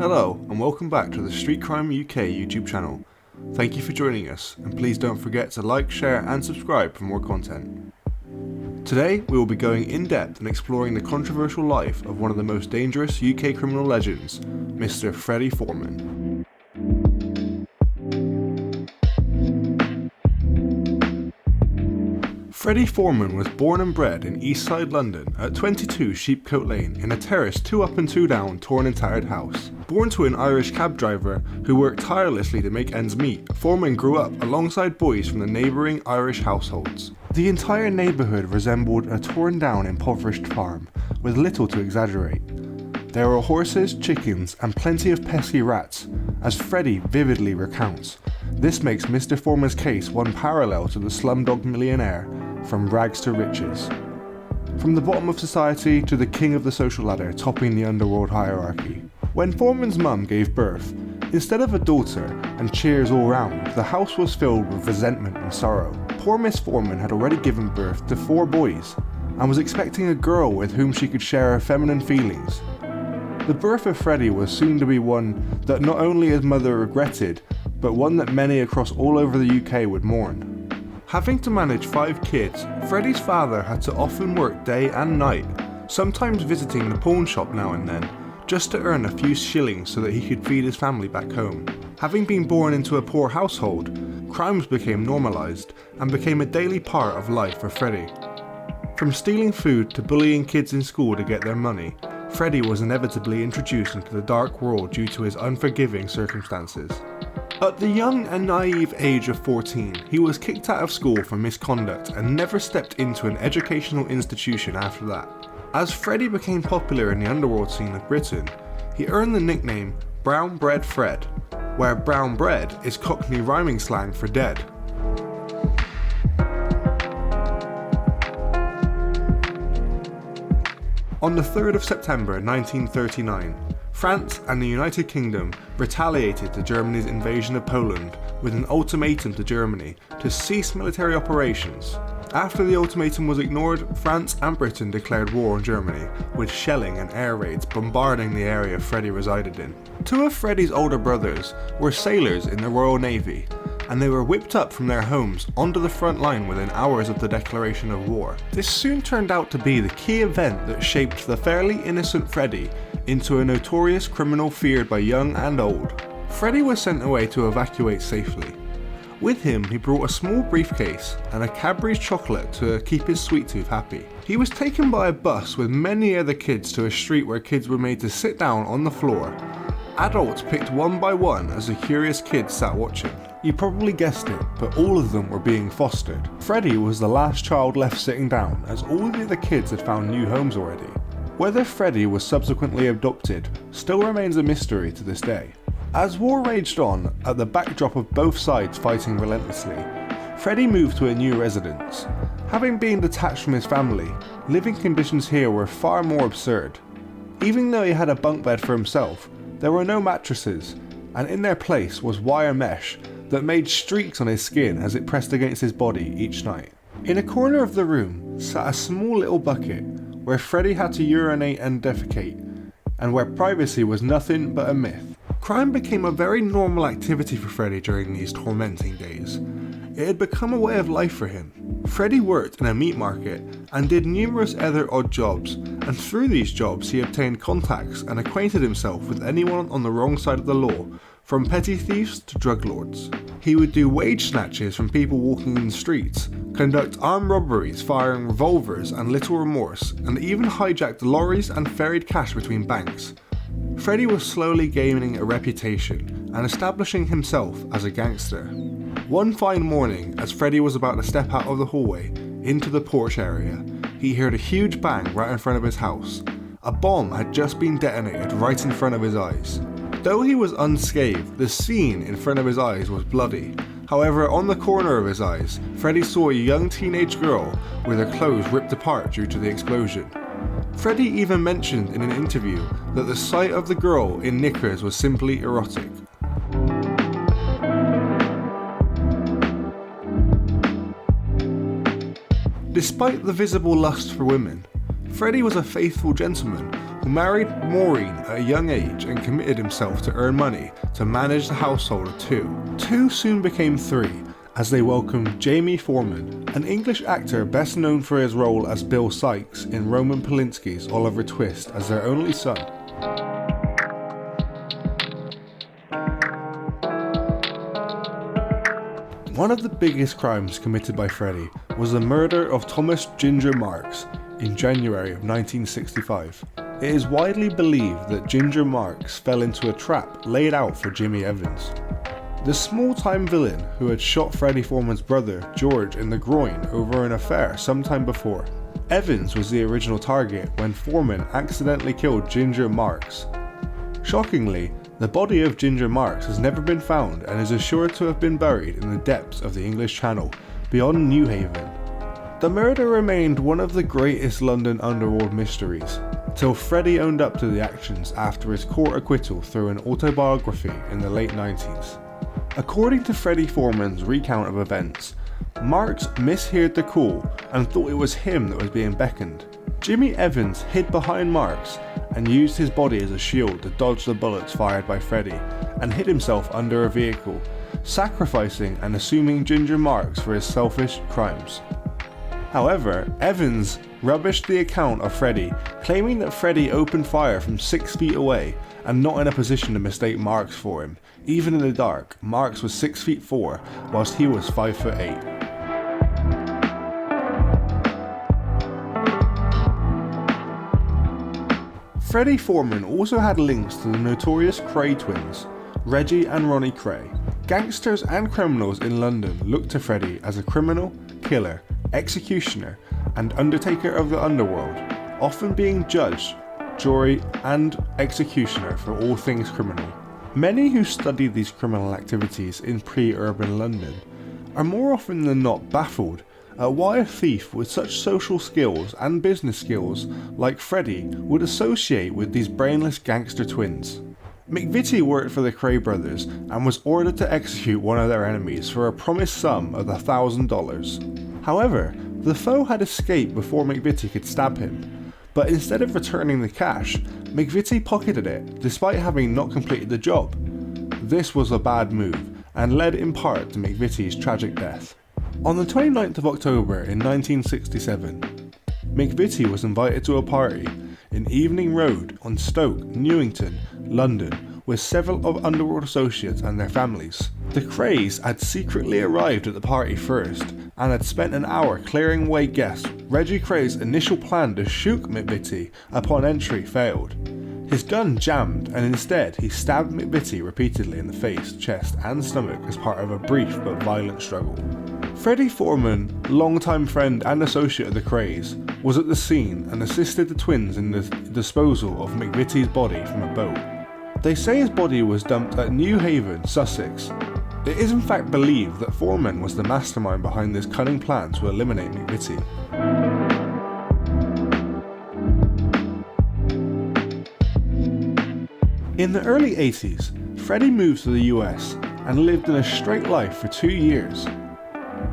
Hello and welcome back to the Street Crime UK YouTube channel. Thank you for joining us, and please don't forget to like, share and subscribe for more content. Today we will be going in depth and exploring the controversial life of one of the most dangerous UK criminal legends, Mr. Freddy Foreman. Freddy Foreman was born and bred in East Side London at 22 Sheepcote Lane in a terraced 2 up and 2 down torn and tattered house. Born to an Irish cab driver who worked tirelessly to make ends meet, Foreman grew up alongside boys from the neighbouring Irish households. The entire neighbourhood resembled a torn down impoverished farm, with little to exaggerate. There were horses, chickens and plenty of pesky rats, as Freddy vividly recounts. This makes Mr. Foreman's case one parallel to the Slumdog Millionaire, from rags to riches. From the bottom of society to the king of the social ladder topping the Underworld hierarchy. When Foreman's mum gave birth, instead of a daughter and cheers all round, the house was filled with resentment and sorrow. Poor Miss Foreman had already given birth to 4 boys and was expecting a girl with whom she could share her feminine feelings. The birth of Freddy was soon to be one that not only his mother regretted, but one that many across all over the UK would mourn. Having to manage 5 kids, Freddy's father had to often work day and night, sometimes visiting the pawn shop now and then, just to earn a few shillings so that he could feed his family back home. Having been born into a poor household, crimes became normalised and became a daily part of life for Freddy. From stealing food to bullying kids in school to get their money, Freddy was inevitably introduced into the dark world due to his unforgiving circumstances. At the young and naive age of 14, he was kicked out of school for misconduct and never stepped into an educational institution after that. As Freddy became popular in the underworld scene of Britain, he earned the nickname Brown Bread Fred, where brown bread is Cockney rhyming slang for dead. On the 3rd of September 1939, France and the United Kingdom retaliated to Germany's invasion of Poland with an ultimatum to Germany to cease military operations. After the ultimatum was ignored, France and Britain declared war on Germany, with shelling and air raids bombarding the area Freddy resided in. 2 of Freddy's older brothers were sailors in the Royal Navy, and they were whipped up from their homes onto the front line within hours of the declaration of war. This soon turned out to be the key event that shaped the fairly innocent Freddy into a notorious criminal feared by young and old. Freddy was sent away to evacuate safely. With him, he brought a small briefcase and a Cadbury's chocolate to keep his sweet tooth happy. He was taken by a bus with many other kids to a street where kids were made to sit down on the floor. Adults picked one by one as the curious kids sat watching. You probably guessed it, but all of them were being fostered. Freddy was the last child left sitting down, as all the other kids had found new homes already. Whether Freddy was subsequently abducted still remains a mystery to this day. As war raged on, at the backdrop of both sides fighting relentlessly, Freddy moved to a new residence. Having been detached from his family, living conditions here were far more absurd. Even though he had a bunk bed for himself, there were no mattresses, and in their place was wire mesh that made streaks on his skin as it pressed against his body each night. In a corner of the room sat a small little bucket where Freddy had to urinate and defecate, and where privacy was nothing but a myth. Crime became a very normal activity for Freddy during these tormenting days. It had become a way of life for him. Freddy worked in a meat market and did numerous other odd jobs, and through these jobs he obtained contacts and acquainted himself with anyone on the wrong side of the law, from petty thieves to drug lords. He would do wage snatches from people walking in the streets, conduct armed robberies firing revolvers and little remorse, and even hijacked lorries and ferried cash between banks. Freddy was slowly gaining a reputation and establishing himself as a gangster. One fine morning, as Freddy was about to step out of the hallway into the porch area, he heard a huge bang right in front of his house. A bomb had just been detonated right in front of his eyes. Though he was unscathed, the scene in front of his eyes was bloody. However, on the corner of his eyes, Freddy saw a young teenage girl with her clothes ripped apart due to the explosion. Freddy even mentioned in an interview that the sight of the girl in knickers was simply erotic. Despite the visible lust for women, Freddy was a faithful gentleman who married Maureen at a young age and committed himself to earn money to manage the household of two. Two soon became three, as they welcomed Jamie Foreman, an English actor best known for his role as Bill Sikes in Roman Polanski's Oliver Twist, as their only son. One of the biggest crimes committed by Freddy was the murder of Thomas Ginger Marks in January of 1965. It is widely believed that Ginger Marks fell into a trap laid out for Jimmy Evans, the small-time villain who had shot Freddy Foreman's brother George in the groin over an affair sometime before. Evans was the original target when Foreman accidentally killed Ginger Marks. Shockingly, the body of Ginger Marks has never been found and is assured to have been buried in the depths of the English Channel, beyond New Haven. The murder remained one of the greatest London underworld mysteries, till Freddy owned up to the actions after his court acquittal through an autobiography in the late 90s. According to Freddy Foreman's recount of events, Marks misheard the call and thought it was him that was being beckoned. Jimmy Evans hid behind Marks and used his body as a shield to dodge the bullets fired by Freddy, and hid himself under a vehicle, sacrificing and assuming Ginger Marks for his selfish crimes. However, Evans rubbished the account of Freddy, claiming that Freddy opened fire from 6 feet away and not in a position to mistake Marks for him. Even in the dark, Marks was 6 feet 4, whilst he was 5 foot 8. Freddy Foreman also had links to the notorious Kray twins, Reggie and Ronnie Kray. Gangsters and criminals in London looked to Freddy as a criminal, killer, executioner, and undertaker of the underworld, often being judge, jury, and executioner for all things criminal. Many who studied these criminal activities in pre-urban London are more often than not baffled at why a thief with such social skills and business skills like Freddy would associate with these brainless gangster twins. McVitie worked for the Kray brothers and was ordered to execute one of their enemies for a promised sum of $1,000. However, the foe had escaped before McVitie could stab him, but instead of returning the cash, McVitie pocketed it despite having not completed the job. This was a bad move and led in part to McVitie's tragic death. On the 29th of October in 1967, McVitie was invited to a party in Evening Road on Stoke, Newington, London, with several of Underworld associates and their families. The Krays had secretly arrived at the party first and had spent an hour clearing away guests. Reggie Kray's initial plan to shoot McVitie upon entry failed. His gun jammed, and instead he stabbed McVitie repeatedly in the face, chest and stomach as part of a brief but violent struggle. Freddy Foreman, longtime friend and associate of the Krays, was at the scene and assisted the twins in the disposal of McVitie's body from a boat. They say his body was dumped at New Haven, Sussex. It is in fact believed that Foreman was the mastermind behind this cunning plan to eliminate McVitie. In the early 80s, Freddy moved to the US and lived in a straight life for 2 years.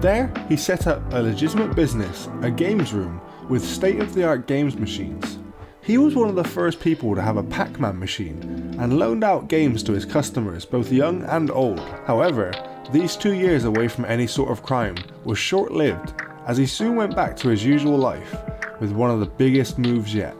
There, he set up a legitimate business, a games room, with state-of-the-art games machines. He was one of the first people to have a Pac-Man machine, and loaned out games to his customers, both young and old. However, these 2 years away from any sort of crime was short-lived, as he soon went back to his usual life, with one of the biggest moves yet.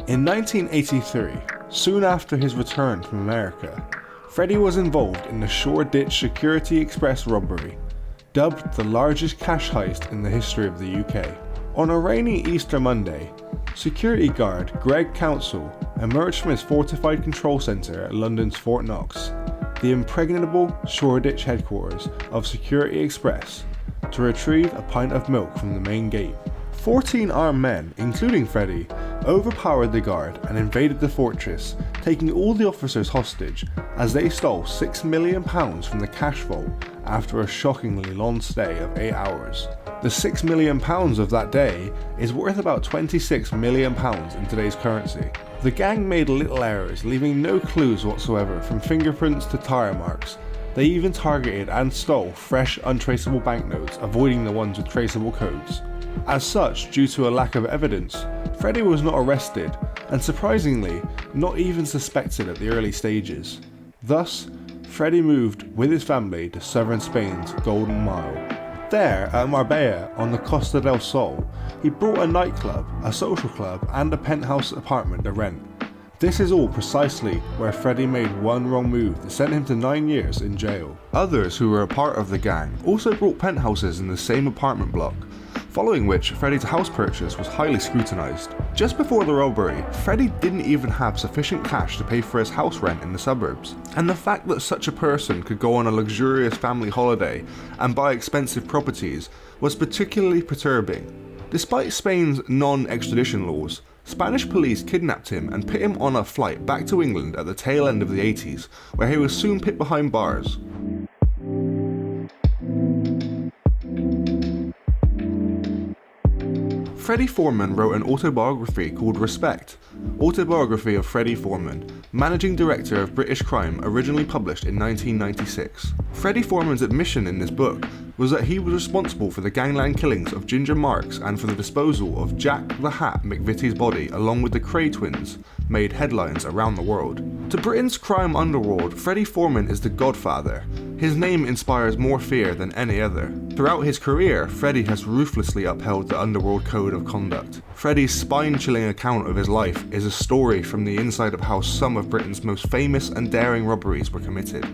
In 1983, soon after his return from America, Freddy was involved in the Shoreditch Security Express robbery, dubbed the largest cash heist in the history of the UK. On a rainy Easter Monday, security guard Greg Council emerged from his fortified control centre at London's Fort Knox, the impregnable Shoreditch headquarters of Security Express, to retrieve a pint of milk from the main gate. 14 armed men, including Freddy, overpowered the guard and invaded the fortress, taking all the officers hostage as they stole £6 million from the cash vault after a shockingly long stay of 8 hours. The £6 million of that day is worth about £26 million in today's currency. The gang made little errors, leaving no clues whatsoever from fingerprints to tire marks, They even targeted and stole fresh, untraceable banknotes, avoiding the ones with traceable codes. As such, due to a lack of evidence, Freddy was not arrested, and surprisingly, not even suspected at the early stages. Thus, Freddy moved with his family to southern Spain's Golden Mile. There, at Marbella on the Costa del Sol, he bought a nightclub, a social club, and a penthouse apartment to rent. This is all precisely where Freddy made one wrong move that sent him to 9 years in jail. Others who were a part of the gang also bought penthouses in the same apartment block, following which Freddy's house purchase was highly scrutinised. Just before the robbery, Freddy didn't even have sufficient cash to pay for his house rent in the suburbs, and the fact that such a person could go on a luxurious family holiday and buy expensive properties was particularly perturbing. Despite Spain's non-extradition laws, Spanish police kidnapped him and put him on a flight back to England at the tail end of the 80s, where he was soon put behind bars. Freddy Foreman wrote an autobiography called Respect, Autobiography of Freddy Foreman, Managing Director of British Crime, originally published in 1996. Freddy Foreman's admission in this book was that he was responsible for the gangland killings of Ginger Marks and for the disposal of Jack the Hat McVitie's body along with the Cray twins, made headlines around the world. To Britain's crime underworld, Freddy Foreman is the godfather. His name inspires more fear than any other. Throughout his career, Freddy has ruthlessly upheld the underworld code of conduct. Freddy's spine-chilling account of his life is a story from the inside of how some of Britain's most famous and daring robberies were committed.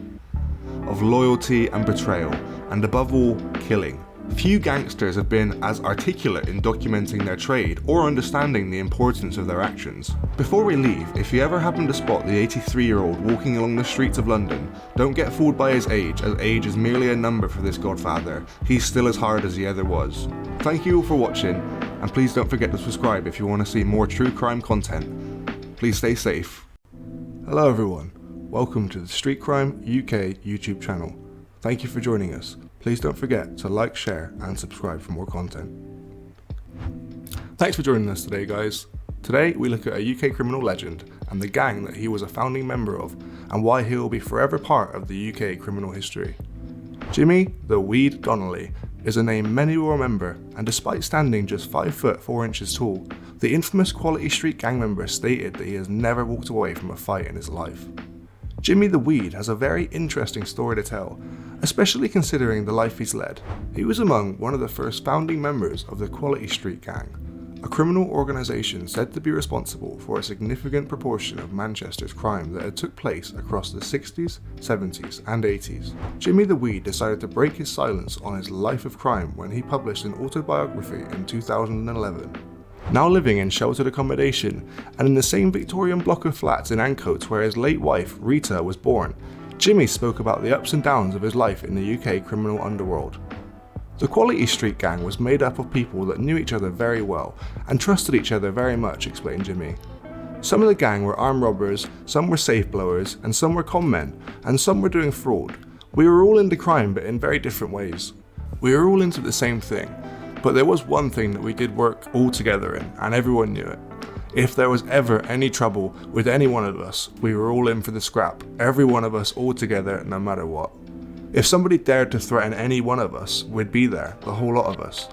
Of loyalty and betrayal, and above all, killing. Few gangsters have been as articulate in documenting their trade or understanding the importance of their actions. Before we leave, if you ever happen to spot the 83-year-old walking along the streets of London, don't get fooled by his age, as age is merely a number for this godfather. He's still as hard as he ever was. Thank you all for watching, and please don't forget to subscribe if you want to see more true crime content. Please stay safe. Hello everyone, welcome to the Street Crime UK YouTube channel. Thank you for joining us. Please don't forget to like, share and subscribe for more content. Thanks for joining us today, guys. Today we look at a UK criminal legend and the gang that he was a founding member of, and why he will be forever part of the UK criminal history. Jimmy the Weed Donnelly is a name many will remember, and despite standing just 5 foot 4 inches tall, the infamous Quality Street gang member stated that he has never walked away from a fight in his life. Jimmy the Weed has a very interesting story to tell, especially considering the life he's led. He was among one of the first founding members of the Quality Street Gang, a criminal organisation said to be responsible for a significant proportion of Manchester's crime that had took place across the 60s, 70s and 80s. Jimmy the Weed decided to break his silence on his life of crime when he published an autobiography in 2011. Now living in sheltered accommodation and in the same Victorian block of flats in Ancoats where his late wife, Rita, was born, Jimmy spoke about the ups and downs of his life in the UK criminal underworld. The Quality Street Gang was made up of people that knew each other very well and trusted each other very much, explained Jimmy. Some of the gang were armed robbers, some were safe blowers, and some were con men, and some were doing fraud. We were all into crime, but in very different ways. We were all into the same thing, but there was one thing that we did work all together in, and everyone knew it. If there was ever any trouble with any one of us, we were all in for the scrap, every one of us all together no matter what. If somebody dared to threaten any one of us, we'd be there, the whole lot of us.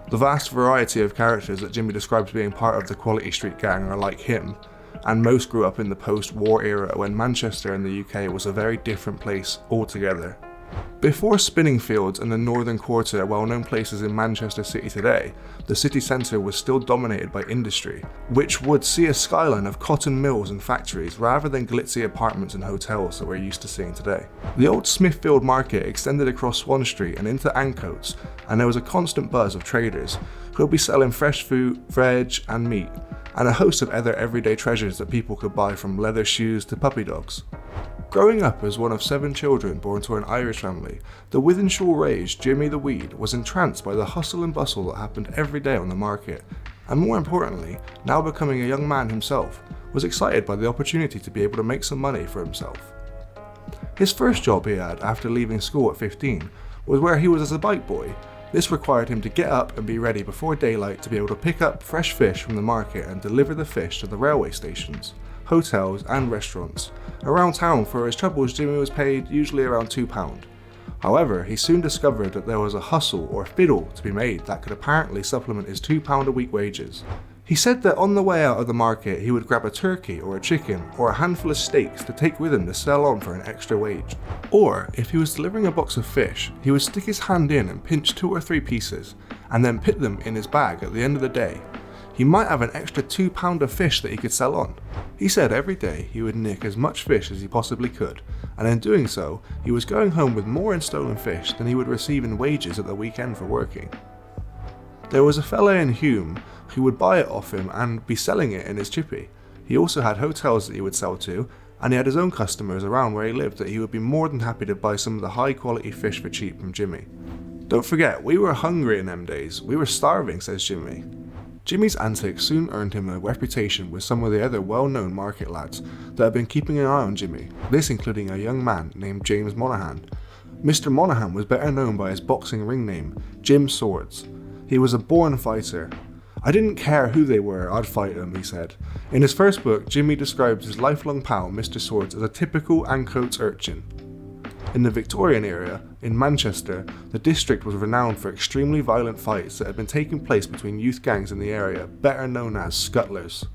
The vast variety of characters that Jimmy describes being part of the Quality Street Gang are like him, and most grew up in the post-war era when Manchester and the UK was a very different place altogether. Before Spinningfields and the Northern Quarter are well-known places in Manchester City today, the city centre was still dominated by industry, which would see a skyline of cotton mills and factories rather than glitzy apartments and hotels that we're used to seeing today. The old Smithfield Market extended across Swan Street and into Ancoats, and there was a constant buzz of traders who would be selling fresh food, veg and meat, and a host of other everyday treasures that people could buy from leather shoes to puppy dogs. Growing up as one of 7 children born to an Irish family, the Wythenshawe-raised Jimmy the Weed was entranced by the hustle and bustle that happened every day on the market, and more importantly, now becoming a young man himself, was excited by the opportunity to be able to make some money for himself. His first job he had after leaving school at 15 was where he was as a bike boy. This required him to get up and be ready before daylight to be able to pick up fresh fish from the market and deliver the fish to the railway stations. hotels and restaurants. Around town, for his troubles, Jimmy was paid usually around £2. However, he soon discovered that there was a hustle or fiddle to be made that could apparently supplement his £2 a week wages. He said that on the way out of the market he would grab a turkey or a chicken or a handful of steaks to take with him to sell on for an extra wage. Or, if he was delivering a box of fish, he would stick his hand in and pinch 2 or 3 pieces, and then put them in his bag at the end of the day. He might have an extra £2 of fish that he could sell on. He said every day he would nick as much fish as he possibly could, and in doing so, he was going home with more in stolen fish than he would receive in wages at the weekend for working. There was a fella in Hume who would buy it off him and be selling it in his chippy. He also had hotels that he would sell to, and he had his own customers around where he lived that he would be more than happy to buy some of the high quality fish for cheap from Jimmy. Don't forget, we were hungry in them days, we were starving, says Jimmy. Jimmy's antics soon earned him a reputation with some of the other well-known market lads that had been keeping an eye on Jimmy, this including a young man named James Monaghan. Mr. Monaghan was better known by his boxing ring name, Jim Swords. He was a born fighter. I didn't care who they were, I'd fight them, he said. In his first book, Jimmy describes his lifelong pal, Mr. Swords, as a typical Ancoats urchin. In the Victorian era, in Manchester, the district was renowned for extremely violent fights that had been taking place between youth gangs in the area, better known as scuttlers.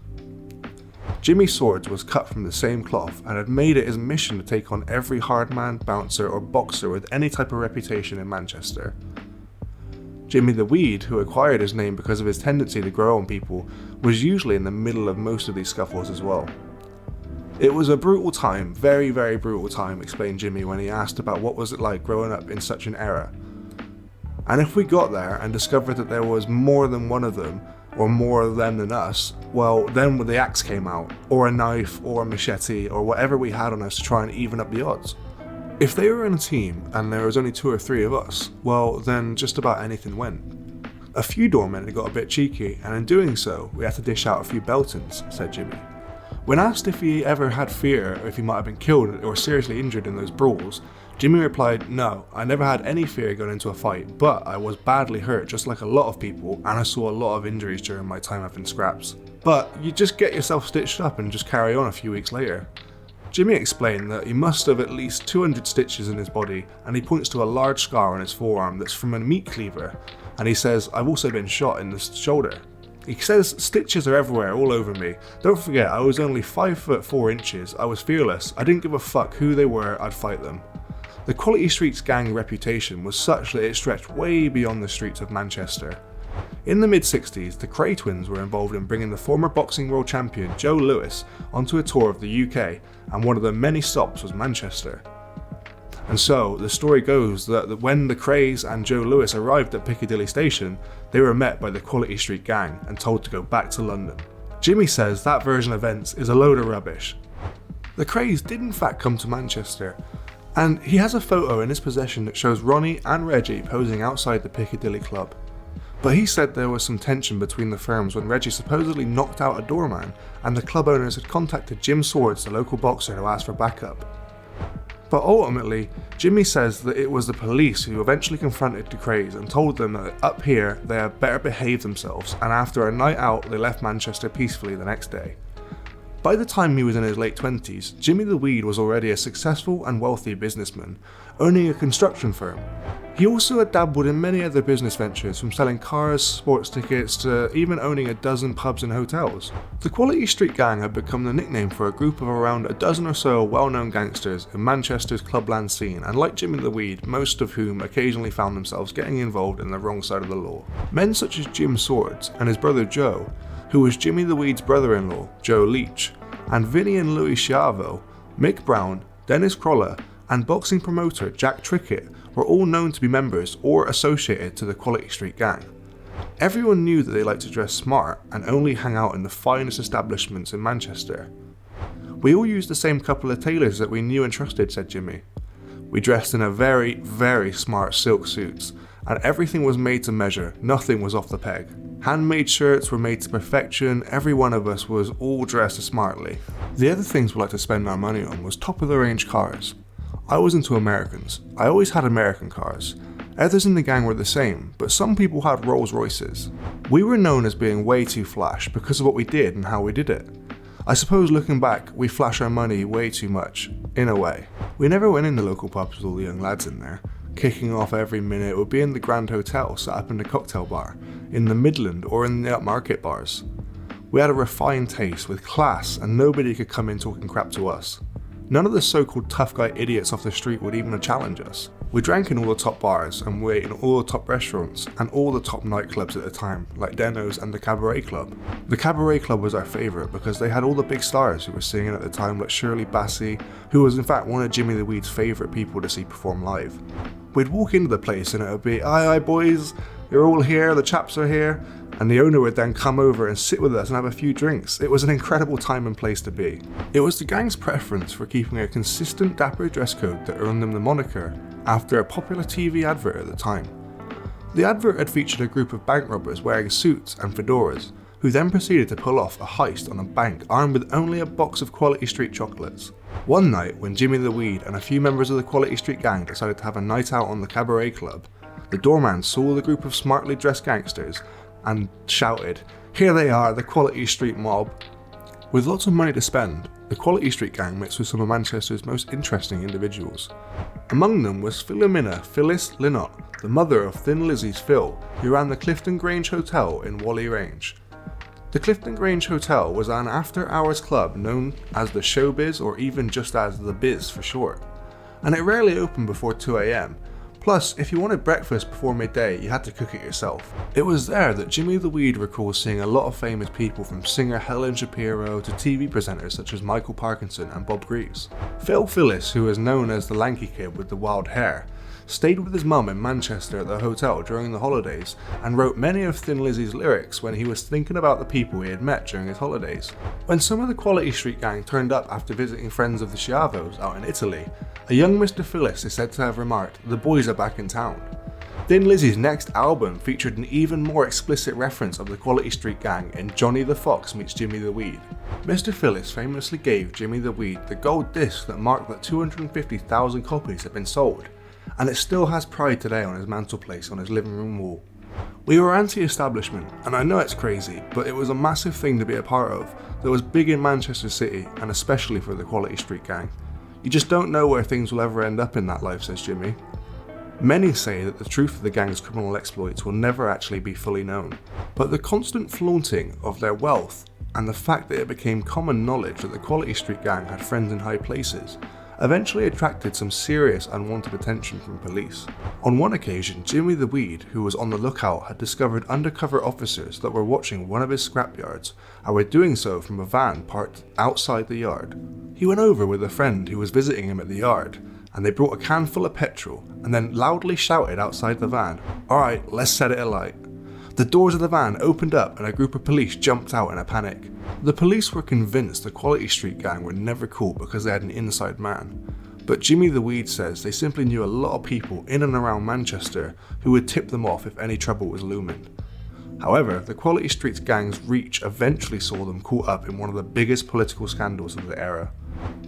Jimmy Swords was cut from the same cloth and had made it his mission to take on every hardman, bouncer or boxer with any type of reputation in Manchester. Jimmy the Weed, who acquired his name because of his tendency to grow on people, was usually in the middle of most of these scuffles as well. It was a brutal time, very, very brutal time, explained Jimmy when he asked about what was it like growing up in such an era. And if we got there and discovered that there was more than one of them, or more of them than us, well, then the axe came out, or a knife, or a machete, or whatever we had on us to try and even up the odds. If they were in a team and there was only 2 or 3 of us, well, then just about anything went. A few doormen had got a bit cheeky, and in doing so, we had to dish out a few beltings, said Jimmy. When asked if he ever had fear or if he might have been killed or seriously injured in those brawls, Jimmy replied, "No, I never had any fear going into a fight, but I was badly hurt just like a lot of people, and I saw a lot of injuries during my time having scraps. But you just get yourself stitched up and just carry on a few weeks later." Jimmy explained that he must have at least 200 stitches in his body, and he points to a large scar on his forearm that's from a meat cleaver, and he says, "I've also been shot in the shoulder." He says, "Stitches are everywhere, all over me. Don't forget, I was only 5 foot 4 inches, I was fearless, I didn't give a fuck who they were, I'd fight them." The Quality Street's gang reputation was such that it stretched way beyond the streets of Manchester. In the mid-60s, the Cray twins were involved in bringing the former boxing world champion Joe Louis onto a tour of the UK, and one of the many stops was Manchester. And so, the story goes that when the Crays and Joe Louis arrived at Piccadilly Station, they were met by the Quality Street gang and told to go back to London. Jimmy says that version of events is a load of rubbish. The Crays did in fact come to Manchester, and he has a photo in his possession that shows Ronnie and Reggie posing outside the Piccadilly Club. But he said there was some tension between the firms when Reggie supposedly knocked out a doorman, and the club owners had contacted Jim Swords, the local boxer, to ask for backup. But ultimately, Jimmy says that it was the police who eventually confronted the Crays and told them that up here they had better behave themselves, and after a night out they left Manchester peacefully the next day. By the time he was in his late 20s, Jimmy the Weed was already a successful and wealthy businessman, owning a construction firm. He also had dabbled in many other business ventures, from selling cars, sports tickets, to even owning a dozen pubs and hotels. The Quality Street Gang had become the nickname for a group of around a dozen or so well-known gangsters in Manchester's clubland scene, and like Jimmy the Weed, most of whom occasionally found themselves getting involved in the wrong side of the law. Men such as Jim Swords and his brother Joe, who was Jimmy the Weed's brother-in-law, Joe Leach, and Vinnie and Louis Chiavo, Mick Brown, Dennis Croller, and boxing promoter Jack Trickett were all known to be members or associated to the Quality Street Gang. Everyone knew that they liked to dress smart and only hang out in the finest establishments in Manchester. "We all used the same couple of tailors that we knew and trusted," said Jimmy. "We dressed in a very, very smart silk suits, and everything was made to measure, nothing was off the peg. Handmade shirts were made to perfection, every one of us was all dressed smartly." The other things we liked to spend our money on was top of the range cars. I was into Americans. I always had American cars. Others in the gang were the same, but some people had Rolls Royces. We were known as being way too flash because of what we did and how we did it. I suppose looking back, we flash our money way too much, in a way. We never went in the local pubs with all the young lads in there. Kicking off every minute would be in the Grand Hotel, sat up in the cocktail bar, in the Midland or in the upmarket bars. We had a refined taste with class and nobody could come in talking crap to us. None of the so-called tough guy idiots off the street would even challenge us. We drank in all the top bars and we ate in all the top restaurants and all the top nightclubs at the time, like Deno's and the Cabaret Club. The Cabaret Club was our favourite because they had all the big stars who were singing at the time, like Shirley Bassey, who was in fact one of Jimmy the Weed's favourite people to see perform live. We'd walk into the place and it would be, aye boys, you're all here, the chaps are here, and the owner would then come over and sit with us and have a few drinks. It was an incredible time and place to be. It was the gang's preference for keeping a consistent dapper dress code that earned them the moniker after a popular TV advert at the time. The advert had featured a group of bank robbers wearing suits and fedoras, who then proceeded to pull off a heist on a bank armed with only a box of Quality Street chocolates. One night, when Jimmy the Weed and a few members of the Quality Street gang decided to have a night out on the Cabaret Club, the doorman saw the group of smartly dressed gangsters and shouted, "Here they are, the Quality Street mob." With lots of money to spend, the Quality Street gang mixed with some of Manchester's most interesting individuals. Among them was Philomena Phyllis Linnott, the mother of Thin Lizzy's Phil, who ran the Clifton Grange Hotel in Whalley Range. The Clifton Grange Hotel was an after-hours club known as the Showbiz or even just as the Biz for short, and it rarely opened before 2 AM. Plus, if you wanted breakfast before midday, you had to cook it yourself. It was there that Jimmy the Weed recalls seeing a lot of famous people, from singer Helen Shapiro to TV presenters such as Michael Parkinson and Bob Greaves. Phil Phillis, who is known as the lanky kid with the wild hair, stayed with his mum in Manchester at the hotel during the holidays and wrote many of Thin Lizzy's lyrics when he was thinking about the people he had met during his holidays. When some of the Quality Street gang turned up after visiting friends of the Schiavos out in Italy, a young Mr. Phillis is said to have remarked, "The boys are back in town." Thin Lizzy's next album featured an even more explicit reference of the Quality Street gang in Johnny the Fox Meets Jimmy the Weed. Mr. Phillis famously gave Jimmy the Weed the gold disc that marked that 250,000 copies had been sold, and it still has pride today on his mantelpiece on his living room wall. We were anti-establishment, and I know it's crazy, but it was a massive thing to be a part of that was big in Manchester City, and especially for the Quality Street gang. You just don't know where things will ever end up in that life, says Jimmy. Many say that the truth of the gang's criminal exploits will never actually be fully known, but the constant flaunting of their wealth and the fact that it became common knowledge that the Quality Street gang had friends in high places eventually attracted some serious unwanted attention from police. On one occasion, Jimmy the Weed, who was on the lookout, had discovered undercover officers that were watching one of his scrapyards and were doing so from a van parked outside the yard. He went over with a friend who was visiting him at the yard, and they brought a can full of petrol and then loudly shouted outside the van, "Alright, let's set it alight." The doors of the van opened up and a group of police jumped out in a panic. The police were convinced the Quality Street gang were never caught because they had an inside man, but Jimmy the Weed says they simply knew a lot of people in and around Manchester who would tip them off if any trouble was looming. However, the Quality Street gang's reach eventually saw them caught up in one of the biggest political scandals of the era.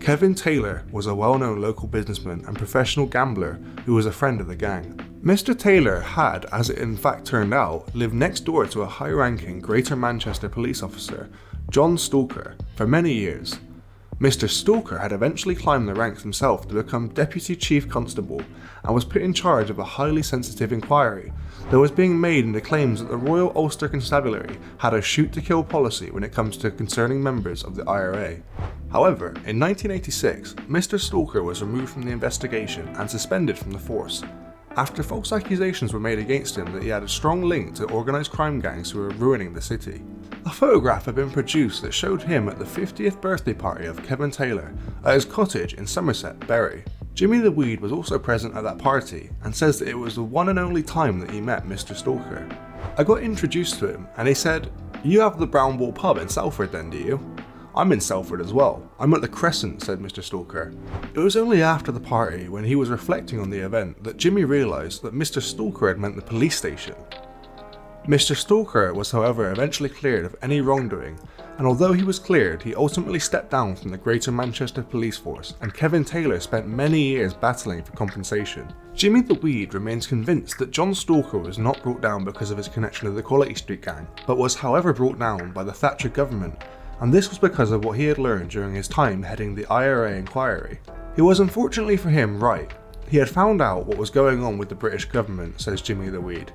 Kevin Taylor was a well-known local businessman and professional gambler who was a friend of the gang. Mr. Taylor had, as it in fact turned out, lived next door to a high-ranking Greater Manchester police officer, John Stalker, for many years. Mr. Stalker had eventually climbed the ranks himself to become Deputy Chief Constable and was put in charge of a highly sensitive inquiry that was being made into claims that the Royal Ulster Constabulary had a shoot-to-kill policy when it comes to concerning members of the IRA. However, in 1986, Mr. Stalker was removed from the investigation and suspended from the force, after false accusations were made against him that he had a strong link to organised crime gangs who were ruining the city. A photograph had been produced that showed him at the 50th birthday party of Kevin Taylor at his cottage in Somerset, Bury. Jimmy the Weed was also present at that party and says that it was the one and only time that he met Mr. Stalker. I got introduced to him and he said, "You have the Brown Wall pub in Salford then, do you?" "I'm in Salford as well. I'm at the Crescent," said Mr. Stalker. It was only after the party, when he was reflecting on the event, that Jimmy realised that Mr. Stalker had meant the police station. Mr. Stalker was however eventually cleared of any wrongdoing, and although he was cleared, he ultimately stepped down from the Greater Manchester Police Force, and Kevin Taylor spent many years battling for compensation. Jimmy the Weed remains convinced that John Stalker was not brought down because of his connection to the Quality Street gang, but was however brought down by the Thatcher government, and this was because of what he had learned during his time heading the IRA inquiry. He was unfortunately for him right. He had found out what was going on with the British government, says Jimmy the Weed.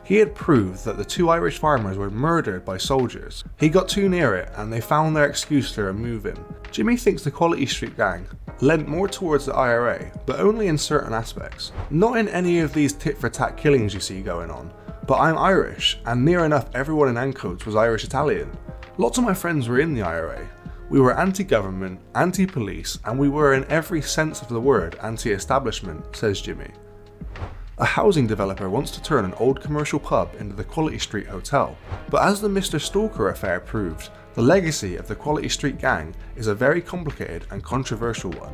He had proved that the 2 Irish farmers were murdered by soldiers. He got too near it and they found their excuse to remove him. Jimmy thinks the Quality Street gang lent more towards the IRA, but only in certain aspects. Not in any of these tit-for-tat killings you see going on, but I'm Irish, and near enough everyone in Ancoats was Irish-Italian. Lots of my friends were in the IRA. We were anti-government, anti-police, and we were in every sense of the word anti-establishment, says Jimmy. A housing developer wants to turn an old commercial pub into the Quality Street Hotel, but as the Mr. Stalker affair proved, the legacy of the Quality Street gang is a very complicated and controversial one.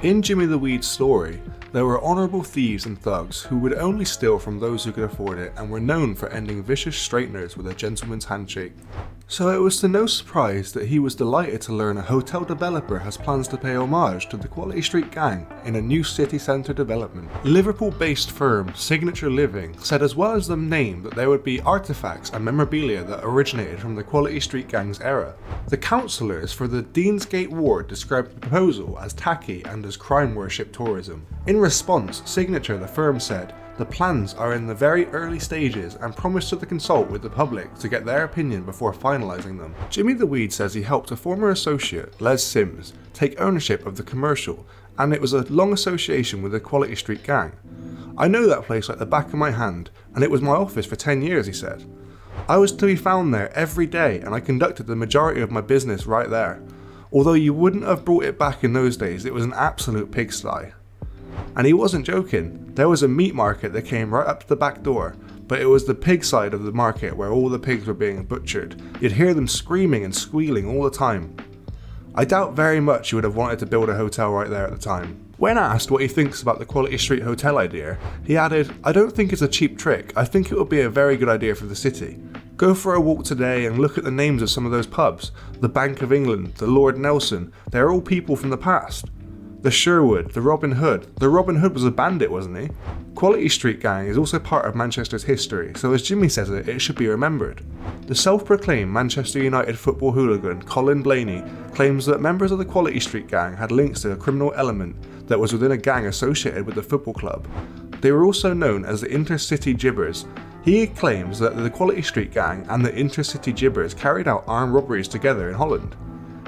In Jimmy the Weed's story, there were honourable thieves and thugs who would only steal from those who could afford it and were known for ending vicious straighteners with a gentleman's handshake. So it was to no surprise that he was delighted to learn a hotel developer has plans to pay homage to the Quality Street gang in a new city centre development. Liverpool-based firm Signature Living said as well as the name that there would be artefacts and memorabilia that originated from the Quality Street gang's era. The councillors for the Deansgate ward described the proposal as tacky and as crime worship tourism. In response, Signature, the firm, said, "The plans are in the very early stages and promised to consult with the public to get their opinion before finalising them." Jimmy the Weed says he helped a former associate, Les Sims, take ownership of the commercial, and it was a long association with the Quality Street gang. "I know that place like the back of my hand, and it was my office for 10 years, he said. "I was to be found there every day and I conducted the majority of my business right there. Although you wouldn't have brought it back in those days, it was an absolute pigsty." And he wasn't joking. There was a meat market that came right up to the back door, but it was the pig side of the market where all the pigs were being butchered. You'd hear them screaming and squealing all the time. I doubt very much he would have wanted to build a hotel right there at the time. When asked what he thinks about the Quality Street Hotel idea, he added, "I don't think it's a cheap trick. I think it would be a very good idea for the city. Go for a walk today and look at the names of some of those pubs. The Bank of England, the Lord Nelson, they're all people from the past. The Sherwood, the Robin Hood. The Robin Hood was a bandit, wasn't he?" Quality Street gang is also part of Manchester's history, so as Jimmy says it should be remembered. The self-proclaimed Manchester United football hooligan Colin Blaney claims that members of the Quality Street gang had links to a criminal element that was within a gang associated with the football club. They were also known as the Intercity Jibbers. He claims that the Quality Street gang and the Intercity Jibbers carried out armed robberies together in Holland.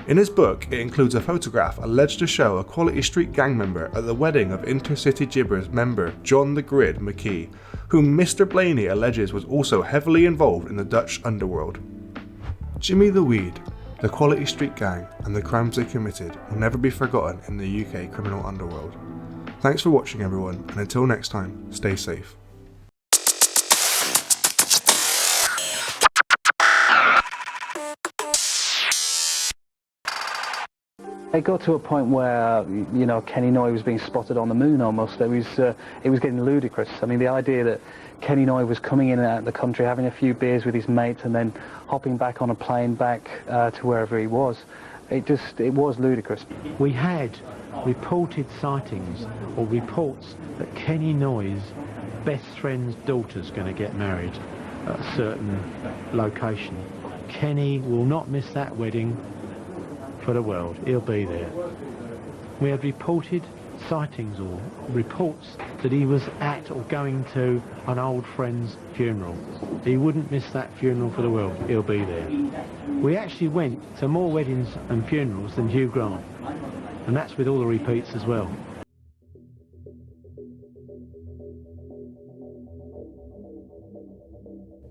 In his book, it includes a photograph alleged to show a Quality Street gang member at the wedding of Intercity Jibbers member John the Grid McKee, whom Mr. Blaney alleges was also heavily involved in the Dutch underworld. Jimmy the Weed, the Quality Street gang, and the crimes they committed will never be forgotten in the UK criminal underworld. Thanks for watching everyone, and until next time, stay safe. It got to a point where, you know, Kenny Noye was being spotted on the moon almost. It was getting ludicrous. I mean, the idea that Kenny Noye was coming in and out of the country, having a few beers with his mates and then hopping back on a plane back to wherever he was, it was ludicrous. We had reported sightings or reports that Kenny Noye's best friend's daughter's going to get married at a certain location. Kenny will not miss that wedding for the world. He'll be there. We had reported sightings or reports that he was at or going to an old friend's funeral. He wouldn't miss that funeral for the world. He'll be there. We actually went to more weddings and funerals than Hugh Grant, and that's with all the repeats as well.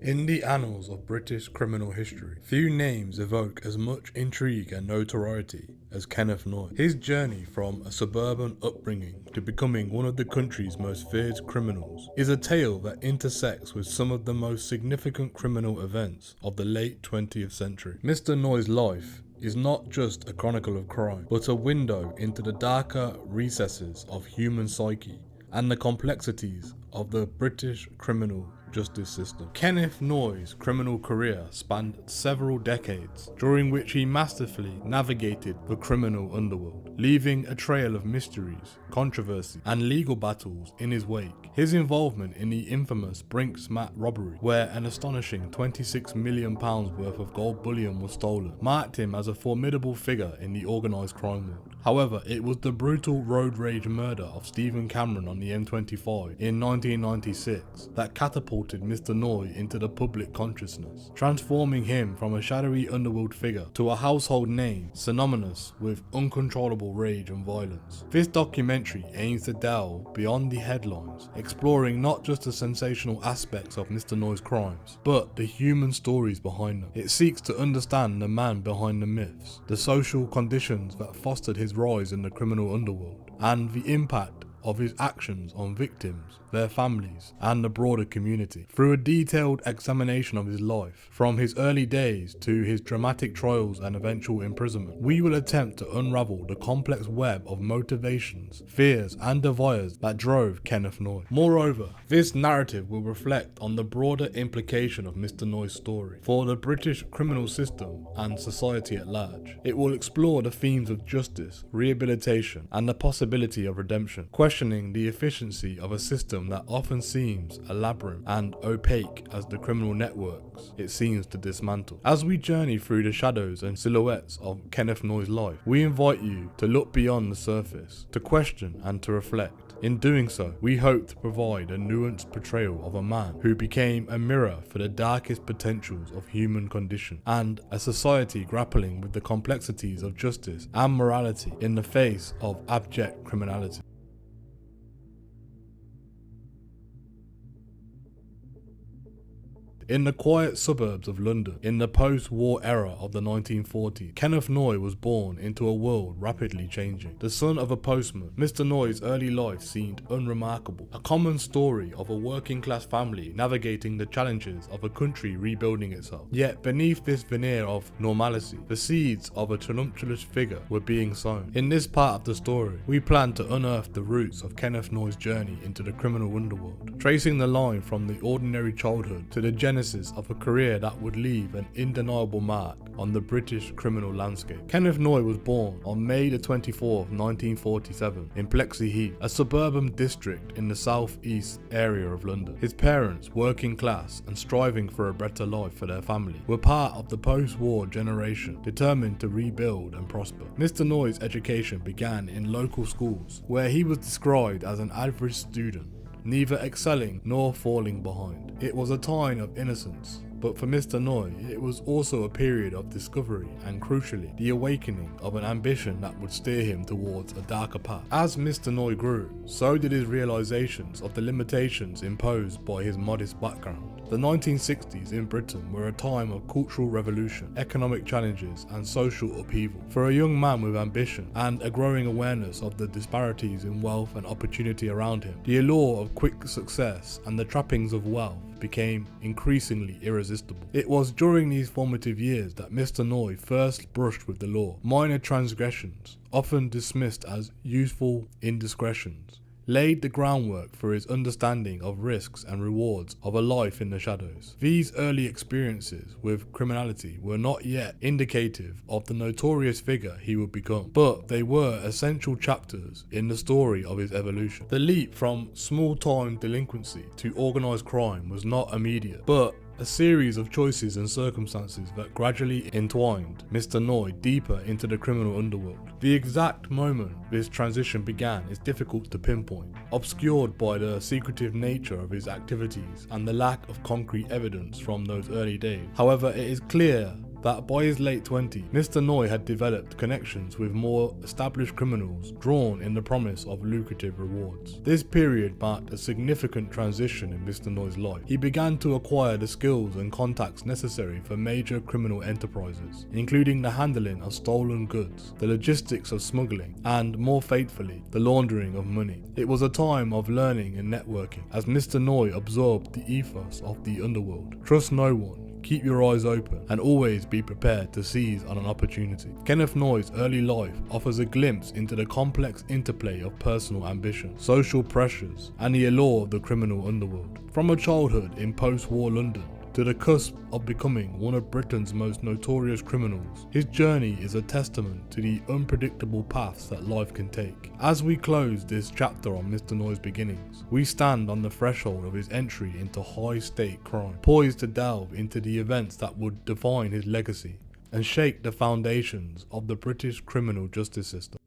In the annals of British criminal history, few names evoke as much intrigue and notoriety as Kenneth Noye. His journey from a suburban upbringing to becoming one of the country's most feared criminals is a tale that intersects with some of the most significant criminal events of the late 20th century. Mr. Noye's life is not just a chronicle of crime, but a window into the darker recesses of human psyche and the complexities of the British criminal justice system. Kenneth Noye's criminal career spanned several decades, during which he masterfully navigated the criminal underworld, leaving a trail of mysteries, controversy, and legal battles in his wake. His involvement in the infamous Brinks Mat robbery, where an astonishing £26 million worth of gold bullion was stolen, marked him as a formidable figure in the organised crime world. However, it was the brutal road rage murder of Stephen Cameron on the M25 in 1996 that catapulted Mr. Noye into the public consciousness, transforming him from a shadowy underworld figure to a household name synonymous with uncontrollable rage and violence. This documentary aims to delve beyond the headlines, exploring not just the sensational aspects of Mr. Noye's crimes, but the human stories behind them. It seeks to understand the man behind the myths, the social conditions that fostered his rise in the criminal underworld, and the impact of his actions on victims, their families, and the broader community. Through a detailed examination of his life, from his early days to his dramatic trials and eventual imprisonment, we will attempt to unravel the complex web of motivations, fears, and desires that drove Kenneth Noye. Moreover, this narrative will reflect on the broader implication of Mr. Noye's story for the British criminal system and society at large. It will explore the themes of justice, rehabilitation, and the possibility of redemption, questioning the efficiency of a system that often seems a labyrinth and opaque as the criminal networks it seems to dismantle. As we journey through the shadows and silhouettes of Kenneth Noye's life, we invite you to look beyond the surface, to question and to reflect. In doing so, we hope to provide a nuanced portrayal of a man who became a mirror for the darkest potentials of human condition, and a society grappling with the complexities of justice and morality in the face of abject criminality. In the quiet suburbs of London, in the post-war era of the 1940s, Kenneth Noye was born into a world rapidly changing. The son of a postman, Mr. Noye's early life seemed unremarkable, a common story of a working-class family navigating the challenges of a country rebuilding itself. Yet beneath this veneer of normalcy, the seeds of a tumultuous figure were being sown. In this part of the story, we plan to unearth the roots of Kenneth Noye's journey into the criminal underworld, tracing the line from the ordinary childhood to the genesis of a career that would leave an undeniable mark on the British criminal landscape. Kenneth Noye was born on May the 24th, 1947 in Plexi Heath, a suburban district in the southeast area of London. His parents, working class and striving for a better life for their family, were part of the post-war generation determined to rebuild and prosper. Mr. Noye's education began in local schools, where he was described as an average student, neither excelling nor falling behind. It was a time of innocence, but for Mr. Noye, it was also a period of discovery and, crucially, the awakening of an ambition that would steer him towards a darker path. As Mr. Noye grew, so did his realizations of the limitations imposed by his modest background. The 1960s in Britain were a time of cultural revolution, economic challenges, and social upheaval. For a young man with ambition and a growing awareness of the disparities in wealth and opportunity around him, the allure of quick success and the trappings of wealth became increasingly irresistible. It was during these formative years that Mr. Noye first brushed with the law. Minor transgressions, often dismissed as youthful indiscretions, laid the groundwork for his understanding of risks and rewards of a life in the shadows. These early experiences with criminality were not yet indicative of the notorious figure he would become, but they were essential chapters in the story of his evolution. The leap from small-time delinquency to organised crime was not immediate, but a series of choices and circumstances that gradually entwined Mr. Noye deeper into the criminal underworld. The exact moment this transition began is difficult to pinpoint, obscured by the secretive nature of his activities and the lack of concrete evidence from those early days. However, it is clear that by his late 20s, Mr. Noye had developed connections with more established criminals drawn in the promise of lucrative rewards. This period marked a significant transition in Mr. Noye's life. He began to acquire the skills and contacts necessary for major criminal enterprises, including the handling of stolen goods, the logistics of smuggling, and, more fatefully, the laundering of money. It was a time of learning and networking, as Mr. Noye absorbed the ethos of the underworld. Trust no one, keep your eyes open, and always be prepared to seize on an opportunity. Kenneth Noye's early life offers a glimpse into the complex interplay of personal ambition, social pressures, and the allure of the criminal underworld. From a childhood in post-war London to the cusp of becoming one of Britain's most notorious criminals, his journey is a testament to the unpredictable paths that life can take. As we close this chapter on Mr. Noye's beginnings, we stand on the threshold of his entry into high-stake crime, poised to delve into the events that would define his legacy and shake the foundations of the British criminal justice system.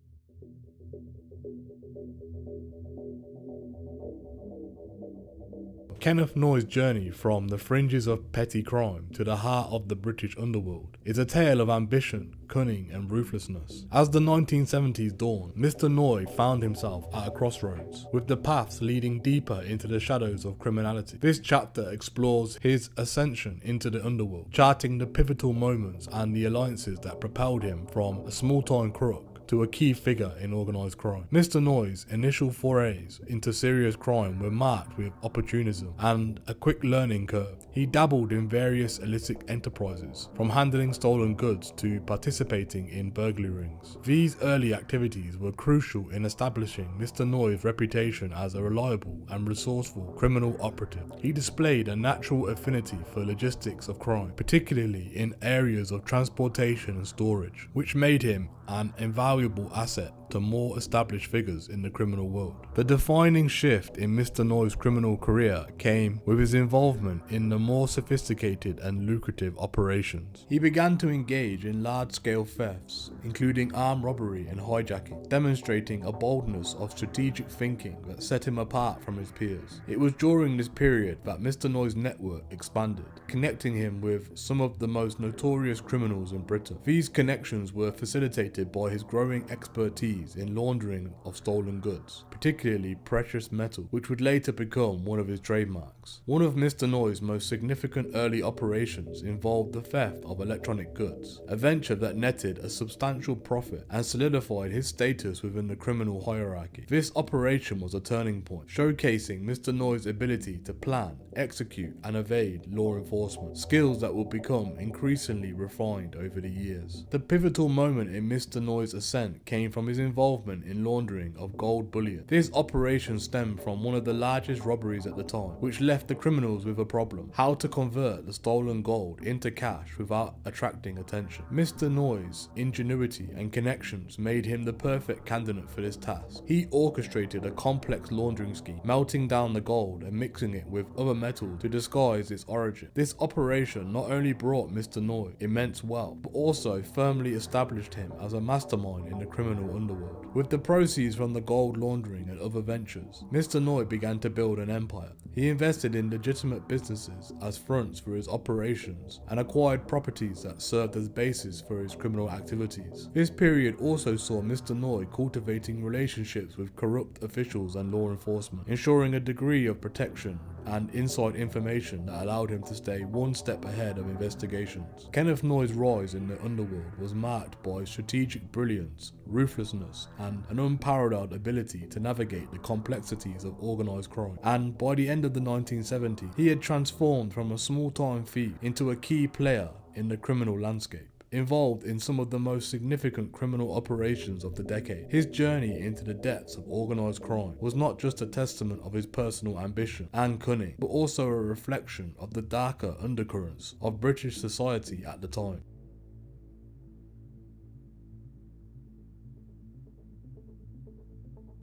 Kenneth Noye's journey from the fringes of petty crime to the heart of the British underworld is a tale of ambition, cunning and ruthlessness. As the 1970s dawned, Mr. Noye found himself at a crossroads, with the paths leading deeper into the shadows of criminality. This chapter explores his ascension into the underworld, charting the pivotal moments and the alliances that propelled him from a small-time crook to a key figure in organised crime. Mr. Noye's initial forays into serious crime were marked with opportunism and a quick learning curve. He dabbled in various illicit enterprises, from handling stolen goods to participating in burglary rings. These early activities were crucial in establishing Mr. Noye's reputation as a reliable and resourceful criminal operative. He displayed a natural affinity for logistics of crime, particularly in areas of transportation and storage, which made him an invaluable asset to more established figures in the criminal world. The defining shift in Mr. Noye's criminal career came with his involvement in the more sophisticated and lucrative operations. He began to engage in large-scale thefts, including armed robbery and hijacking, demonstrating a boldness of strategic thinking that set him apart from his peers. It was during this period that Mr. Noye's network expanded, connecting him with some of the most notorious criminals in Britain. These connections were facilitated by his growing expertise in laundering of stolen goods, particularly precious metal, which would later become one of his trademarks. One of Mr. Noye's most significant early operations involved the theft of electronic goods, a venture that netted a substantial profit and solidified his status within the criminal hierarchy. This operation was a turning point, showcasing Mr. Noye's ability to plan, execute and evade law enforcement, skills that will become increasingly refined over the years. The pivotal moment in Mr. Noye's ascent came from his involvement in laundering of gold bullion. This operation stemmed from one of the largest robberies at the time, which left the criminals with a problem: how to convert the stolen gold into cash without attracting attention. Mr. Noye's ingenuity and connections made him the perfect candidate for this task. He orchestrated a complex laundering scheme, melting down the gold and mixing it with other metal to disguise its origin. This operation not only brought Mr. Noye immense wealth, but also firmly established him as a mastermind in the criminal underworld. With the proceeds from the gold laundering and other ventures, Mr. Noye began to build an empire. He invested in legitimate businesses as fronts for his operations and acquired properties that served as bases for his criminal activities. This period also saw Mr. Noye cultivating relationships with corrupt officials and law enforcement, ensuring a degree of protection and inside information that allowed him to stay one step ahead of investigations. Kenneth Noye's rise in the underworld was marked by strategic brilliance, ruthlessness, and an unparalleled ability to navigate the complexities of organised crime. And by the end of the 1970s, he had transformed from a small-time thief into a key player in the criminal landscape, involved in some of the most significant criminal operations of the decade. His journey into the depths of organised crime was not just a testament of his personal ambition and cunning, but also a reflection of the darker undercurrents of British society at the time.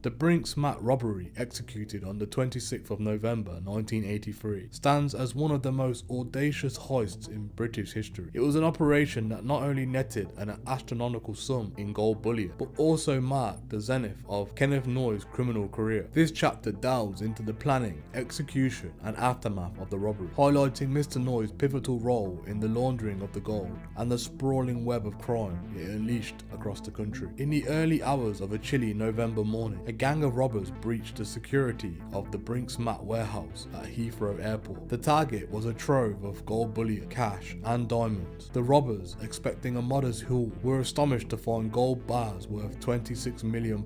The Brinks Mat robbery, executed on the 26th of November 1983, stands as one of the most audacious heists in British history. It was an operation that not only netted an astronomical sum in gold bullion, but also marked the zenith of Kenneth Noye's criminal career. This chapter delves into the planning, execution and aftermath of the robbery, highlighting Mr. Noye's pivotal role in the laundering of the gold and the sprawling web of crime it unleashed across the country. In the early hours of a chilly November morning, A gang of robbers breached the security of the Brinks Mat warehouse at Heathrow Airport. The target was a trove of gold bullion, cash and diamonds. The robbers, expecting a modest haul, were astonished to find gold bars worth £26 million,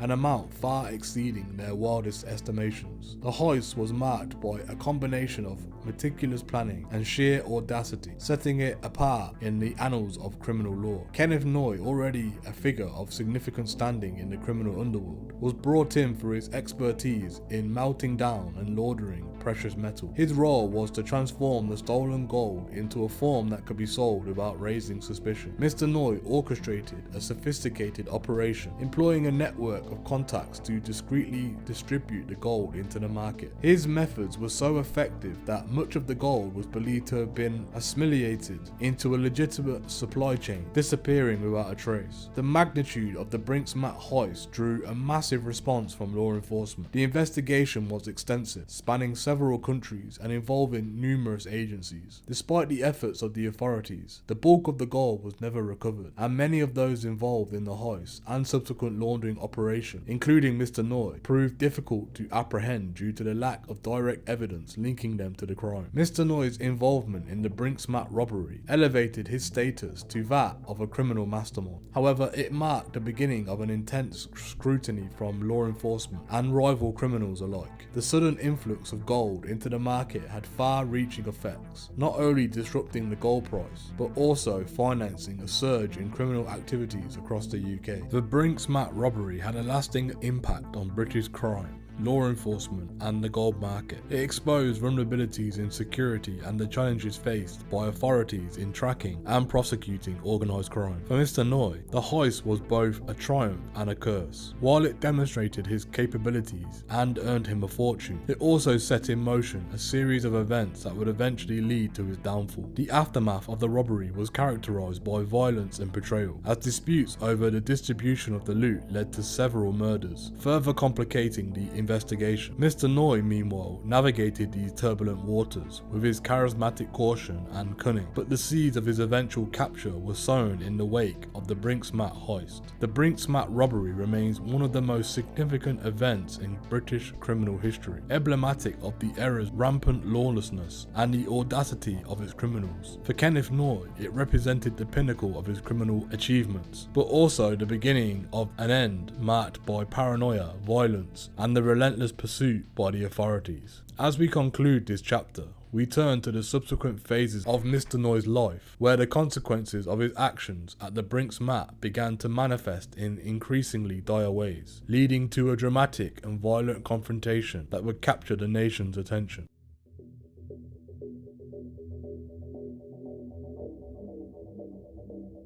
an amount far exceeding their wildest estimations. The heist was marked by a combination of meticulous planning and sheer audacity, setting it apart in the annals of criminal law. Kenneth Noye, already a figure of significant standing in the criminal underworld, was brought in for his expertise in melting down and laundering precious metal. His role was to transform the stolen gold into a form that could be sold without raising suspicion. Mr. Noye orchestrated a sophisticated operation, employing a network of contacts to discreetly distribute the gold into the market. His methods were so effective that much of the gold was believed to have been assimilated into a legitimate supply chain, disappearing without a trace. The magnitude of the Brinks Mat heist drew a massive response from law enforcement. The investigation was extensive, spanning several countries and involving numerous agencies. Despite the efforts of the authorities, the bulk of the gold was never recovered, and many of those involved in the heist and subsequent laundering operation, including Mr. Noye, proved difficult to apprehend due to the lack of direct evidence linking them to the crime. Mr. Noye's involvement in the Brinks Mat robbery elevated his status to that of a criminal mastermind. However, it marked the beginning of an intense scrutiny from law enforcement and rival criminals alike. The sudden influx of gold into the market had far-reaching effects, not only disrupting the gold price, but also financing a surge in criminal activities across the UK. The Brinks Mat robbery had a lasting impact on British crime, law enforcement and the gold market. It exposed vulnerabilities in security and the challenges faced by authorities in tracking and prosecuting organised crime. For Mr. Noye, the heist was both a triumph and a curse. While it demonstrated his capabilities and earned him a fortune, it also set in motion a series of events that would eventually lead to his downfall. The aftermath of the robbery was characterised by violence and betrayal, as disputes over the distribution of the loot led to several murders, further complicating the investigation. Mr. Noye, meanwhile, navigated these turbulent waters with his charismatic caution and cunning, but the seeds of his eventual capture were sown in the wake of the Brinks Mat heist. The Brinks Mat robbery remains one of the most significant events in British criminal history, emblematic of the era's rampant lawlessness and the audacity of its criminals. For Kenneth Noye, it represented the pinnacle of his criminal achievements, but also the beginning of an end marked by paranoia, violence, and the relentless pursuit by the authorities. As we conclude this chapter, we turn to the subsequent phases of Mr. Noye's life, where the consequences of his actions at the Brinks Mat began to manifest in increasingly dire ways, leading to a dramatic and violent confrontation that would capture the nation's attention.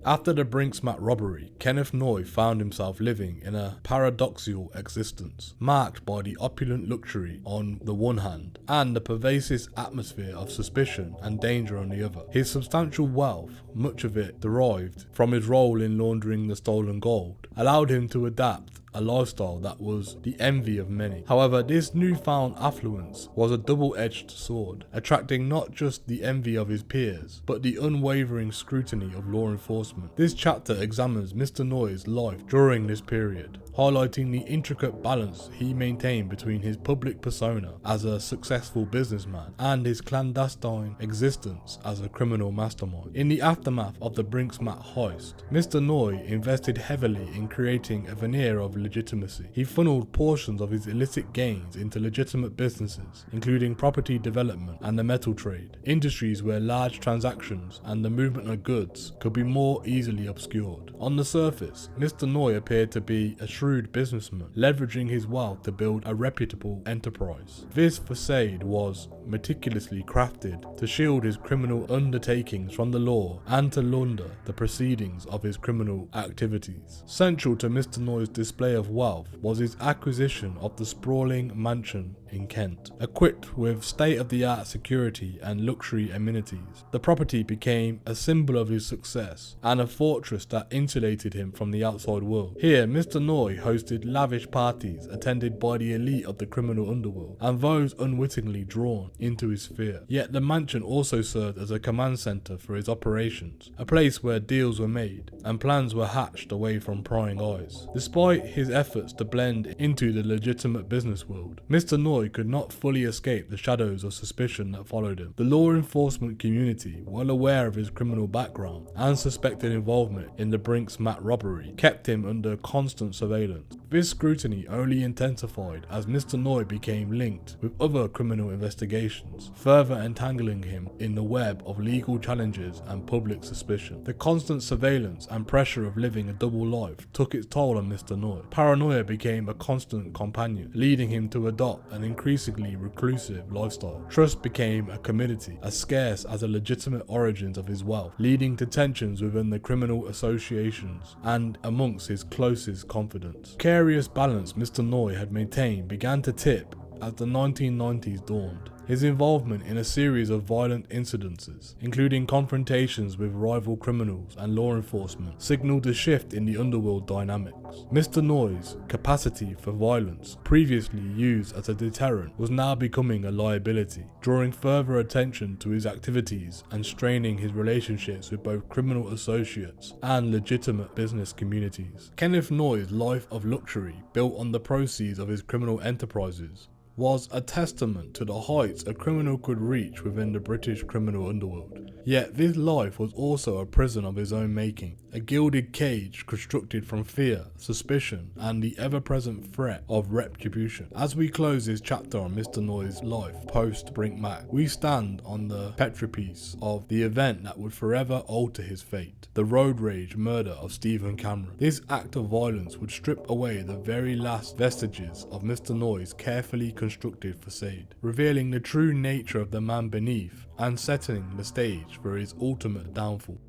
After the Brinks Mat robbery, Kenneth Noye found himself living in a paradoxical existence, marked by the opulent luxury on the one hand, and the pervasive atmosphere of suspicion and danger on the other. His substantial wealth, much of it derived from his role in laundering the stolen gold, allowed him to adapt a lifestyle that was the envy of many. However, this newfound affluence was a double-edged sword, attracting not just the envy of his peers, but the unwavering scrutiny of law enforcement. This chapter examines Mr. Noye's life during this period, highlighting the intricate balance he maintained between his public persona as a successful businessman and his clandestine existence as a criminal mastermind. In the aftermath of the Brinks Mat heist, Mr. Noye invested heavily in creating a veneer of legitimacy. He funneled portions of his illicit gains into legitimate businesses, including property development and the metal trade, industries where large transactions and the movement of goods could be more easily obscured. On the surface, Mr. Noye appeared to be a shrewd businessman, leveraging his wealth to build a reputable enterprise. This facade was meticulously crafted to shield his criminal undertakings from the law and to launder the proceedings of his criminal activities. Central to Mr. Noye's display of wealth was his acquisition of the sprawling mansion in Kent. Equipped with state-of-the-art security and luxury amenities, the property became a symbol of his success and a fortress that insulated him from the outside world. Here, Mr. Noye hosted lavish parties attended by the elite of the criminal underworld and those unwittingly drawn into his sphere. Yet the mansion also served as a command center for his operations, a place where deals were made and plans were hatched away from prying eyes. Despite his efforts to blend into the legitimate business world, Mr. Noye could not fully escape the shadows of suspicion that followed him. The law enforcement community, well aware of his criminal background and suspected involvement in the Brinks Mat robbery, kept him under constant surveillance. This scrutiny only intensified as Mr. Noye became linked with other criminal investigations, further entangling him in the web of legal challenges and public suspicion. The constant surveillance and pressure of living a double life took its toll on Mr. Noye. Paranoia became a constant companion, leading him to adopt an increasingly reclusive lifestyle. Trust became a commodity, as scarce as the legitimate origins of his wealth, leading to tensions within the criminal associations and amongst his closest confidants. The precarious balance Mr. Noye had maintained began to tip as the 1990s dawned. His involvement in a series of violent incidences, including confrontations with rival criminals and law enforcement, signalled a shift in the underworld dynamics. Mr. Noye's capacity for violence, previously used as a deterrent, was now becoming a liability, drawing further attention to his activities and straining his relationships with both criminal associates and legitimate business communities. Kenneth Noye's life of luxury, built on the proceeds of his criminal enterprises, was a testament to the heights a criminal could reach within the British criminal underworld. Yet this life was also a prison of his own making, a gilded cage constructed from fear, suspicion, and the ever-present threat of retribution. As we close this chapter on Mr. Noye's life post Brinks Mat, we stand on the precipice of the event that would forever alter his fate, the road rage murder of Stephen Cameron. This act of violence would strip away the very last vestiges of Mr. Noye's carefully constructed facade, revealing the true nature of the man beneath and setting the stage for his ultimate downfall.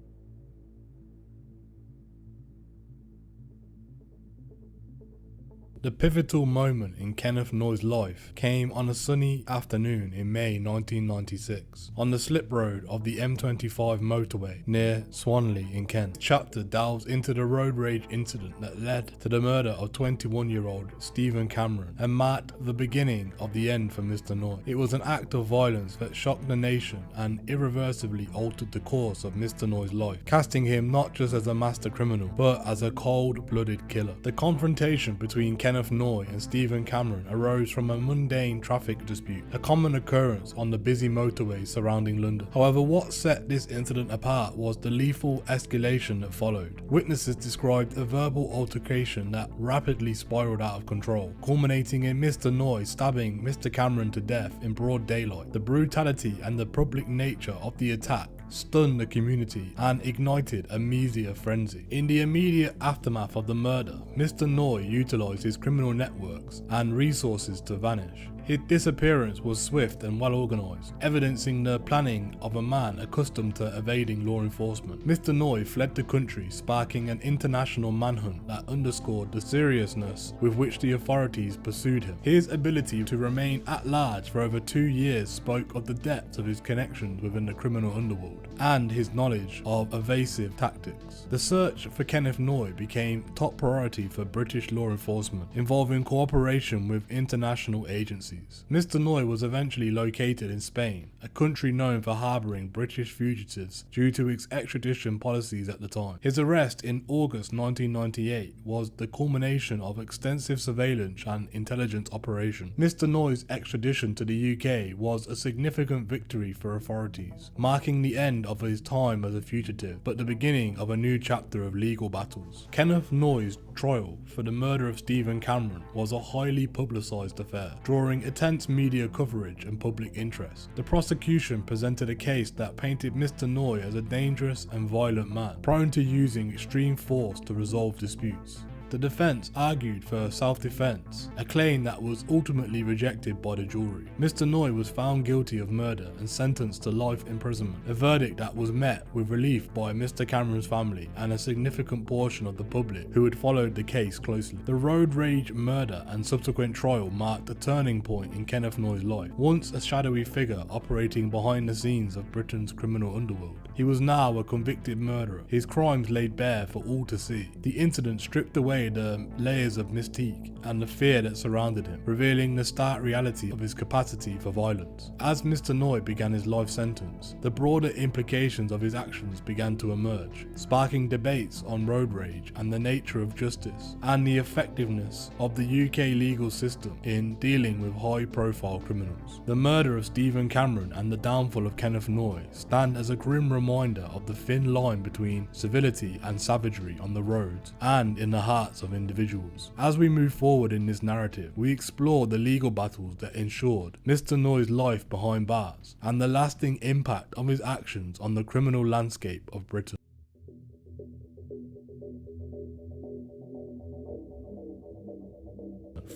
The pivotal moment in Kenneth Noye's life came on a sunny afternoon in May 1996, on the slip road of the M25 motorway near Swanley in Kent. The chapter delves into the road rage incident that led to the murder of 21-year-old Stephen Cameron and marked the beginning of the end for Mr. Noye. It was an act of violence that shocked the nation and irreversibly altered the course of Mr. Noye's life, casting him not just as a master criminal, but as a cold-blooded killer. The confrontation between Kenneth Noye and Stephen Cameron arose from a mundane traffic dispute, a common occurrence on the busy motorways surrounding London. However, what set this incident apart was the lethal escalation that followed. Witnesses described a verbal altercation that rapidly spiraled out of control, culminating in Mr. Noye stabbing Mr. Cameron to death in broad daylight. The brutality and the public nature of the attack stunned the community and ignited a media frenzy. In the immediate aftermath of the murder, Mr. Noye utilised his criminal networks and resources to vanish. His disappearance was swift and well organised, evidencing the planning of a man accustomed to evading law enforcement. Mr. Noye fled the country, sparking an international manhunt that underscored the seriousness with which the authorities pursued him. His ability to remain at large for over 2 years spoke of the depth of his connections within the criminal underworld and his knowledge of evasive tactics. The search for Kenneth Noye became top priority for British law enforcement, involving cooperation with international agencies. Mr. Noye was eventually located in Spain, a country known for harbouring British fugitives due to its extradition policies at the time. His arrest in August 1998 was the culmination of extensive surveillance and intelligence operation. Mr. Noye's extradition to the UK was a significant victory for authorities, marking the end of his time as a fugitive, but the beginning of a new chapter of legal battles. Kenneth Noye's trial for the murder of Stephen Cameron was a highly publicised affair, drawing intense media coverage and public interest. The prosecution presented a case that painted Mr. Noye as a dangerous and violent man, prone to using extreme force to resolve disputes. the defense argued for self-defense, a claim that was ultimately rejected by the jury. Mr. Noye was found guilty of murder and sentenced to life imprisonment, a verdict that was met with relief by Mr. Cameron's family and a significant portion of the public who had followed the case closely. The road rage murder and subsequent trial marked a turning point in Kenneth Noye's life. Once a shadowy figure operating behind the scenes of Britain's criminal underworld, he was now a convicted murderer, his crimes laid bare for all to see. The incident stripped away the layers of mystique and the fear that surrounded him, revealing the stark reality of his capacity for violence. As Mr. Noye began his life sentence, the broader implications of his actions began to emerge, sparking debates on road rage and the nature of justice, and the effectiveness of the UK legal system in dealing with high-profile criminals. The murder of Stephen Cameron and the downfall of Kenneth Noye stand as a grim reminder of the thin line between civility and savagery on the roads and in the hearts of individuals. As we move forward in this narrative, we explore the legal battles that ensured Mr. Noye's life behind bars and the lasting impact of his actions on the criminal landscape of Britain.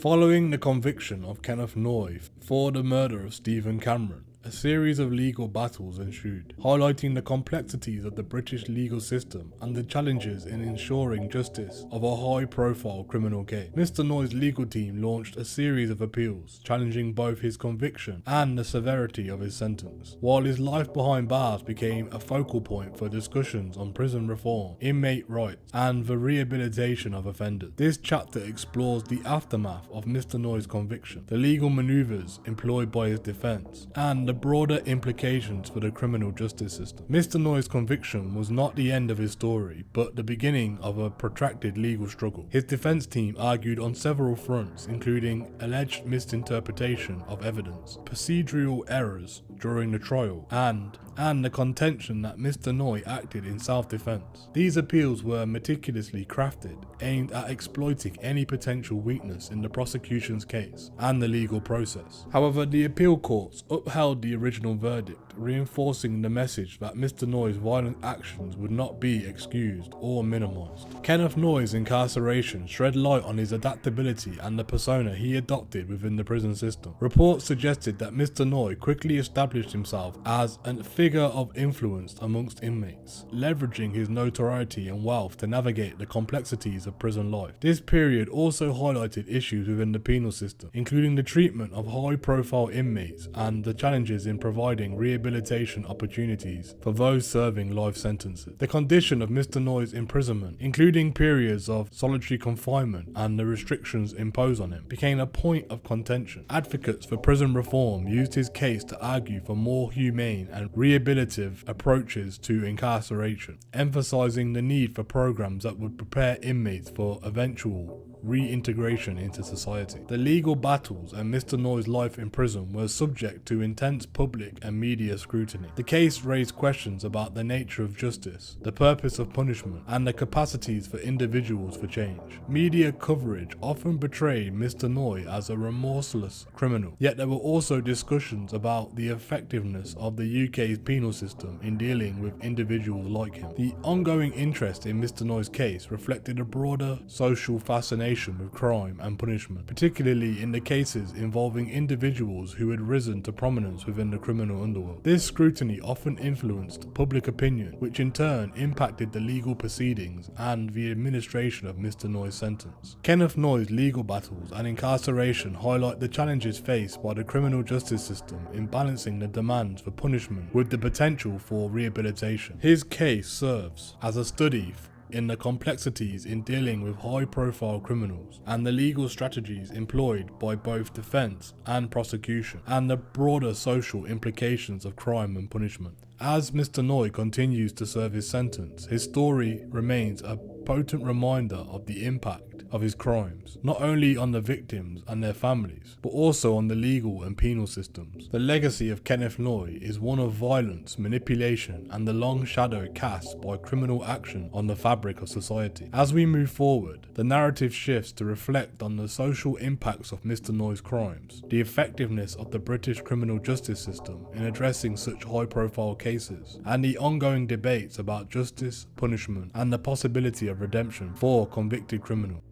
Following the conviction of Kenneth Noye for the murder of Stephen Cameron, a series of legal battles ensued, highlighting the complexities of the British legal system and the challenges in ensuring justice of a high-profile criminal case. Mr. Noye's legal team launched a series of appeals, challenging both his conviction and the severity of his sentence, while his life behind bars became a focal point for discussions on prison reform, inmate rights, and the rehabilitation of offenders. This chapter explores the aftermath of Mr. Noye's conviction, the legal maneuvers employed by his defense, and the broader implications for the criminal justice system. Mr. Noye's conviction was not the end of his story, but the beginning of a protracted legal struggle. His defense team argued on several fronts, including alleged misinterpretation of evidence, procedural errors during the trial, and the contention that Mr. Noye acted in self-defense. These appeals were meticulously crafted, aimed at exploiting any potential weakness in the prosecution's case and the legal process. However, the appeal courts upheld the original verdict, reinforcing the message that Mr. Noye's violent actions would not be excused or minimised. Kenneth Noye's incarceration shed light on his adaptability and the persona he adopted within the prison system. Reports suggested that Mr. Noye quickly established himself as a figure of influence amongst inmates, leveraging his notoriety and wealth to navigate the complexities of prison life. This period also highlighted issues within the penal system, including the treatment of high-profile inmates and the challenges in providing rehabilitation opportunities for those serving life sentences. The condition of Mr. Noye's imprisonment, including periods of solitary confinement and the restrictions imposed on him, became a point of contention. Advocates for prison reform used his case to argue for more humane and rehabilitative approaches to incarceration, emphasizing the need for programs that would prepare inmates for eventual reintegration into society. The legal battles and Mr. Noye's life in prison were subject to intense public and media scrutiny. The case raised questions about the nature of justice, the purpose of punishment, and the capacities for individuals for change. Media coverage often portrayed Mr. Noye as a remorseless criminal, yet there were also discussions about the effectiveness of the UK's penal system in dealing with individuals like him. The ongoing interest in Mr. Noye's case reflected a broader social fascination with crime and punishment, particularly in the cases involving individuals who had risen to prominence within the criminal underworld. This scrutiny often influenced public opinion, which in turn impacted the legal proceedings and the administration of Mr. Noye's sentence. Kenneth Noye's legal battles and incarceration highlight the challenges faced by the criminal justice system in balancing the demands for punishment with the potential for rehabilitation. His case serves as a study in the complexities in dealing with high-profile criminals and the legal strategies employed by both defense and prosecution, and the broader social implications of crime and punishment. As Mr. Noye continues to serve his sentence, his story remains a potent reminder of the impact of his crimes, not only on the victims and their families, but also on the legal and penal systems. The legacy of Kenneth Noye is one of violence, manipulation, and the long shadow cast by criminal action on the fabric of society. As we move forward, the narrative shifts to reflect on the social impacts of Mr. Noye's crimes, the effectiveness of the British criminal justice system in addressing such high-profile cases, and the ongoing debates about justice, punishment, and the possibility of redemption for convicted criminals.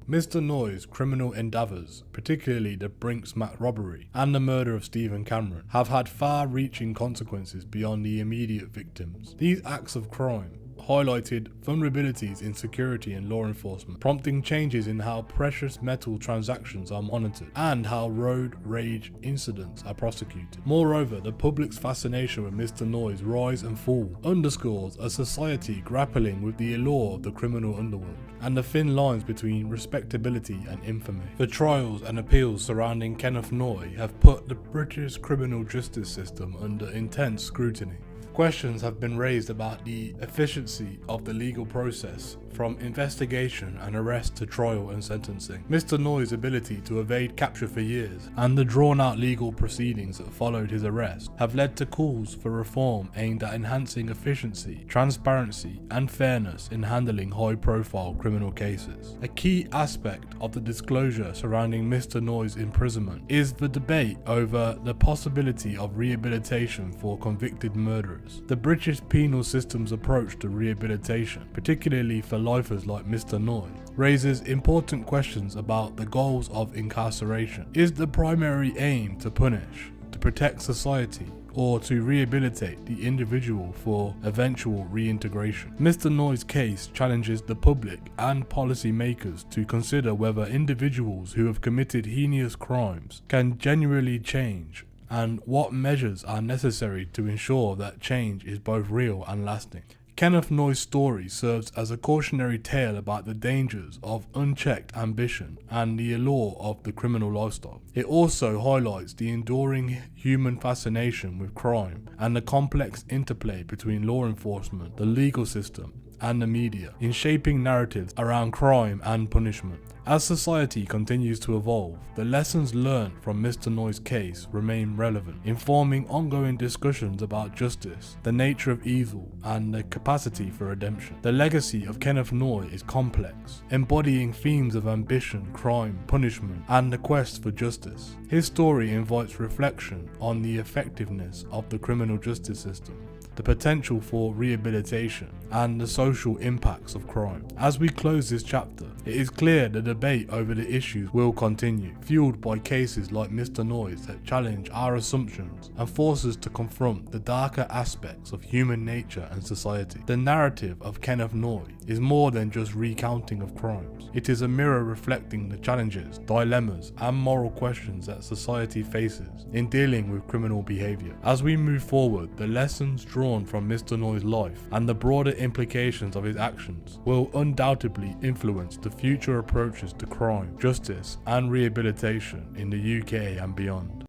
Mr. Noye's criminal endeavours, particularly the Brinks Mat robbery and the murder of Stephen Cameron, have had far-reaching consequences beyond the immediate victims. These acts of crime highlighted vulnerabilities in security and law enforcement, prompting changes in how precious metal transactions are monitored and how road rage incidents are prosecuted. Moreover, the public's fascination with Mr. Noye's rise and fall underscores a society grappling with the allure of the criminal underworld and the thin lines between respectability and infamy. The trials and appeals surrounding Kenneth Noye have put the British criminal justice system under intense scrutiny. Questions have been raised about the efficiency of the legal process, from investigation and arrest to trial and sentencing. Mr. Noye's ability to evade capture for years and the drawn-out legal proceedings that followed his arrest have led to calls for reform aimed at enhancing efficiency, transparency and fairness in handling high-profile criminal cases. A key aspect of the disclosure surrounding Mr. Noye's imprisonment is the debate over the possibility of rehabilitation for convicted murderers. The British penal system's approach to rehabilitation, particularly for lifers like Mr. Noye, raises important questions about the goals of incarceration. Is the primary aim to punish, to protect society, or to rehabilitate the individual for eventual reintegration? Mr. Noye's case challenges the public and policymakers to consider whether individuals who have committed heinous crimes can genuinely change, and what measures are necessary to ensure that change is both real and lasting. Kenneth Noye's story serves as a cautionary tale about the dangers of unchecked ambition and the allure of the criminal lifestyle. It also highlights the enduring human fascination with crime and the complex interplay between law enforcement, the legal system, and the media in shaping narratives around crime and punishment. As society continues to evolve, the lessons learned from Mr. Noye's case remain relevant, informing ongoing discussions about justice, the nature of evil, and the capacity for redemption. The legacy of Kenneth Noye is complex, embodying themes of ambition, crime, punishment, and the quest for justice. His story invites reflection on the effectiveness of the criminal justice system, the potential for rehabilitation, and the social impacts of crime. As we close this chapter, it is clear the debate over the issues will continue, fueled by cases like Mr. Noye's that challenge our assumptions and force us to confront the darker aspects of human nature and society. The narrative of Kenneth Noye is more than just recounting of crimes. It is a mirror reflecting the challenges, dilemmas, and moral questions that society faces in dealing with criminal behaviour. As we move forward, the lessons drawn from Mr. Noye's life and the broader implications of his actions will undoubtedly influence the future approaches to crime, justice, and rehabilitation in the UK and beyond.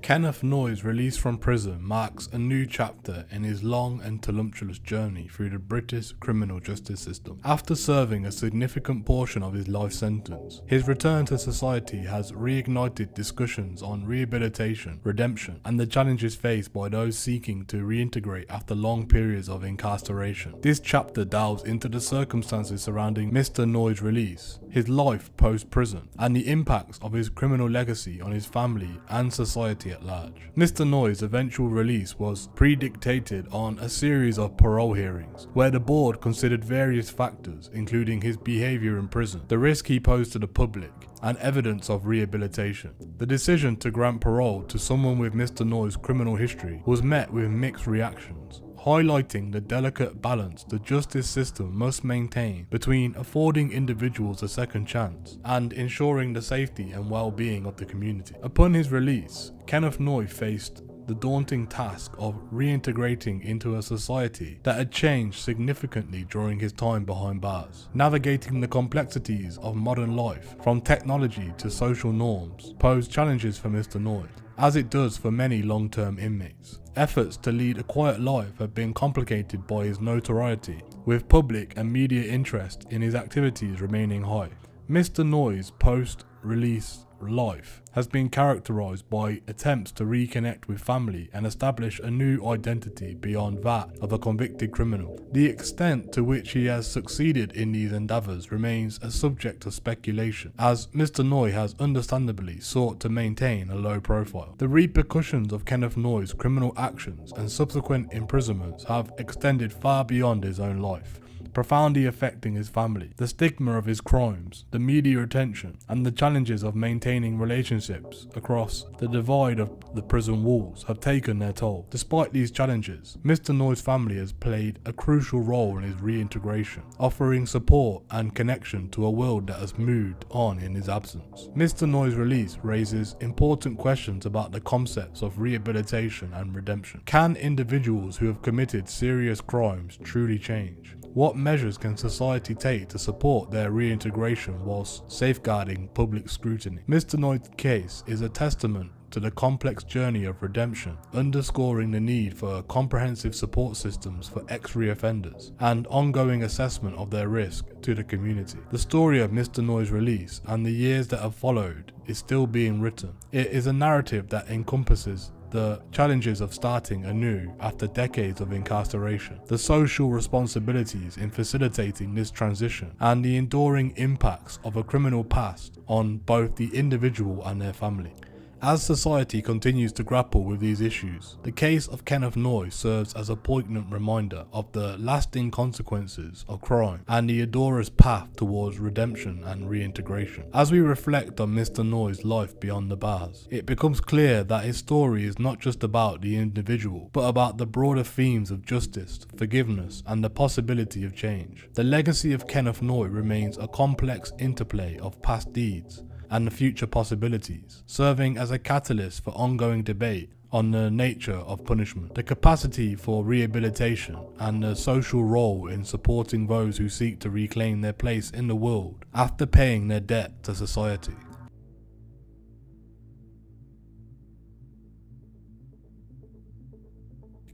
Kenneth Noye's release from prison marks a new chapter in his long and tumultuous journey through the British criminal justice system. After serving a significant portion of his life sentence, his return to society has reignited discussions on rehabilitation, redemption, and the challenges faced by those seeking to reintegrate after long periods of incarceration. This chapter delves into the circumstances surrounding Mr. Noye's release, his life post-prison, and the impacts of his criminal legacy on his family and society at large. Mr. Noye's eventual release was predictated on a series of parole hearings, where the board considered various factors, including his behaviour in prison, the risk he posed to the public, and evidence of rehabilitation. The decision to grant parole to someone with Mr. Noye's criminal history was met with mixed reactions, highlighting the delicate balance the justice system must maintain between affording individuals a second chance and ensuring the safety and well-being of the community. Upon his release, Kenneth Noye faced the daunting task of reintegrating into a society that had changed significantly during his time behind bars. Navigating the complexities of modern life, from technology to social norms, posed challenges for Mr. Noye, as it does for many long-term inmates. Efforts to lead a quiet life have been complicated by his notoriety, with public and media interest in his activities remaining high. Mr. Noye's release life has been characterized by attempts to reconnect with family and establish a new identity beyond that of a convicted criminal. The extent to which he has succeeded in these endeavors remains a subject of speculation, as Mr. Noye has understandably sought to maintain a low profile. The repercussions of Kenneth Noye's criminal actions and subsequent imprisonments have extended far beyond his own life, profoundly affecting his family. The stigma of his crimes, the media attention, and the challenges of maintaining relationships across the divide of the prison walls have taken their toll. Despite these challenges, Mr. Noye's family has played a crucial role in his reintegration, offering support and connection to a world that has moved on in his absence. Mr. Noye's release raises important questions about the concepts of rehabilitation and redemption. Can individuals who have committed serious crimes truly change? What measures can society take to support their reintegration whilst safeguarding public scrutiny? Mr. Noye's case is a testament to the complex journey of redemption, underscoring the need for comprehensive support systems for ex-reoffenders and ongoing assessment of their risk to the community. The story of Mr. Noye's release and the years that have followed is still being written. It is a narrative that encompasses the challenges of starting anew after decades of incarceration, the social responsibilities in facilitating this transition, and the enduring impacts of a criminal past on both the individual and their family. As society continues to grapple with these issues, the case of Kenneth Noye serves as a poignant reminder of the lasting consequences of crime and the adorer's path towards redemption and reintegration. As we reflect on Mr. Noye's life beyond the bars, it becomes clear that his story is not just about the individual, but about the broader themes of justice, forgiveness, and the possibility of change. The legacy of Kenneth Noye remains a complex interplay of past deeds and the future possibilities, serving as a catalyst for ongoing debate on the nature of punishment, the capacity for rehabilitation, and the social role in supporting those who seek to reclaim their place in the world after paying their debt to society.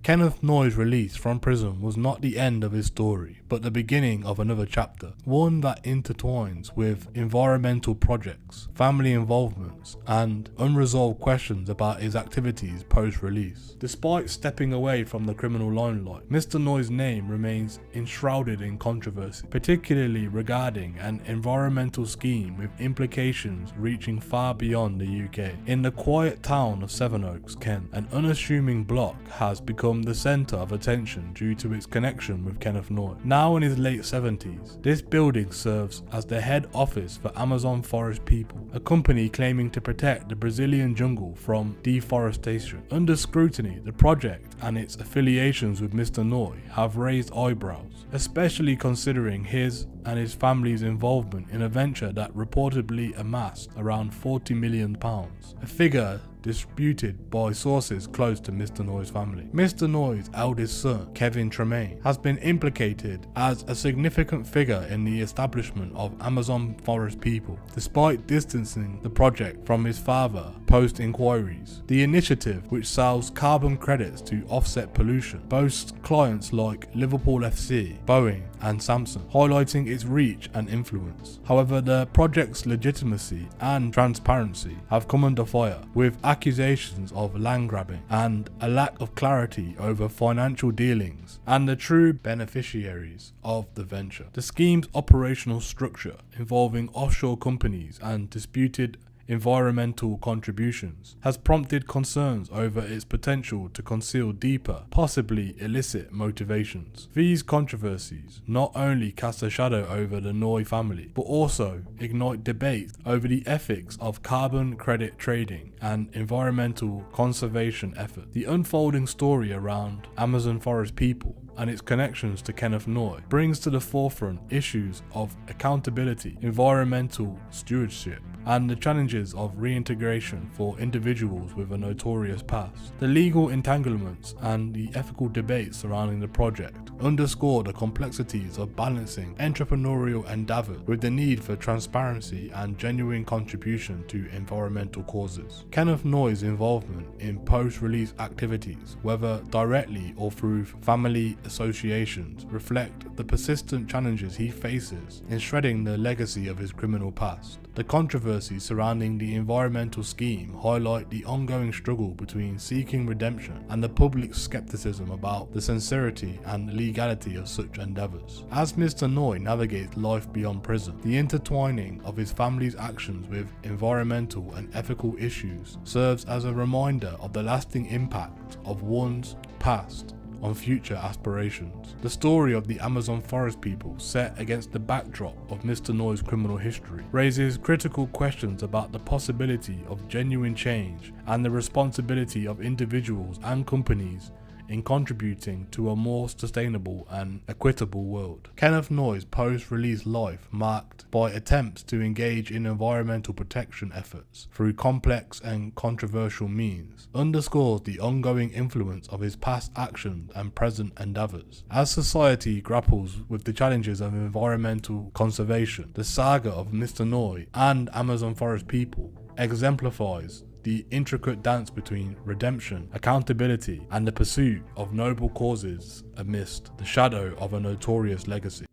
Kenneth Noye's release from prison was not the end of his story, but the beginning of another chapter, one that intertwines with environmental projects, family involvements, and unresolved questions about his activities post-release. Despite stepping away from the criminal limelight, Mr. Noye's name remains enshrouded in controversy, particularly regarding an environmental scheme with implications reaching far beyond the UK. In the quiet town of Sevenoaks, Kent, an unassuming block has become the centre of attention due to its connection with Kenneth Noye. Now in his late 70s, this building serves as the head office for Amazon Forest People, a company claiming to protect the Brazilian jungle from deforestation. Under scrutiny, the project and its affiliations with Mr. Noye have raised eyebrows, especially considering his and his family's involvement in a venture that reportedly amassed around £40 million, a figure disputed by sources close to Mr. Noye's family. Mr. Noye's eldest son, Kevin Tremaine, has been implicated as a significant figure in the establishment of Amazon Forest People, despite distancing the project from his father post-inquiries. The initiative, which sells carbon credits to offset pollution, boasts clients like Liverpool FC, Boeing, and Samsung, highlighting its reach and influence. However, the project's legitimacy and transparency have come under fire, with accusations of land grabbing and a lack of clarity over financial dealings and the true beneficiaries of the venture. The scheme's operational structure, involving offshore companies and disputed environmental contributions, has prompted concerns over its potential to conceal deeper, possibly illicit motivations. These controversies not only cast a shadow over the Noye family, but also ignite debates over the ethics of carbon credit trading and environmental conservation efforts. The unfolding story around Amazon Forest People and its connections to Kenneth Noye brings to the forefront issues of accountability, environmental stewardship, and the challenges of reintegration for individuals with a notorious past. The legal entanglements and the ethical debates surrounding the project underscore the complexities of balancing entrepreneurial endeavour with the need for transparency and genuine contribution to environmental causes. Kenneth Noye's involvement in post-release activities, whether directly or through family associations, reflect the persistent challenges he faces in shredding the legacy of his criminal past. The controversies surrounding the environmental scheme highlight the ongoing struggle between seeking redemption and the public's skepticism about the sincerity and legality of such endeavours. As Mr. Noye navigates life beyond prison, the intertwining of his family's actions with environmental and ethical issues serves as a reminder of the lasting impact of one's past on future aspirations. The story of the Amazon forest people, set against the backdrop of Mr. Noye's criminal history, raises critical questions about the possibility of genuine change and the responsibility of individuals and companies in contributing to a more sustainable and equitable world. Kenneth Noye's post-release life, marked by attempts to engage in environmental protection efforts through complex and controversial means, underscores the ongoing influence of his past actions and present endeavours. As society grapples with the challenges of environmental conservation, the saga of Mr. Noye and Amazon forest people exemplifies the intricate dance between redemption, accountability, and the pursuit of noble causes amidst the shadow of a notorious legacy.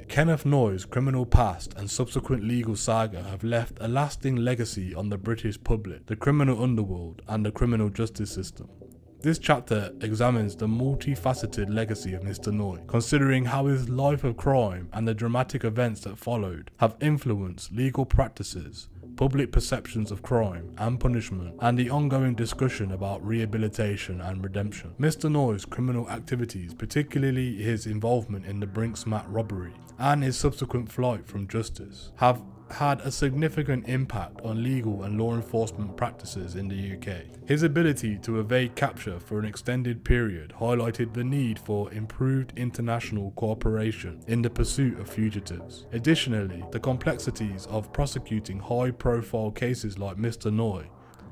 Kenneth Noye's criminal past and subsequent legal saga have left a lasting legacy on the British public, the criminal underworld, and the criminal justice system. This chapter examines the multifaceted legacy of Mr. Noye, considering how his life of crime and the dramatic events that followed have influenced legal practices, public perceptions of crime and punishment, and the ongoing discussion about rehabilitation and redemption. Mr. Noye's criminal activities, particularly his involvement in the Brinks Mat robbery and his subsequent flight from justice, have had a significant impact on legal and law enforcement practices in the UK. His ability to evade capture for an extended period highlighted the need for improved international cooperation in the pursuit of fugitives. Additionally, the complexities of prosecuting high-profile cases like Mr. Noye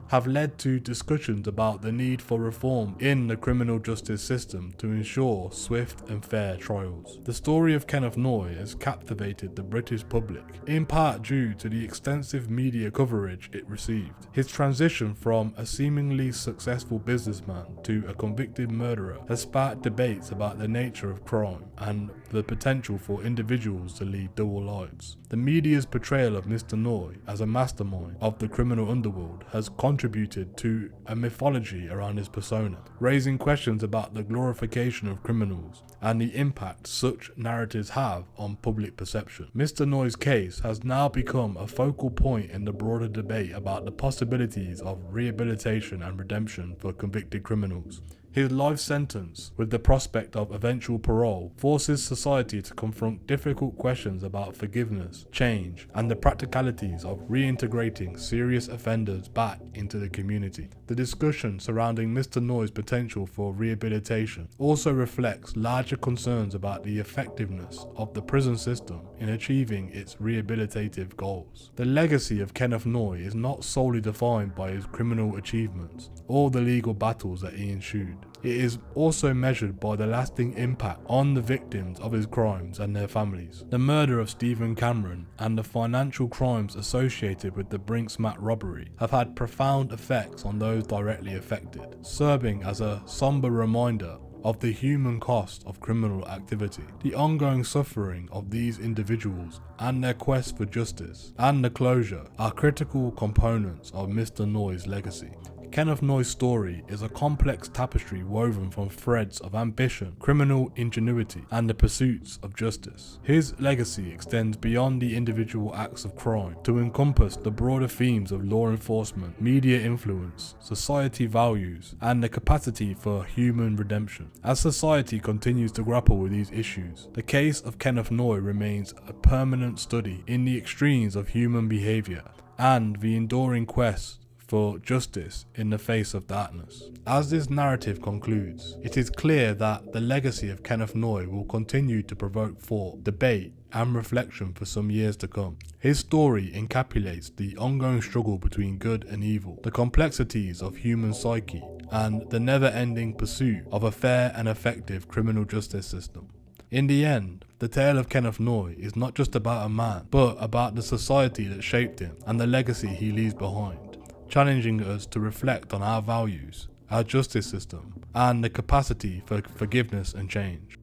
have led to discussions about the need for reform in the criminal justice system to ensure swift and fair trials. The story of Kenneth Noye has captivated the British public, in part due to the extensive media coverage it received. His transition from a seemingly successful businessman to a convicted murderer has sparked debates about the nature of crime and the potential for individuals to lead double lives. The media's portrayal of Mr. Noye as a mastermind of the criminal underworld has contributed to a mythology around his persona, raising questions about the glorification of criminals and the impact such narratives have on public perception. Mr. Noye's case has now become a focal point in the broader debate about the possibilities of rehabilitation and redemption for convicted criminals. His life sentence, with the prospect of eventual parole, forces society to confront difficult questions about forgiveness, change, and the practicalities of reintegrating serious offenders back into the community. The discussion surrounding Mr. Noye's potential for rehabilitation also reflects larger concerns about the effectiveness of the prison system in achieving its rehabilitative goals. The legacy of Kenneth Noye is not solely defined by his criminal achievements or the legal battles that he ensued. It is also measured by the lasting impact on the victims of his crimes and their families. The murder of Stephen Cameron and the financial crimes associated with the Brinks Mat robbery have had profound effects on those directly affected, serving as a somber reminder of the human cost of criminal activity. The ongoing suffering of these individuals and their quest for justice and the closure are critical components of Mr. Noye's legacy. Kenneth Noye's story is a complex tapestry woven from threads of ambition, criminal ingenuity, and the pursuits of justice. His legacy extends beyond the individual acts of crime to encompass the broader themes of law enforcement, media influence, society values, and the capacity for human redemption. As society continues to grapple with these issues, the case of Kenneth Noye remains a permanent study in the extremes of human behavior and the enduring quest for justice in the face of darkness. As this narrative concludes, it is clear that the legacy of Kenneth Noye will continue to provoke thought, debate, and reflection for some years to come. His story encapsulates the ongoing struggle between good and evil, the complexities of human psyche, and the never-ending pursuit of a fair and effective criminal justice system. In the end, the tale of Kenneth Noye is not just about a man, but about the society that shaped him and the legacy he leaves behind, challenging us to reflect on our values, our justice system, and the capacity for forgiveness and change.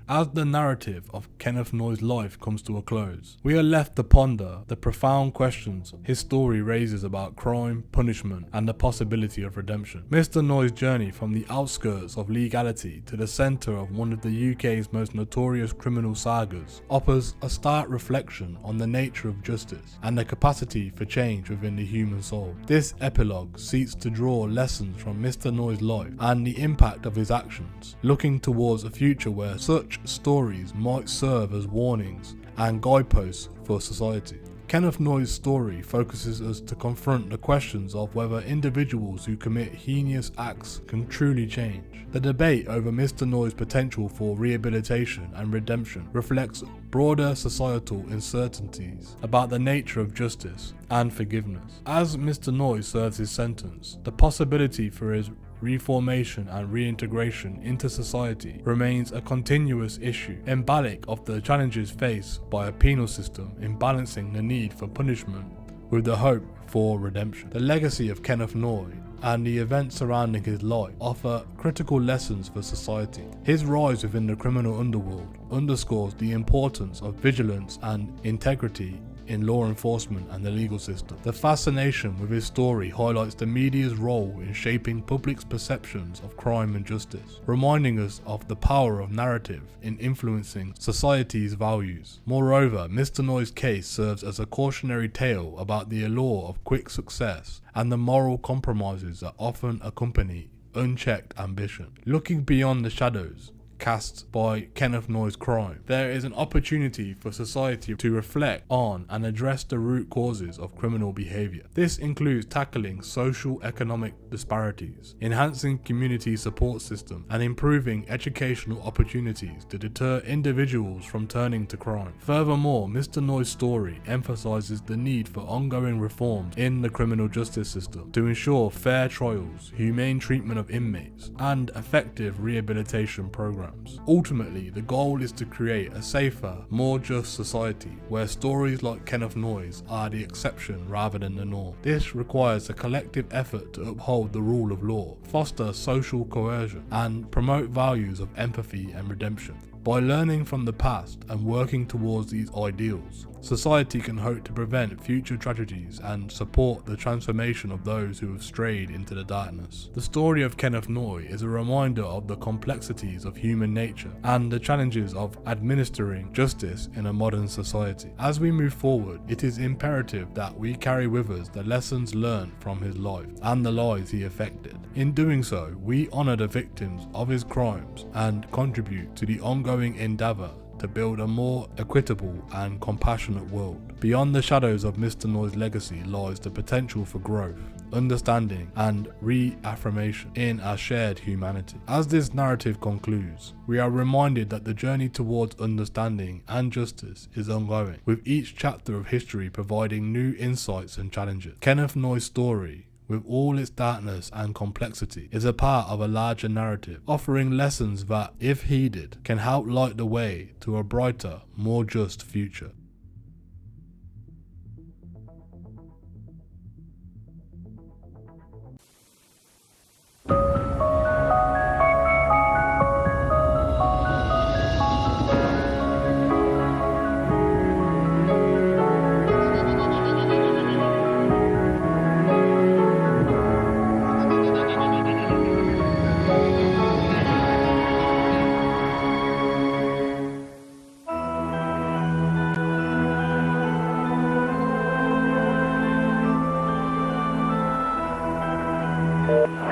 As the narrative of Kenneth Noye's life comes to a close, we are left to ponder the profound questions his story raises about crime, punishment, and the possibility of redemption. Mr. Noye's journey from the outskirts of legality to the centre of one of the UK's most notorious criminal sagas offers a stark reflection on the nature of justice and the capacity for change within the human soul. This epilogue seeks to draw lessons from Mr. Noye's life and the impact of his actions, looking towards a future where such stories might serve as warnings and guideposts for society. Kenneth Noye's story focuses us to confront the questions of whether individuals who commit heinous acts can truly change. The debate over Mr. Noye's potential for rehabilitation and redemption reflects broader societal uncertainties about the nature of justice and forgiveness. As Mr. Noye serves his sentence, the possibility for his reformation and reintegration into society remains a continuous issue, emblematic of the challenges faced by a penal system in balancing the need for punishment with the hope for redemption. The legacy of Kenneth Noye and the events surrounding his life offer critical lessons for society. His rise within the criminal underworld underscores the importance of vigilance and integrity in law enforcement and the legal system. The fascination with his story highlights the media's role in shaping public's perceptions of crime and justice, reminding us of the power of narrative in influencing society's values. Moreover, Mr. Noye's case serves as a cautionary tale about the allure of quick success and the moral compromises that often accompany unchecked ambition. Looking beyond the shadows cast by Kenneth Noye's crime, there is an opportunity for society to reflect on and address the root causes of criminal behaviour. This includes tackling social-economic disparities, enhancing community support systems, and improving educational opportunities to deter individuals from turning to crime. Furthermore, Mr. Noye's story emphasises the need for ongoing reforms in the criminal justice system to ensure fair trials, humane treatment of inmates, and effective rehabilitation programs. Ultimately, the goal is to create a safer, more just society where stories like Kenneth Noye's are the exception rather than the norm. This requires a collective effort to uphold the rule of law, foster social cohesion, and promote values of empathy and redemption. By learning from the past and working towards these ideals, society can hope to prevent future tragedies and support the transformation of those who have strayed into the darkness. The story of Kenneth Noye is a reminder of the complexities of human nature and the challenges of administering justice in a modern society. As we move forward, it is imperative that we carry with us the lessons learned from his life and the lives he affected. In doing so, we honour the victims of his crimes and contribute to the ongoing endeavour to build a more equitable and compassionate world. Beyond the shadows of Mr. Noye's legacy lies the potential for growth, understanding, and reaffirmation in our shared humanity. As this narrative concludes, we are reminded that the journey towards understanding and justice is ongoing, with each chapter of history providing new insights and challenges. Kenneth Noye's story, with all its darkness and complexity, is a part of a larger narrative, offering lessons that, if heeded, can help light the way to a brighter, more just future.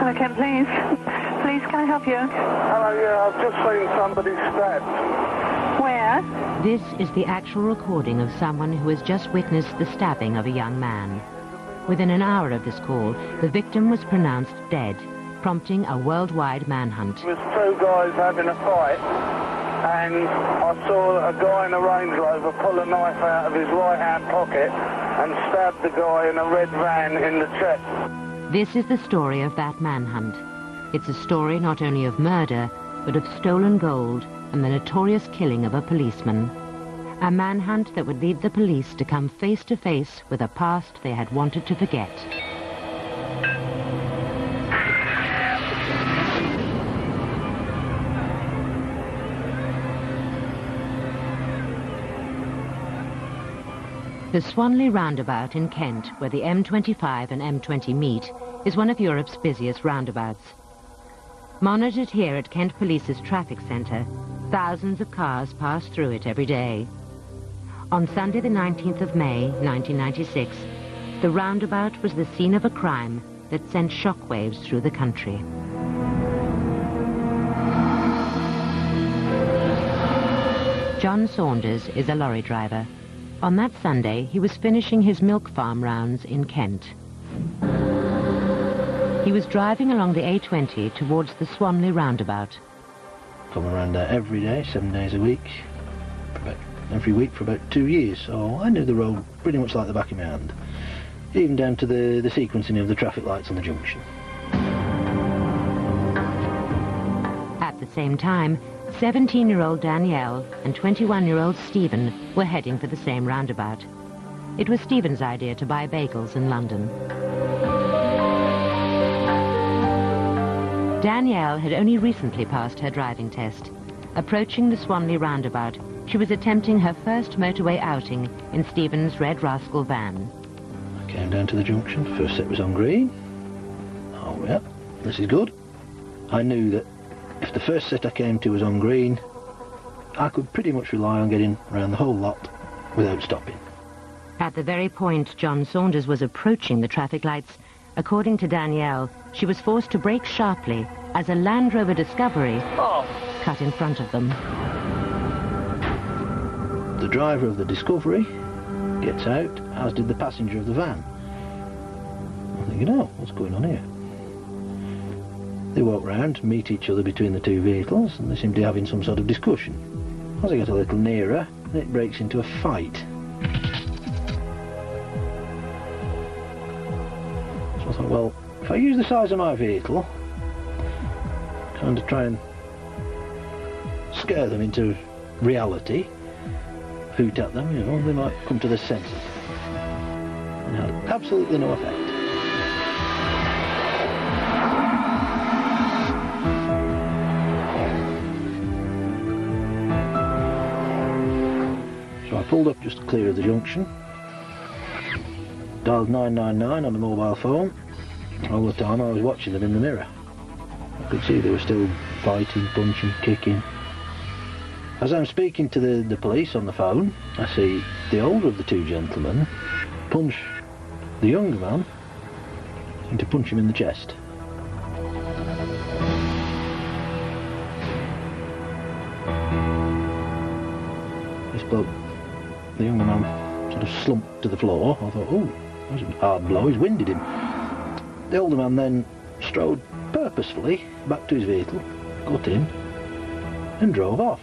Hello, Ken, please. Please, can I help you? Hello, yeah, I've just seen somebody stabbed. Where? This is the actual recording of someone who has just witnessed the stabbing of a young man. Within an hour of this call, the victim was pronounced dead, prompting a worldwide manhunt. There was two guys having a fight, and I saw a guy in a Range Rover pull a knife out of his right-hand pocket and stab the guy in a red van in the chest. This is the story of that manhunt. It's a story not only of murder, but of stolen gold and the notorious killing of a policeman. A manhunt that would lead the police to come face to face with a past they had wanted to forget. The Swanley roundabout in Kent, where the M25 and M20 meet, is one of Europe's busiest roundabouts. Monitored here at Kent Police's traffic centre, thousands of cars pass through it every day. On Sunday the 19th of May, 1996, the roundabout was the scene of a crime that sent shockwaves through the country. John Saunders is a lorry driver. On that Sunday, he was finishing his milk farm rounds in Kent. He was driving along the A20 towards the Swanley roundabout. Come around there every day, 7 days a week, every week for about 2 years, so I knew the road pretty much like the back of my hand, even down to the sequencing of the traffic lights on the junction. At the same time, 17-year-old Danielle and 21-year-old Stephen were heading for the same roundabout. It was Stephen's idea to buy bagels in London. Danielle had only recently passed her driving test. Approaching the Swanley roundabout, she was attempting her first motorway outing in Stephen's Red Rascal van. I came down to the junction, first set was on green. Oh yeah, this is good. I knew that if the first set I came to was on green, I could pretty much rely on getting around the whole lot without stopping. At the very point John Saunders was approaching the traffic lights, according to Danielle, she was forced to brake sharply as a Land Rover Discovery cut in front of them. The driver of the Discovery gets out, as did the passenger of the van. I'm thinking, oh, what's going on here? They walk round, meet each other between the two vehicles, and they seem to be having some sort of discussion. As I get a little nearer, it breaks into a fight. So I thought, well, if I use the size of my vehicle, kind of try and scare them into reality, hoot at them, you know, they might come to their senses. And had absolutely no effect. So I pulled up just clear of the junction, dialed 999 on the mobile phone. All the time I was watching them in the mirror. I could see they were still fighting, punching, kicking. As I'm speaking to the police on the phone, I see the older of the two gentlemen punch the younger man and to punch him in the chest. This bloke, the younger man, sort of slumped to the floor. I thought, oh, that was a hard blow, he's winded him. The older man then strode purposefully back to his vehicle, got in, and drove off.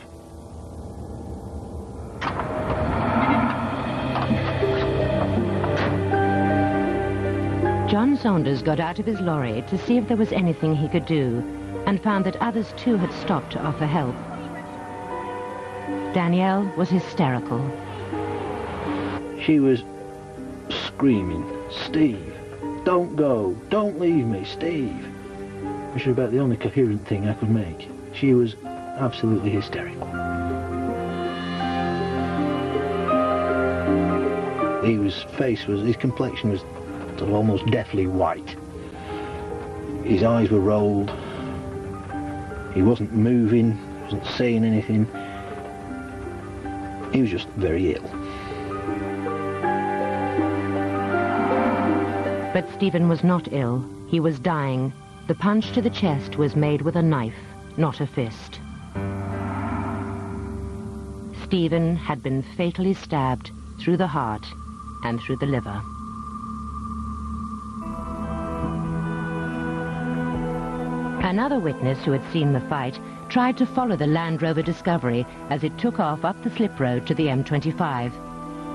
John Saunders got out of his lorry to see if there was anything he could do, and found that others too had stopped to offer help. Danielle was hysterical. She was screaming, "Steve, don't go, don't leave me, Steve." Which was about the only coherent thing I could make. She was absolutely hysterical. His complexion was sort of almost deathly white. His eyes were rolled. He wasn't moving, wasn't saying anything. He was just very ill. But Stephen was not ill. He was dying. The punch to the chest was made with a knife, not a fist. Stephen had been fatally stabbed through the heart and through the liver. Another witness who had seen the fight tried to follow the Land Rover Discovery as it took off up the slip road to the M25.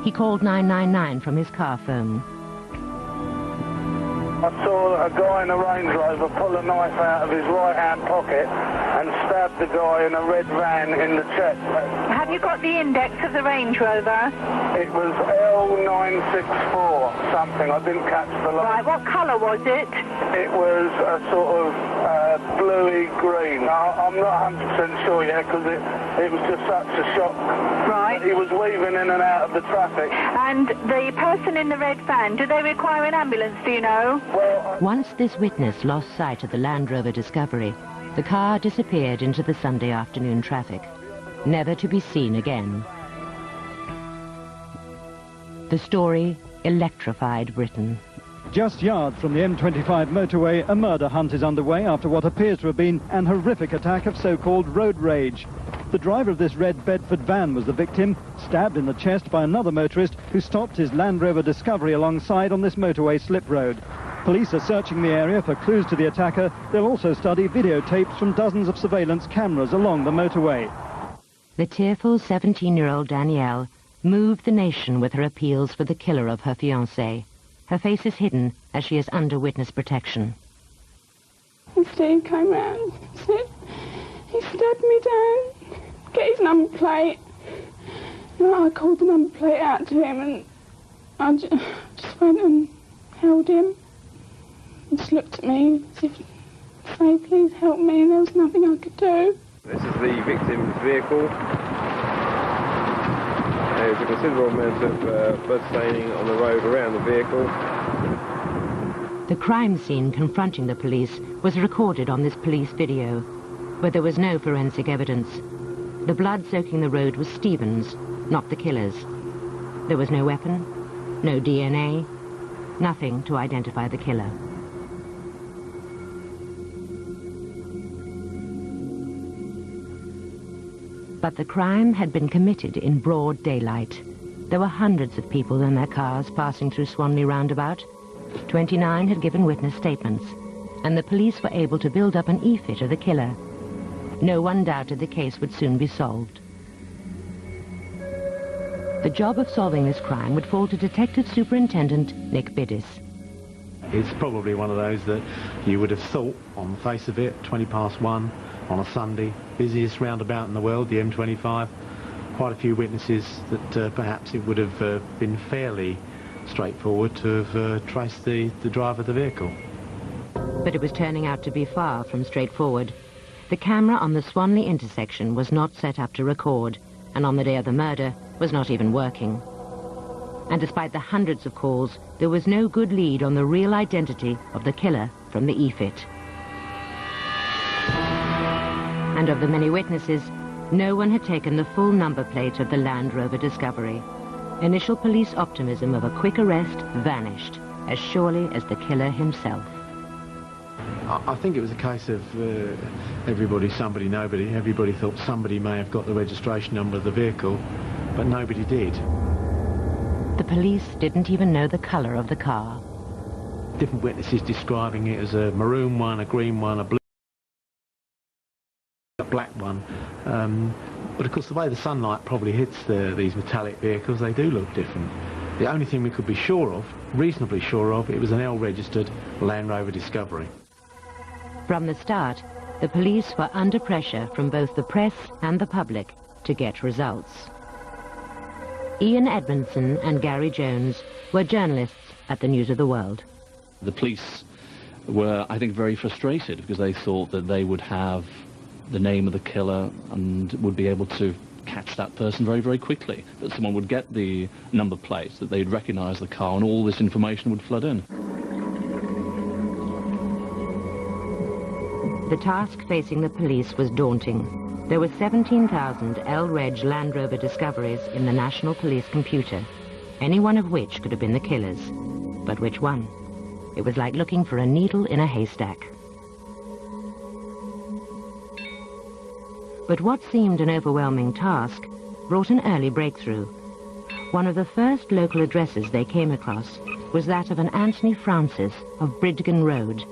He called 999 from his car phone. I saw a guy in a Range Rover pull a knife out of his right-hand pocket and and stabbed the guy in a red van in the chest. Have you got the index of the Range Rover? It was L964 something. I didn't catch the line. Right, what colour was it? It was a sort of bluey green. I'm not 100% sure yet because it was just such a shock. Right. He was weaving in and out of the traffic. And the person in the red van, do they require an ambulance, do you know? Well, Once this witness lost sight of the Land Rover Discovery, the car disappeared into the Sunday afternoon traffic, never to be seen again. The story electrified Britain. Just yards from the M25 motorway, a murder hunt is underway after what appears to have been an horrific attack of so-called road rage. The driver of this red Bedford van was the victim, stabbed in the chest by another motorist who stopped his Land Rover Discovery alongside on this motorway slip road. Police are searching the area for clues to the attacker. They'll also study videotapes from dozens of surveillance cameras along the motorway. The tearful 17-year-old Danielle moved the nation with her appeals for the killer of her fiancé. Her face is hidden as she is under witness protection. And Steve came round and said he stabbed me down, get his number plate. And I called the number plate out to him and I just went and held him. He just looked at me as if to say, please help me, and there was nothing I could do. This is the victim's vehicle. There's a considerable amount of blood staining on the road around the vehicle. The crime scene confronting the police was recorded on this police video, but there was no forensic evidence. The blood soaking the road was Stephen's, not the killer's. There was no weapon, no DNA, nothing to identify the killer. But the crime had been committed in broad daylight. There were hundreds of people in their cars passing through Swanley roundabout. 29 had given witness statements, and the police were able to build up an e-fit of the killer. No one doubted the case would soon be solved. The job of solving this crime would fall to Detective Superintendent Nick Biddis. It's probably one of those that you would have thought, on the face of it, 1:20 on a Sunday, busiest roundabout in the world, the M25, quite a few witnesses that perhaps it would have been fairly straightforward to have traced the driver of the vehicle. But it was turning out to be far from straightforward. The camera on the Swanley intersection was not set up to record, and on the day of the murder was not even working. And despite the hundreds of calls, there was no good lead on the real identity of the killer from the e-fit. And of the many witnesses, no one had taken the full number plate of the Land Rover Discovery. Initial police optimism of a quick arrest vanished, as surely as the killer himself. I think it was a case of everybody thought somebody may have got the registration number of the vehicle, but nobody did. The police didn't even know the colour of the car. Different witnesses describing it as a maroon one, a green one, a blue, a black one. But of course the way the sunlight probably hits these metallic vehicles, they do look different. The only thing we could be sure of, reasonably sure of, it was an L-registered Land Rover Discovery. From the start, the police were under pressure from both the press and the public to get results. Ian Edmondson and Gary Jones were journalists at the News of the World. The police were, I think, very frustrated because they thought that they would have the name of the killer and would be able to catch that person very, very quickly. That someone would get the number plates, that they'd recognise the car, and all this information would flood in. The task facing the police was daunting. There were 17,000 L-Reg Land Rover Discoveries in the National Police computer, any one of which could have been the killer's. But which one? It was like looking for a needle in a haystack. But what seemed an overwhelming task brought an early breakthrough. One of the first local addresses they came across was that of an Anthony Francis of Bridgen Road,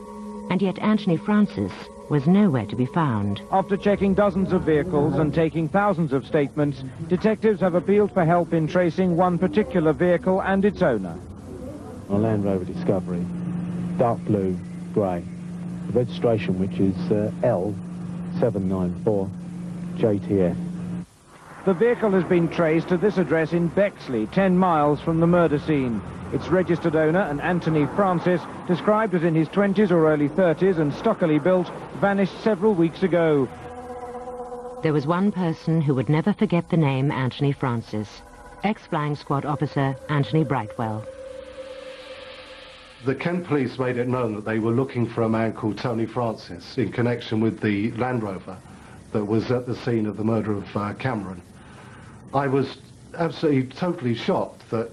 and yet Anthony Francis was nowhere to be found. After checking dozens of vehicles and taking thousands of statements, detectives have appealed for help in tracing one particular vehicle and its owner. A Land Rover Discovery, dark blue, grey. The registration, which is L 794 JTF. The vehicle has been traced to this address in Bexley, 10 miles from the murder scene. Its registered owner, an Anthony Francis, described as in his 20s or early 30s and stockily built, vanished several weeks ago. There was one person who would never forget the name Anthony Francis, ex-flying squad officer Anthony Brightwell. The Kent police made it known that they were looking for a man called Tony Francis in connection with the Land Rover that was at the scene of the murder of Cameron. I was absolutely totally shocked that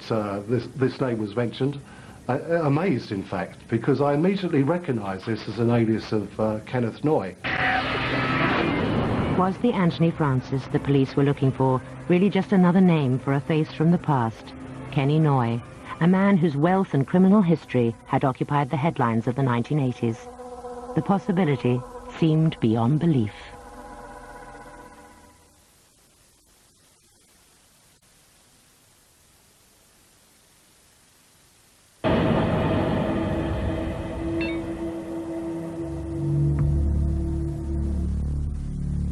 this name was mentioned, amazed in fact, because I immediately recognised this as an alias of Kenneth Noye. Was the Anthony Francis the police were looking for really just another name for a face from the past? Kenny Noye, a man whose wealth and criminal history had occupied the headlines of the 1980s. The possibility seemed beyond belief.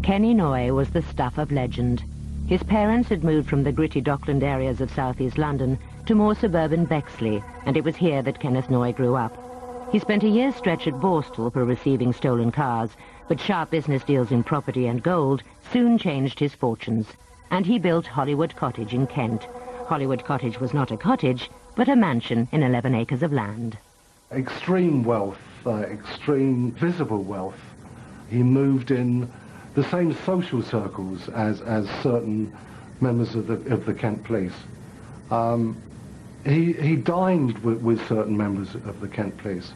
Kenny Noye was the stuff of legend. His parents had moved from the gritty Dockland areas of southeast London to more suburban Bexley, and it was here that Kenneth Noye grew up. He spent a year's stretch at Borstal for receiving stolen cars, but sharp business deals in property and gold soon changed his fortunes, and he built Hollywood Cottage in Kent. Hollywood Cottage was not a cottage, but a mansion in 11 acres of land. Extreme wealth, extreme visible wealth. He moved in the same social circles as certain members of the Kent police. He dined with certain members of the Kent police.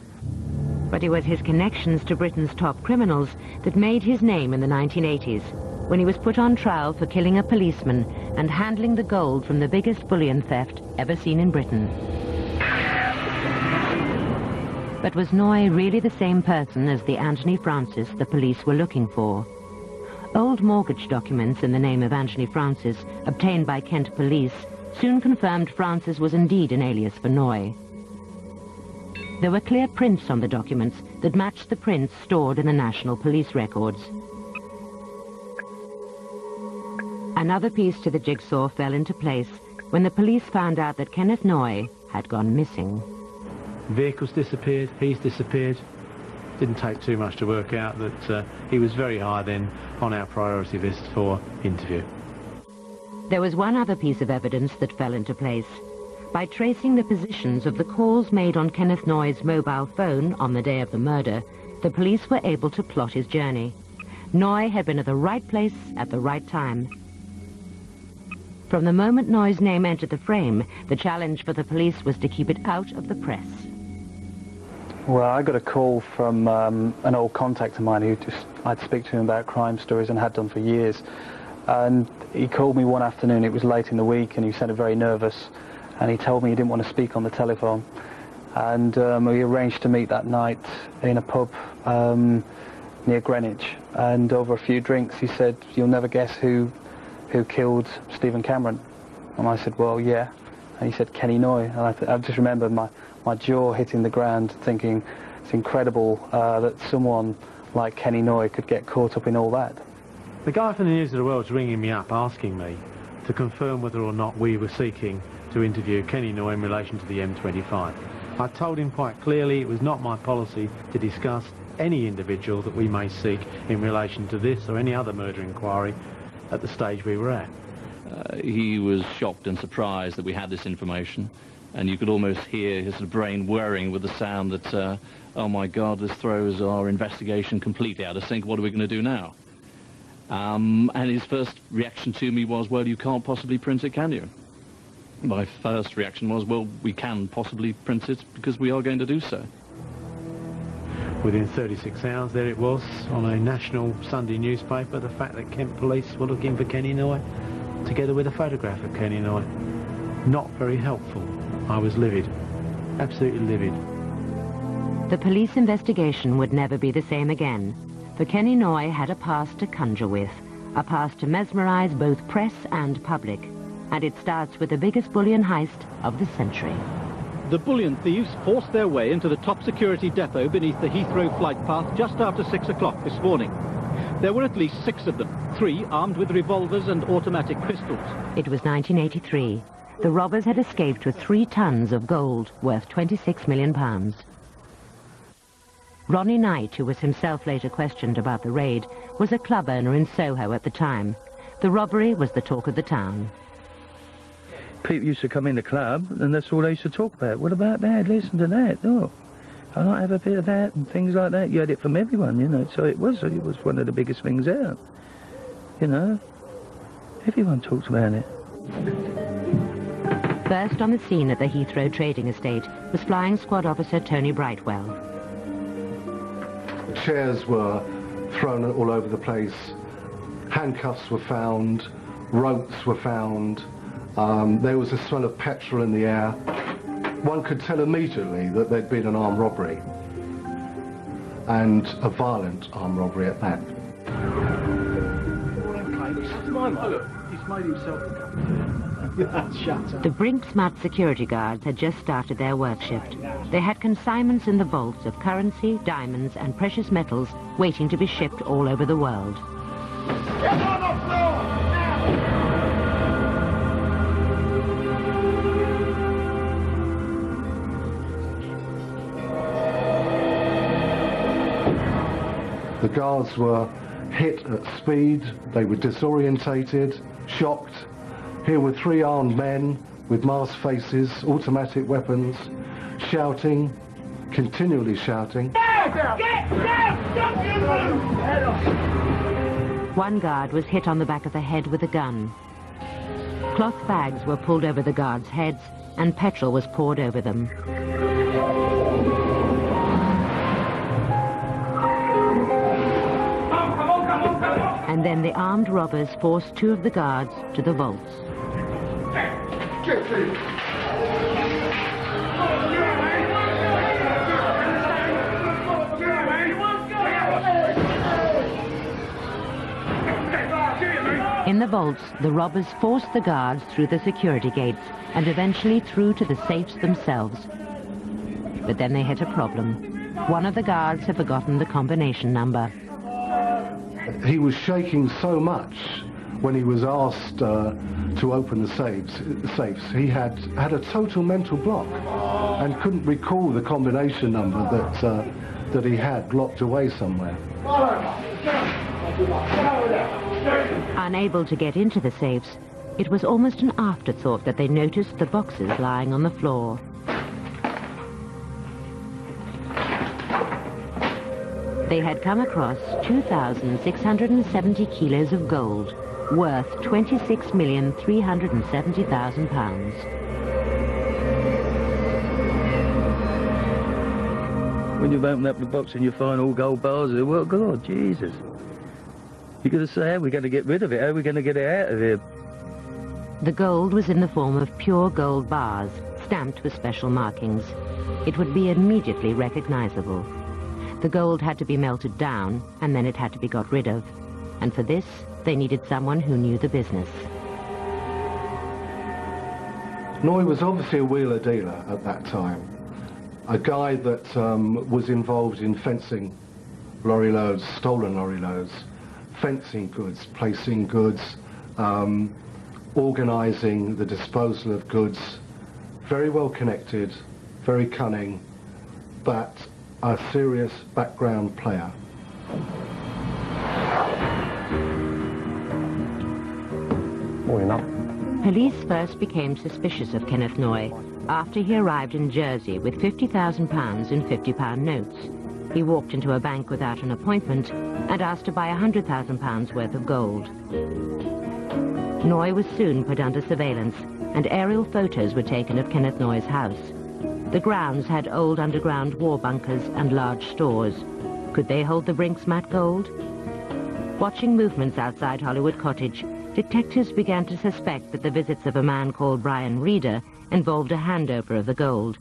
But it was his connections to Britain's top criminals that made his name in the 1980s, when he was put on trial for killing a policeman and handling the gold from the biggest bullion theft ever seen in Britain. But was Noye really the same person as the Anthony Francis the police were looking for? Old mortgage documents in the name of Anthony Francis, obtained by Kent police, soon confirmed Francis was indeed an alias for Noye. There were clear prints on the documents that matched the prints stored in the National Police records. Another piece to the jigsaw fell into place when the police found out that Kenneth Noye had gone missing. Vehicles disappeared, he's disappeared. Didn't take too much to work out that he was very high then on our priority list for interview. There was one other piece of evidence that fell into place. By tracing the positions of the calls made on Kenneth Noye's mobile phone on the day of the murder, the police were able to plot his journey. Noye had been at the right place at the right time. From the moment Noye's name entered the frame, the challenge for the police was to keep it out of the press. Well, I got a call from an old contact of mine who I'd speak to him about crime stories and had done for years. And he called me one afternoon, it was late in the week, and he sounded very nervous. And he told me he didn't want to speak on the telephone. And we arranged to meet that night in a pub near Greenwich. And over a few drinks, he said, "You'll never guess who killed Stephen Cameron." And I said, "Well, yeah." And he said, "Kenny Noye." And I just remember my jaw hitting the ground, thinking it's incredible that someone like Kenny Noye could get caught up in all that. The guy from the News of the World's ringing me up asking me to confirm whether or not we were seeking to interview Kenny Noye in relation to the M25. I told him quite clearly it was not my policy to discuss any individual that we may seek in relation to this or any other murder inquiry at the stage we were at. He was shocked and surprised that we had this information, and you could almost hear his brain whirring with the sound that, oh my God, this throws our investigation completely out of sync. What are we going to do now? And his first reaction to me was, "Well, you can't possibly print it, can you?" My first reaction was, "Well, we can possibly print it because we are going to do so." Within 36 hours, there it was, on a national Sunday newspaper, the fact that Kent police were looking for Kenny Noye, together with a photograph of Kenny Noye. Not very helpful. I was livid, absolutely livid. The police investigation would never be the same again, for Kenny Noye had a past to conjure with, a past to mesmerize both press and public. And it starts with the biggest bullion heist of the century. The bullion thieves forced their way into the top security depot beneath the Heathrow flight path just after 6 o'clock this morning. There were at least 6 of them, 3 armed with revolvers and automatic pistols. It was 1983. The robbers had escaped with 3 tons of gold worth £26 million. Ronnie Knight, who was himself later questioned about the raid, was a club owner in Soho at the time. The robbery was the talk of the town. People used to come in the club, and that's all they used to talk about. What about that? Listen to that. Oh, I might have a bit of that, and things like that. You had it from everyone, you know. So it was one of the biggest things out. You know, everyone talked about it. First on the scene at the Heathrow trading estate was Flying Squad Officer Tony Brightwell. Chairs were thrown all over the place. Handcuffs were found. Ropes were found. There was a smell of petrol in the air. One could tell immediately that there'd been an armed robbery, and a violent armed robbery at that. He's made himself The Brinks Mat security guards had just started their work shift. They had consignments in the vaults of currency, diamonds and precious metals waiting to be shipped all over the world. Get on the floor! Now! The guards were hit at speed. They were disorientated, shocked. Here were 3 armed men with masked faces, automatic weapons, shouting, continually shouting. One guard was hit on the back of the head with a gun. Cloth bags were pulled over the guards' heads and petrol was poured over them. And then the armed robbers forced 2 of the guards to the vaults. In the vaults, the robbers forced the guards through the security gates and eventually through to the safes themselves. But then they hit a problem. One of the guards had forgotten the combination number. He was shaking so much when he was asked to open the safes. He had a total mental block and couldn't recall the combination number that he had locked away somewhere. Unable to get into the safes, it was almost an afterthought that they noticed the boxes lying on the floor. They had come across 2,670 kilos of gold, worth £26,370,000. When you've opened up the box and you find all gold bars, well, God, Jesus. You're going to say, how are we going to get rid of it? How are we going to get it out of here? The gold was in the form of pure gold bars, stamped with special markings. It would be immediately recognizable. The gold had to be melted down, and then it had to be got rid of. And for this, they needed someone who knew the business. Noye was obviously a wheeler dealer at that time. A guy that was involved in fencing lorry loads, stolen lorry loads, fencing goods, placing goods, organising the disposal of goods. Very well connected, very cunning, but a serious background player. Police first became suspicious of Kenneth Noye after he arrived in Jersey with £50,000 in £50 notes. He walked into a bank without an appointment and asked to buy £100,000 worth of gold. Noye was soon put under surveillance, and aerial photos were taken of Kenneth Noye's house. The grounds had old underground war bunkers and large stores. Could they hold the Brinks Mat gold? Watching movements outside Hollywood Cottage, detectives began to suspect that the visits of a man called Brian Reeder involved a handover of the gold.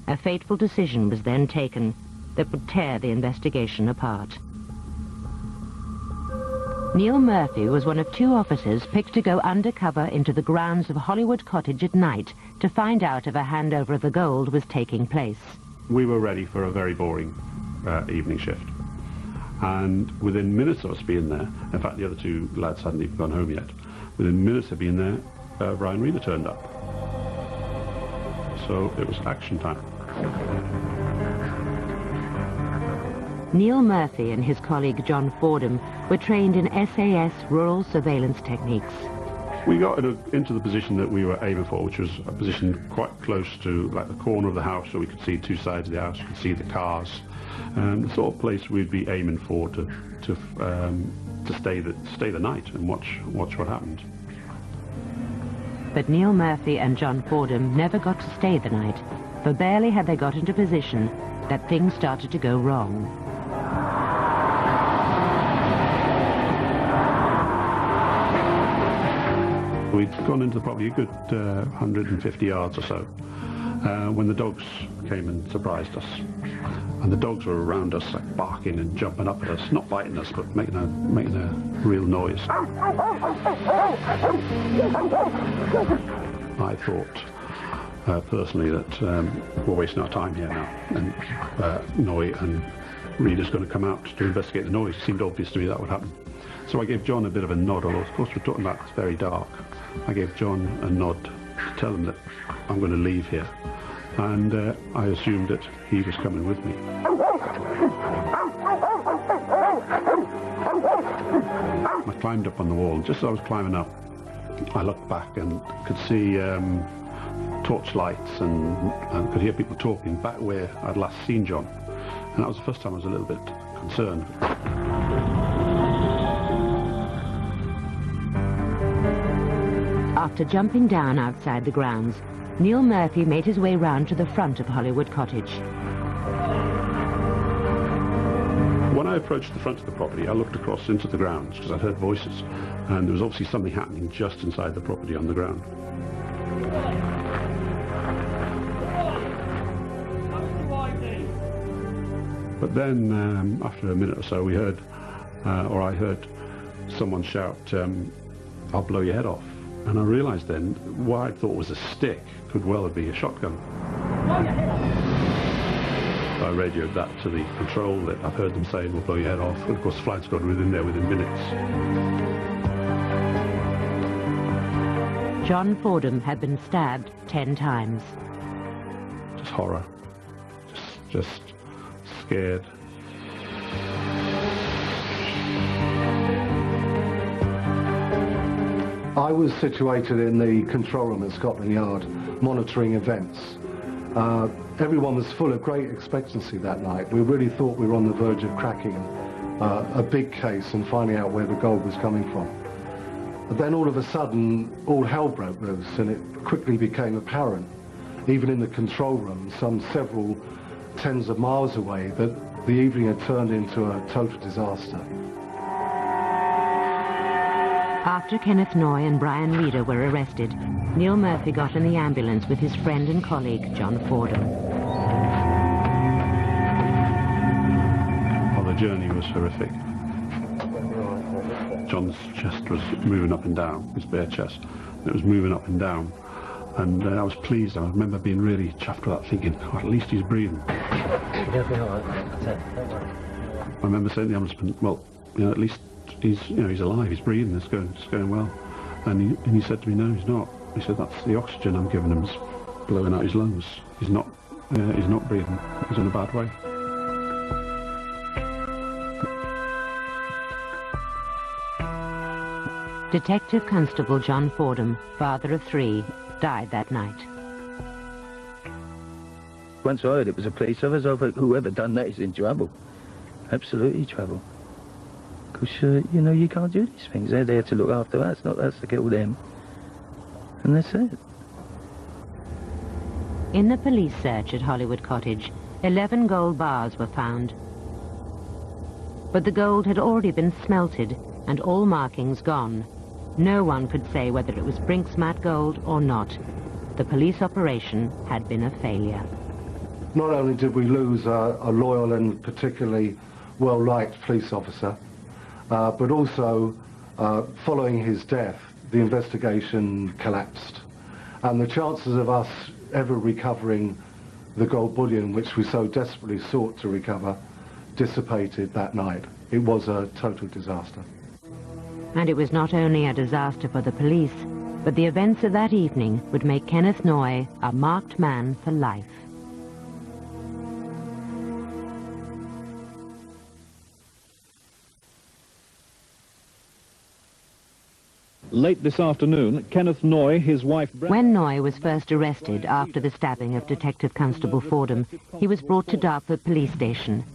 A fateful decision was then taken that would tear the investigation apart. Neil Murphy was one of 2 officers picked to go undercover into the grounds of Hollywood Cottage at night to find out if a handover of the gold was taking place. We were ready for a very boring evening shift. And within minutes of us being there, in fact the other two lads hadn't even gone home yet, within minutes of being there, Brian Reader turned up. So it was action time. Neil Murphy and his colleague John Fordham were trained in SAS rural surveillance techniques. We got into the position that we were aiming for, which was a position quite close to like the corner of the house, so we could see two sides of the house, we could see the cars, and the sort of place we'd be aiming for to stay the night and watch what happened. But Neil Murphy and John Fordham never got to stay the night, for barely had they got into position that things started to go wrong. We'd gone into the property a good 150 yards or so when the dogs came and surprised us. And the dogs were around us, like barking and jumping up at us, not biting us, but making a real noise. I thought personally that we're wasting our time here now, and Noye and Reader's going to come out to investigate the noise. It seemed obvious to me that would happen. So I gave John a bit of a nod, although of course we're talking about it's very dark. I gave John a nod to tell him that I'm going to leave here, and I assumed that he was coming with me. I climbed up on the wall, and just as I was climbing up, I looked back and could see torchlights and could hear people talking back where I'd last seen John, and that was the first time I was a little bit concerned. After jumping down outside the grounds, Neil Murphy made his way round to the front of Hollywood Cottage. When I approached the front of the property, I looked across into the grounds because I'd heard voices, and there was obviously something happening just inside the property on the ground. But then, after a minute or so, we heard, or I heard, someone shout, "I'll blow your head off." And I realised then, what I thought was a stick could well be a shotgun. I radioed that to the control that I've heard them say, "We'll blow your head off." And of course, the flight squad were in there within minutes. John Fordham had been stabbed 10 times. Just horror. Just scared. I was situated in the control room at Scotland Yard, monitoring events. Everyone was full of great expectancy that night. We really thought we were on the verge of cracking a big case and finding out where the gold was coming from. But then all of a sudden, all hell broke loose, and it quickly became apparent, even in the control room, some several tens of miles away, that the evening had turned into a total disaster. After Kenneth Noye and Brian Reader were arrested, Neil Murphy got in the ambulance with his friend and colleague, John Fordham. Well, the journey was horrific. John's chest was moving up and down, his bare chest. It was moving up and down. And I was pleased. I remember being really chuffed with that, thinking, oh, at least he's breathing. I remember saying to the ambulance, well, you know, at least he's alive, he's breathing, it's going well. And he said to me, no, he's not. He said, that's the oxygen I'm giving him, is blowing out his lungs. He's not breathing, he's in a bad way. Detective Constable John Fordham, father of 3, died that night. Once I heard it was a police officer, I thought whoever done that is in trouble. Absolutely trouble. Because, you know, you can't do these things. They're there to look after us, not us to kill them. And that's it. In the police search at Hollywood Cottage, 11 gold bars were found. But the gold had already been smelted and all markings gone. No one could say whether it was Brinks Mat gold or not. The police operation had been a failure. Not only did we lose a loyal and particularly well-liked police officer, but also, following his death, the investigation collapsed. And the chances of us ever recovering the gold bullion, which we so desperately sought to recover, dissipated that night. it was a total disaster. And it was not only a disaster for the police, but the events of that evening would make Kenneth Noye a marked man for life. Late this afternoon, Kenneth Noye, his wife... When Noye was first arrested after the stabbing of Detective Constable Fordham, he was brought to Dartford Police Station.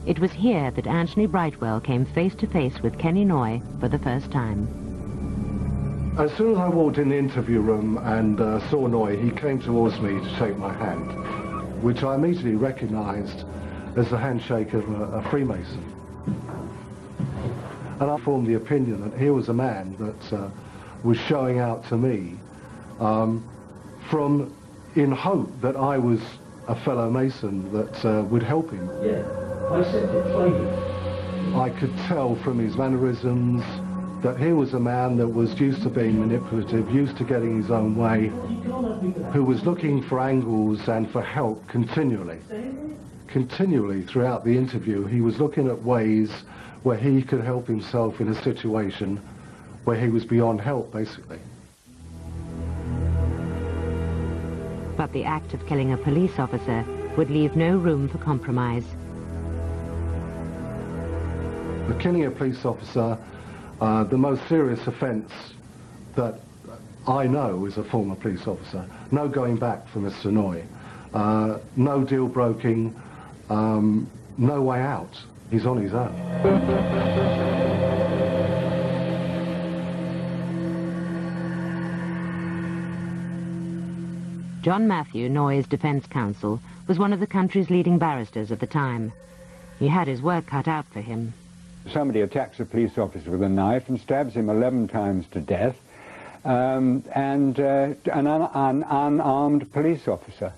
It was here that Anthony Brightwell came face to face with Kenny Noye for the first time. As soon as I walked in the interview room and saw Noye, he came towards me to shake my hand, which I immediately recognised as the handshake of a Freemason. And I formed the opinion that here was a man that was showing out to me in hope that I was a fellow Mason that would help him. Yeah, I said it plainly. I could tell from his mannerisms that here was a man that was used to being manipulative, used to getting his own way, who was looking for angles and for help continually. Continually throughout the interview, he was looking at ways where he could help himself in a situation where he was beyond help, basically. But the act of killing a police officer would leave no room for compromise. The killing a police officer, the most serious offence that I know as a former police officer, no going back for Mr. Noye, no deal broking, no way out. He's on his own. John Matthew, Noye's defence counsel, was one of the country's leading barristers at the time. He had his work cut out for him. Somebody attacks a police officer with a knife and stabs him 11 times to death, and an unarmed police officer.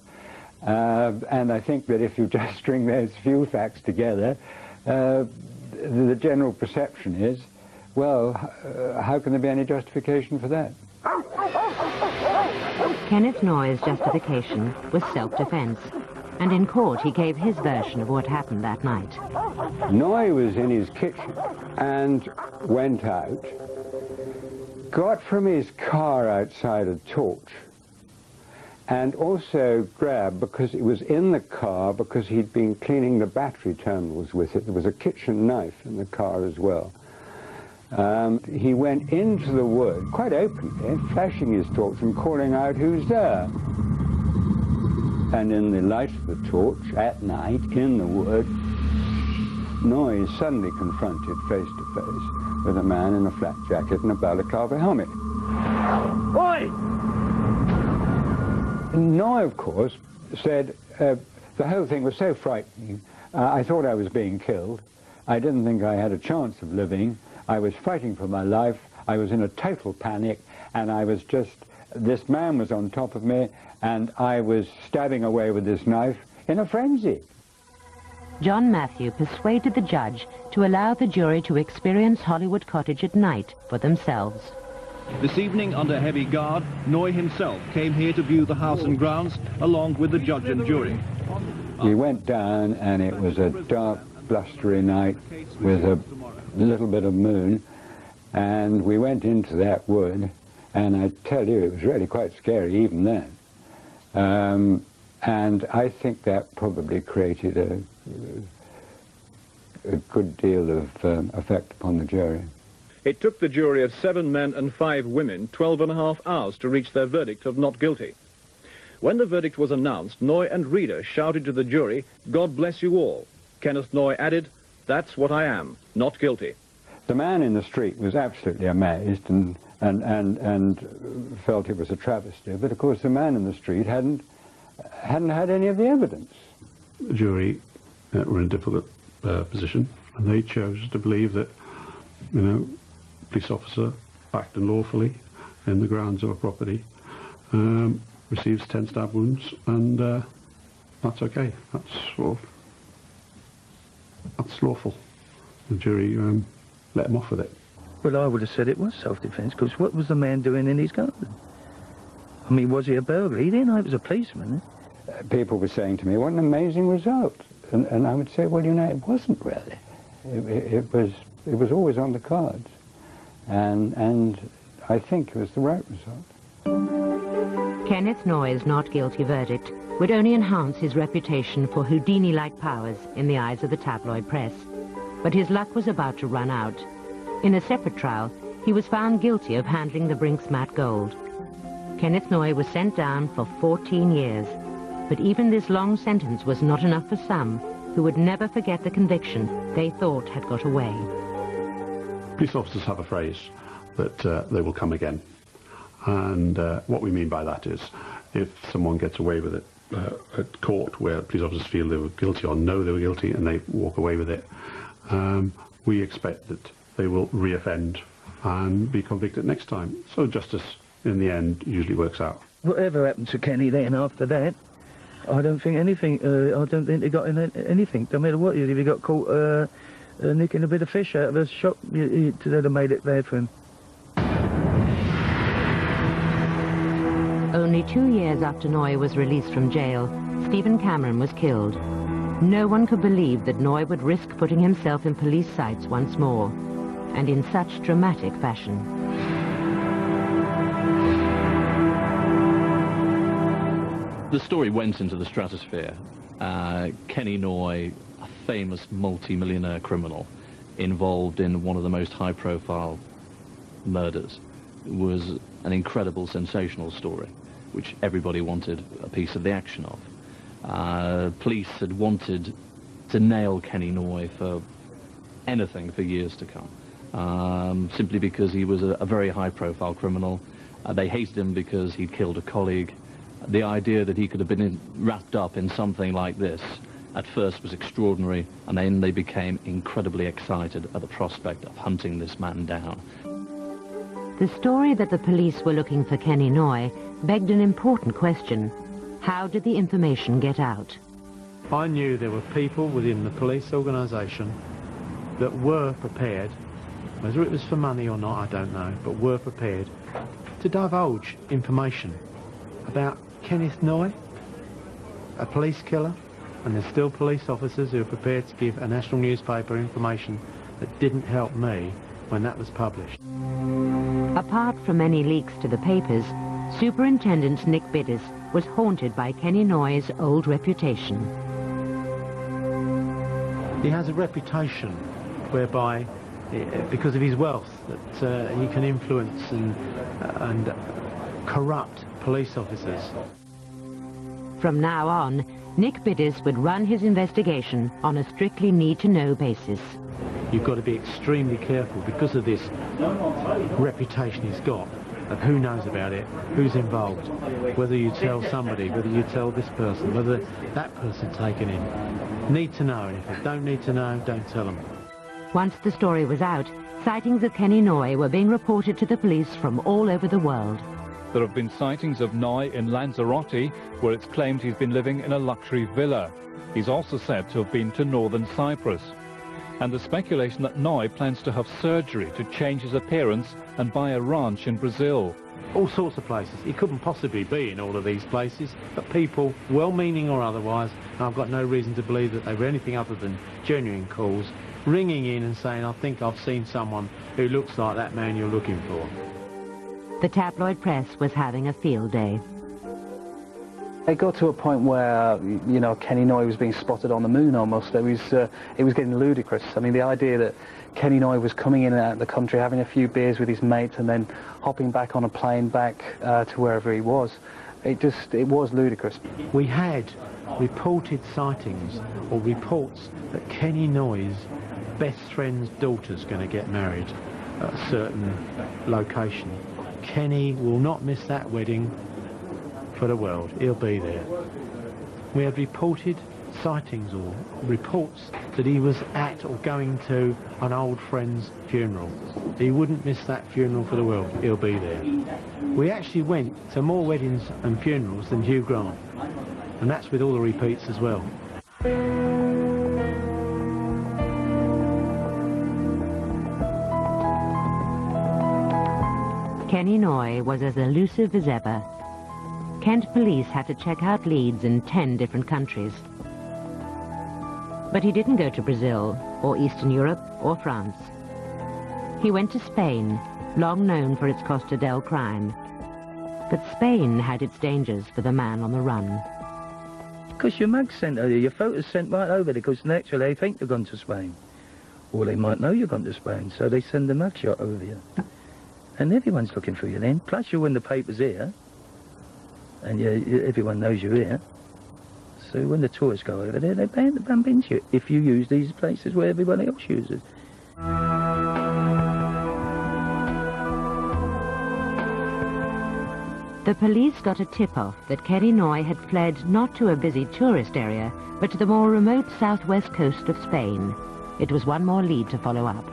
And I think that if you just string those few facts together, the general perception is, well, how can there be any justification for that? Kenneth Noye's justification was self-defense, and in court he gave his version of what happened that night. Noye was in his kitchen and went out, got from his car outside a torch, and also grabbed, because it was in the car, because he'd been cleaning the battery terminals with it. There was a kitchen knife in the car as well. He went into the wood, quite openly, flashing his torch and calling out, "Who's there?" And in the light of the torch, at night, in the wood, Noye is suddenly confronted face to face with a man in a flak jacket and a balaclava helmet. Oi! Noye, of course, said, the whole thing was so frightening. I thought I was being killed. I didn't think I had a chance of living. I was fighting for my life. I was in a total panic, and I was just, this man was on top of me, and I was stabbing away with this knife in a frenzy. John Matthew persuaded the judge to allow the jury to experience Hollywood Cottage at night for themselves. This evening, under heavy guard, Noye himself came here to view the house and grounds, along with the judge and jury. We went down, and it was a dark, blustery night with a little bit of moon, and we went into that wood, and I tell you, it was really quite scary even then. And I think that probably created a good deal of effect upon the jury. It took the jury of 7 men and 5 women 12.5 hours to reach their verdict of not guilty. When the verdict was announced, Noye and Reader shouted to the jury, "God bless you all." Kenneth Noye added, "That's what I am, not guilty." The man in the street was absolutely amazed and felt it was a travesty, but of course the man in the street hadn't had any of the evidence. The jury were in a difficult position, and they chose to believe that, you know, police officer acted lawfully in the grounds of a property, receives 10 stab wounds, and that's okay. That's lawful. The jury let him off with it. Well, I would have said it was self-defence, because what was the man doing in his garden? I mean, was he a burglar? He didn't know he was a policeman. People were saying to me, what an amazing result. And I would say, well, you know, it wasn't really. It was always on the cards, and I think it was the right result. Kenneth Noye's not guilty verdict would only enhance his reputation for Houdini-like powers in the eyes of the tabloid press. But his luck was about to run out. In a separate trial, he was found guilty of handling the Brinks Mat gold. Kenneth Noye was sent down for 14 years. But even this long sentence was not enough for some who would never forget the conviction they thought had got away. Police officers have a phrase that they will come again. And what we mean by that is, if someone gets away with it at court where police officers feel they were guilty or know they were guilty and they walk away with it, we expect that they will reoffend and be convicted next time. So justice, in the end, usually works out. Whatever happened to Kenny then after that, I don't think anything, I don't think they got in anything. No matter what, if he got caught nicking a bit of fish out of a shop, they'd have made it bad for him. Only 2 years after Noye was released from jail, Stephen Cameron was killed. No one could believe that Noye would risk putting himself in police sights once more, and in such dramatic fashion. The story went into the stratosphere. Kenny Noye, a famous multi-millionaire criminal, involved in one of the most high-profile murders, was an incredible, sensational story, which everybody wanted a piece of the action of. Police had wanted to nail Kenny Noye for anything for years to come, simply because he was a very high-profile criminal. They hated him because he'd killed a colleague. The idea that he could have been wrapped up in something like this at first was extraordinary, and then they became incredibly excited at the prospect of hunting this man down. The story that the police were looking for Kenny Noye begged an important question. How did the information get out? I knew there were people within the police organisation that were prepared, whether it was for money or not, I don't know, but were prepared to divulge information about Kenneth Noye, a police killer, and there's still police officers who are prepared to give a national newspaper information that didn't help me when that was published. Apart from any leaks to the papers, Superintendent Nick Biddis was haunted by Kenny Noye's old reputation. He has a reputation whereby, because of his wealth, that he can influence and corrupt police officers. From now on, Nick Biddis would run his investigation on a strictly need-to-know basis. You've got to be extremely careful because of this reputation he's got, of who knows about it, who's involved, whether you tell somebody, whether you tell this person, whether that person's taken in. Need to know, and if you don't need to know, don't tell them. Once the story was out, sightings of Kenny Noye were being reported to the police from all over the world. There have been sightings of Noye in Lanzarote, where it's claimed he's been living in a luxury villa. He's also said to have been to northern Cyprus. And the speculation that Noye plans to have surgery to change his appearance and buy a ranch in Brazil. All sorts of places. He couldn't possibly be in all of these places, but people, well-meaning or otherwise, and I've got no reason to believe that they were anything other than genuine calls, ringing in and saying, I think I've seen someone who looks like that man you're looking for. The tabloid press was having a field day. It got to a point where, you know, Kenny Noye was being spotted on the moon almost. It was getting ludicrous. I mean, the idea that Kenny Noye was coming in and out of the country, having a few beers with his mates and then hopping back on a plane back to wherever he was, it was ludicrous. We had reported sightings or reports that Kenny Noye's best friend's daughter's going to get married at a certain location. Kenny will not miss that wedding for the world. He'll be there. We had reported sightings or reports that he was at or going to an old friend's funeral. He wouldn't miss that funeral for the world. He'll be there. We actually went to more weddings and funerals than Hugh Grant, and that's with all the repeats as well. Kenny Noye was as elusive as ever. Kent police had to check out leads in 10 different countries. But he didn't go to Brazil. or Eastern Europe, or France. He went to Spain, long known for its Costa del crime. But Spain had its dangers for the man on the run. Because your mug's sent over, your photo's sent right over there, because naturally they think they've gone to Spain. Or they might know you've gone to Spain, so they send the mugshot over you. And everyone's looking for you then. Plus you're in the papers here, and everyone knows you're here. So when the tourists go over there, they bump into you if you use these places where everybody else uses. The police got a tip-off that Kenny Noye had fled not to a busy tourist area, but to the more remote southwest coast of Spain. It was one more lead to follow up.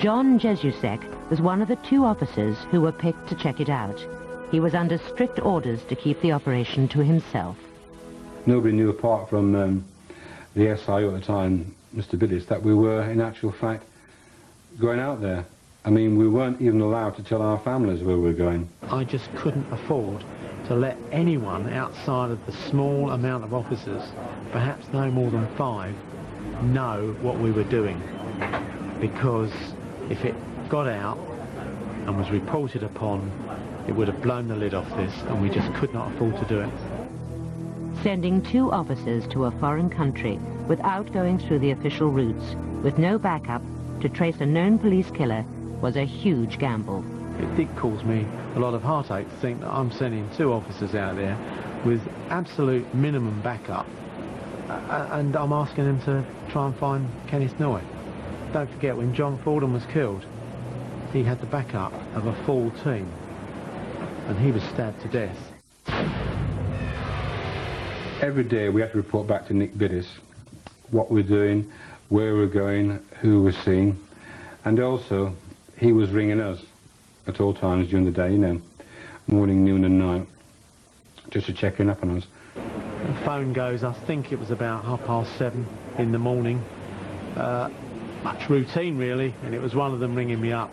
John Jesusek was one of the 2 officers who were picked to check it out. He was under strict orders to keep the operation to himself. Nobody knew apart from the SIO at the time, Mr. Bidis, that we were in actual fact going out there. I mean, we weren't even allowed to tell our families where we were going. I just couldn't afford to let anyone outside of the small amount of officers, perhaps no more than 5, know what we were doing. Because if it got out and was reported upon, it would have blown the lid off this, and we just could not afford to do it. Sending 2 officers to a foreign country without going through the official routes, with no backup, to trace a known police killer was a huge gamble. It did cause me a lot of heartache to think that I'm sending 2 officers out there with absolute minimum backup, and I'm asking them to try and find Kenneth Noye. Don't forget, when John Fordham was killed, he had the backup of a full team, and he was stabbed to death. Every day we had to report back to Nick Bidis what we're doing, where we're going, who we're seeing, and also he was ringing us at all times during the day, you know, morning, noon and night, just to check in up on us. The phone goes, I think it was about 7:30 in the morning. Much routine really, and it was one of them ringing me up,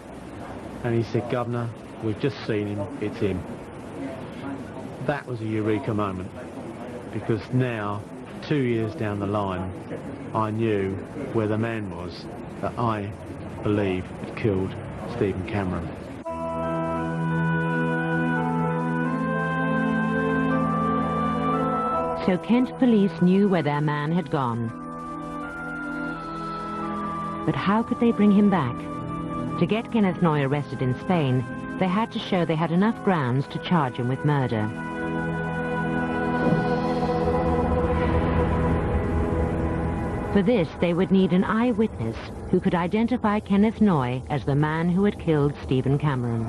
and he said, "Governor, we've just seen him, it's him." That was a eureka moment, because now, 2 years down the line, I knew where the man was that I believe had killed Stephen Cameron. So Kent police knew where their man had gone. But how could they bring him back? To get Kenneth Noye arrested in Spain, they had to show they had enough grounds to charge him with murder. For this, they would need an eyewitness who could identify Kenneth Noye as the man who had killed Stephen Cameron.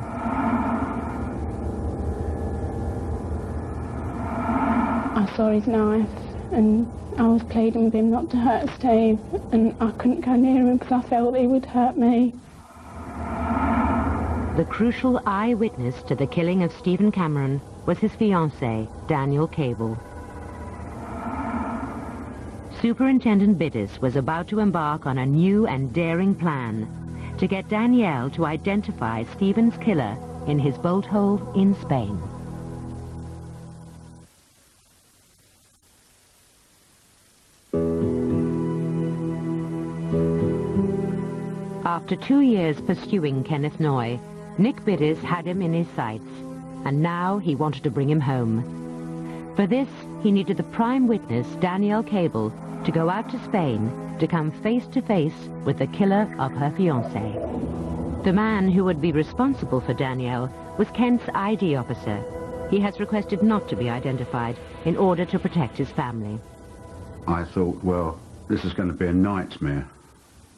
I saw his knife, and I was pleading with him not to hurt Steve, and I couldn't go near him because I felt he would hurt me. The crucial eyewitness to the killing of Stephen Cameron was his fiancé, Daniel Cable. Superintendent Bidis was about to embark on a new and daring plan to get Danielle to identify Stephen's killer in his bolt hole in Spain. After 2 years pursuing Kenneth Noye, Nick Bidis had him in his sights, and now he wanted to bring him home. For this, he needed the prime witness, Danielle Cable, to go out to Spain to come face-to-face with the killer of her fiancé. The man who would be responsible for Danielle was Kent's ID officer. He has requested not to be identified in order to protect his family. I thought, well, this is going to be a nightmare.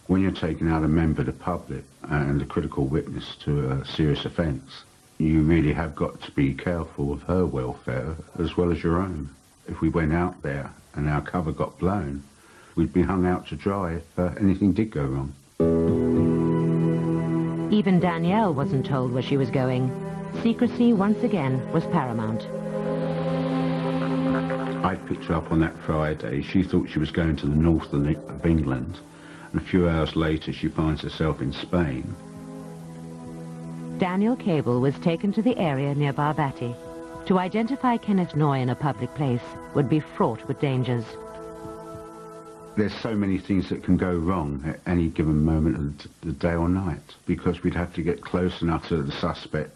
When you're taking out a member of the public and a critical witness to a serious offence, you really have got to be careful of her welfare as well as your own. If we went out there and our cover got blown, we'd be hung out to dry if anything did go wrong. Even Danielle wasn't told where she was going. Secrecy, once again, was paramount. I picked her up on that Friday. She thought she was going to the north of England, and a few hours later she finds herself in Spain. Daniel Cable was taken to the area near Barbati. To identify Kenneth Noye in a public place would be fraught with dangers. there's so many things that can go wrong at any given moment of the day or night, because we'd have to get close enough to the suspect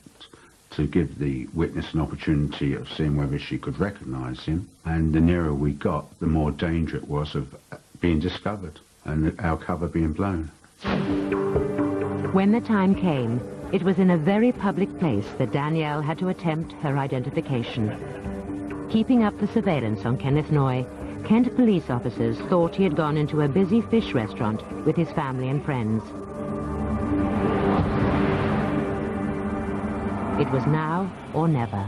to give the witness an opportunity of seeing whether she could recognise him. And the nearer we got, the more danger it was of being discovered and our cover being blown. When the time came, it was in a very public place that Danielle had to attempt her identification. Keeping up the surveillance on Kenneth Noye, Kent police officers thought he had gone into a busy fish restaurant with his family and friends. It was now or never.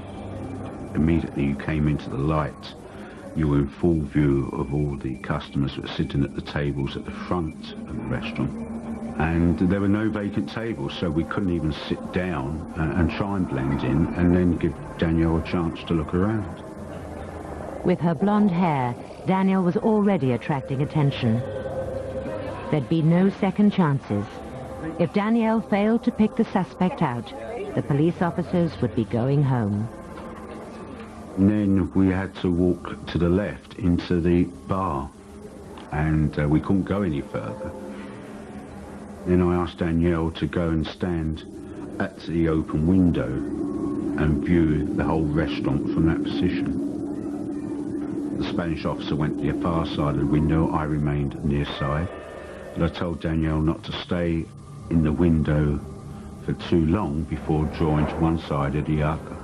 Immediately you came into the light, you were in full view of all the customers that were sitting at the tables at the front of the restaurant. And there were no vacant tables, so we couldn't even sit down and try and blend in and then give Danielle a chance to look around. With her blonde hair, Danielle was already attracting attention. There'd be no second chances. If Danielle failed to pick the suspect out, the police officers would be going home. And then we had to walk to the left into the bar, and we couldn't go any further. Then I asked Danielle to go and stand at the open window and view the whole restaurant from that position. The Spanish officer went to the far side of the window, I remained near side, but I told Danielle not to stay in the window for too long before drawing to one side or the other.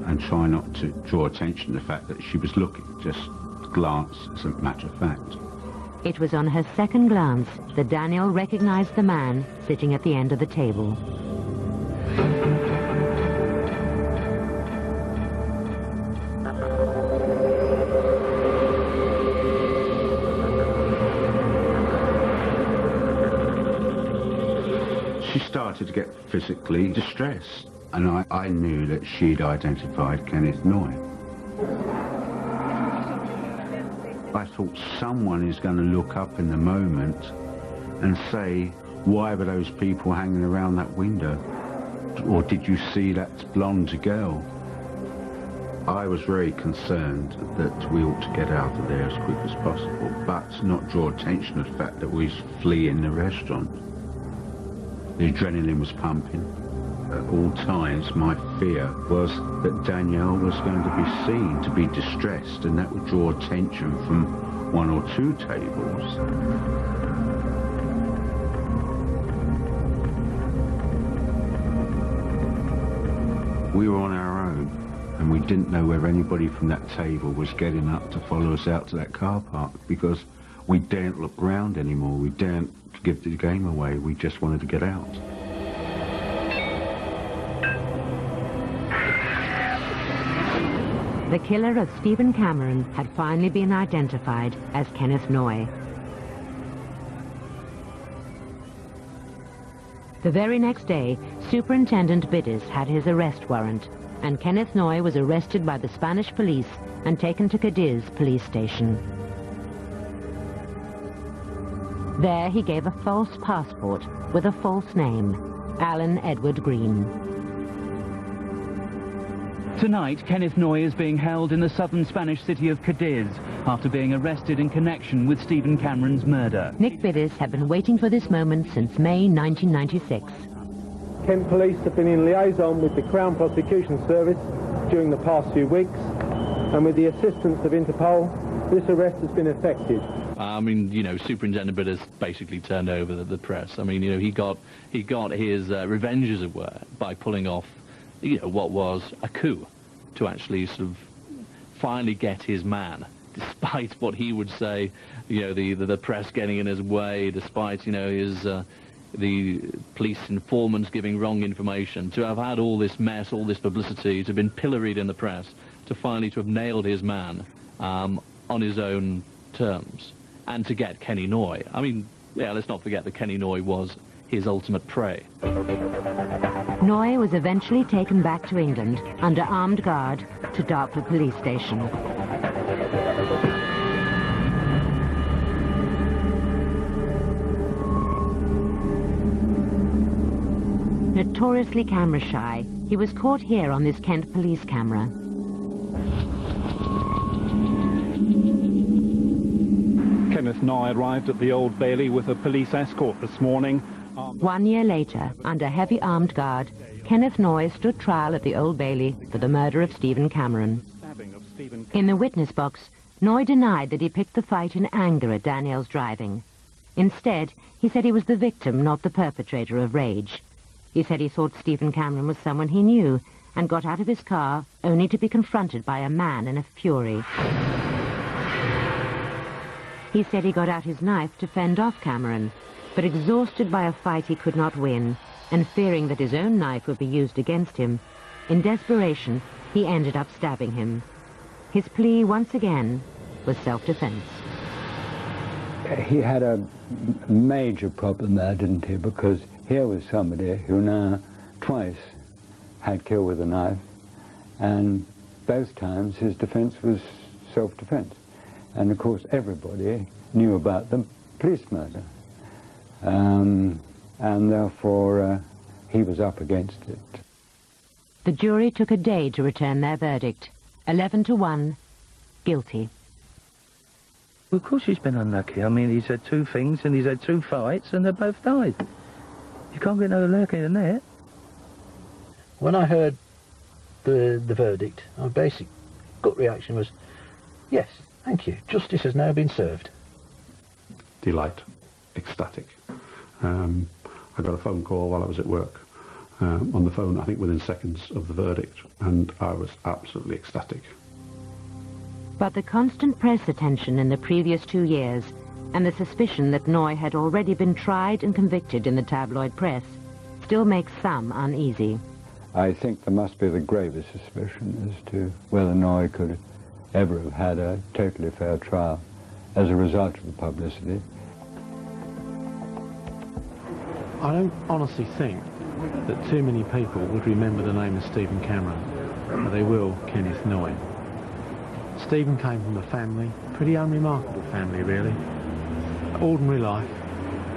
And try not to draw attention to the fact that she was looking, just glance as a matter of fact. It was on her second glance that Danielle recognized the man sitting at the end of the table. She started to get physically distressed, and I knew that she'd identified Kenneth Noye. I thought someone is going to look up in the moment and say, why were those people hanging around that window? Or did you see that blonde girl? I was very concerned that we ought to get out of there as quick as possible, but not draw attention to the fact that we was fleeing the restaurant. The adrenaline was pumping. At all times, my fear was that Danielle was going to be seen to be distressed, and that would draw attention from one or two tables. We were on our own, and we didn't know whether anybody from that table was getting up to follow us out to that car park, because we daren't look round anymore. We daren't give the game away. We just wanted to get out. The killer of Stephen Cameron had finally been identified as Kenneth Noye. The very next day, Superintendent Bidders had his arrest warrant, and Kenneth Noye was arrested by the Spanish police and taken to Cadiz police station. There he gave a false passport with a false name, Alan Edward Green. Tonight, Kenneth Noye is being held in the southern Spanish city of Cadiz after being arrested in connection with Stephen Cameron's murder. Nick Bidders had been waiting for this moment since May 1996. Kent Police have been in liaison with the Crown Prosecution Service during the past few weeks, and with the assistance of Interpol, this arrest has been effected. I mean, you know, Superintendent Bidders basically turned over the press. I mean, you know, he got his revenge, as it were, by pulling off, you know, what was a coup to actually sort of finally get his man, despite what he would say, you know, the press getting in his way, despite, you know, his the police informants giving wrong information, to have had all this mess, all this publicity, to have been pilloried in the press, to finally to have nailed his man on his own terms, and to get Kenny Noye. I mean, yeah, let's not forget that Kenny Noye was his ultimate prey. Noye was eventually taken back to England under armed guard to Dartford police station. Notoriously camera shy, he was caught here on this Kent police camera. Kenneth Noye arrived at the Old Bailey with a police escort this morning. 1 year later, under heavy armed guard, Kenneth Noye stood trial at the Old Bailey for the murder of Stephen Cameron. In the witness box, Noye denied that he picked the fight in anger at Danielle's driving. Instead, he said he was the victim, not the perpetrator of rage. He said he thought Stephen Cameron was someone he knew and got out of his car only to be confronted by a man in a fury. He said he got out his knife to fend off Cameron, but exhausted by a fight he could not win, and fearing that his own knife would be used against him, in desperation, he ended up stabbing him. His plea, once again, was self-defense. He had a major problem there, didn't he? Because here was somebody who now twice had killed with a knife, and both times his defense was self-defense. And of course everybody knew about the police murder, and therefore he was up against it. The jury took a day to return their verdict. 11-1, guilty. Well, of course he's been unlucky. I mean, he's had 2 things and he's had 2 fights and they both died. You can't get no luckier than that. When I heard the verdict, my basic gut reaction was, yes, thank you, justice has now been served. Delight, ecstatic. I got a phone call while I was at work. On the phone, I think within seconds of the verdict, and I was absolutely ecstatic. But the constant press attention in the previous 2 years and the suspicion that Noye had already been tried and convicted in the tabloid press still makes some uneasy. I think there must be the gravest suspicion as to whether Noye could ever have had a totally fair trial as a result of the publicity. I don't honestly think that too many people would remember the name of Stephen Cameron, but they will Kenneth Noye. Stephen came from a family, pretty unremarkable family really, ordinary life,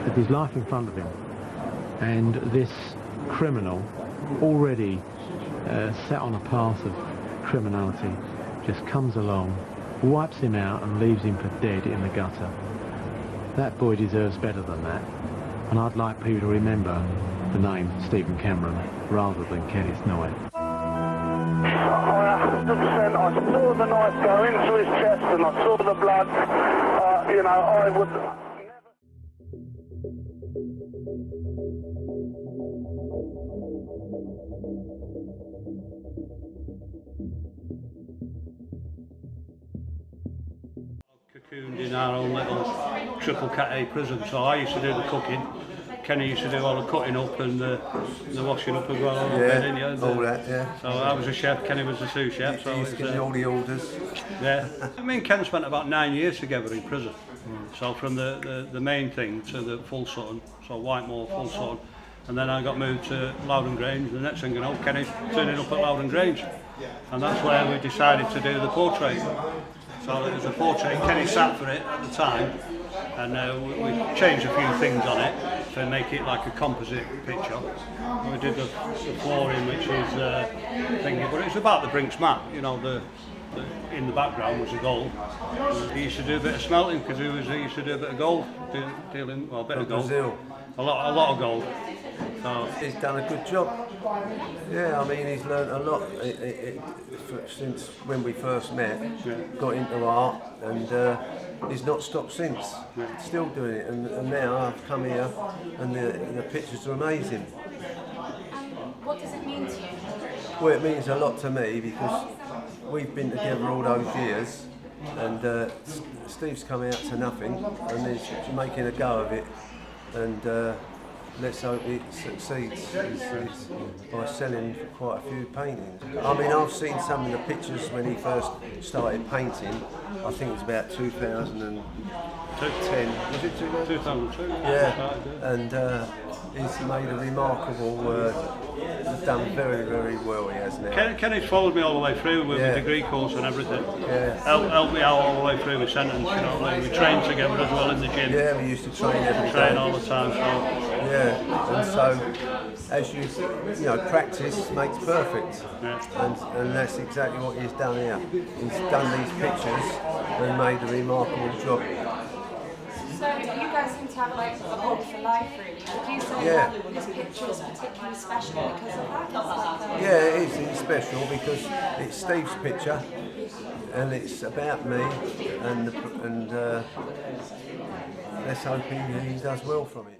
with his life in front of him, and this criminal already set on a path of criminality just comes along, wipes him out and leaves him for dead in the gutter. That boy deserves better than that, and I'd like people to remember the name Stephen Cameron rather than Kenneth Noye. 100%, I saw the knife go into his chest and I saw the blood. You know, I would never... Cocooned in our own little triple Cat A prison, so I used to do the cooking. Kenny used to do all the cutting up and the washing up as well. All that, yeah. So I was a chef, Kenny was the sous chef. So used to give me all the orders. Yeah. Me and Ken spent about 9 years together in prison. So from the main thing to the full Sutton, so Whitemore, full Sutton. And then I got moved to Loudon Grange. The next thing you know, Kenny's turning up at Loudon Grange. And that's where we decided to do the portrait. So it was a portrait, Kenny sat for it at the time, and we changed a few things on it to make it like a composite picture. We did the flooring, which is thingy, but it's about the Brinks Mat, you know, in the background was the gold. He used to do a bit of smelting because he used to do a bit of gold, dealing, well, a bit of gold. Brazil. A lot of gold. So he's done a good job. Yeah, I mean, he's learned a lot since when we first met, got into art, and he's not stopped since. Still doing it, and now I've come here, and the pictures are amazing. What does it mean to you? Well, it means a lot to me because we've been together all those years, and Steve's come out to nothing, and he's making a go of it, and let's hope it succeeds by selling quite a few paintings. I mean, I've seen some of the pictures when he first started painting. I think it's about 2010. Was it 2002? Yeah, and he's made a remarkable, he's done very, very well, he has now. Kenneth followed me all the way through with the degree course and everything. Yeah. Helped me out all the way through with sentence, you know, like we trained together as well in the gym. Yeah, we used to train every day. Train all the time, so... Yeah, and so as you know, practice makes perfect, and that's exactly what he's done here. He's done these pictures and made a remarkable job. So you guys seem to have like a bond for life, really. Would you say Yeah. that this picture is particularly special because of that? It's like Yeah, it is. It's special because it's Steve's picture, and it's about me, and let's hope he does well from it.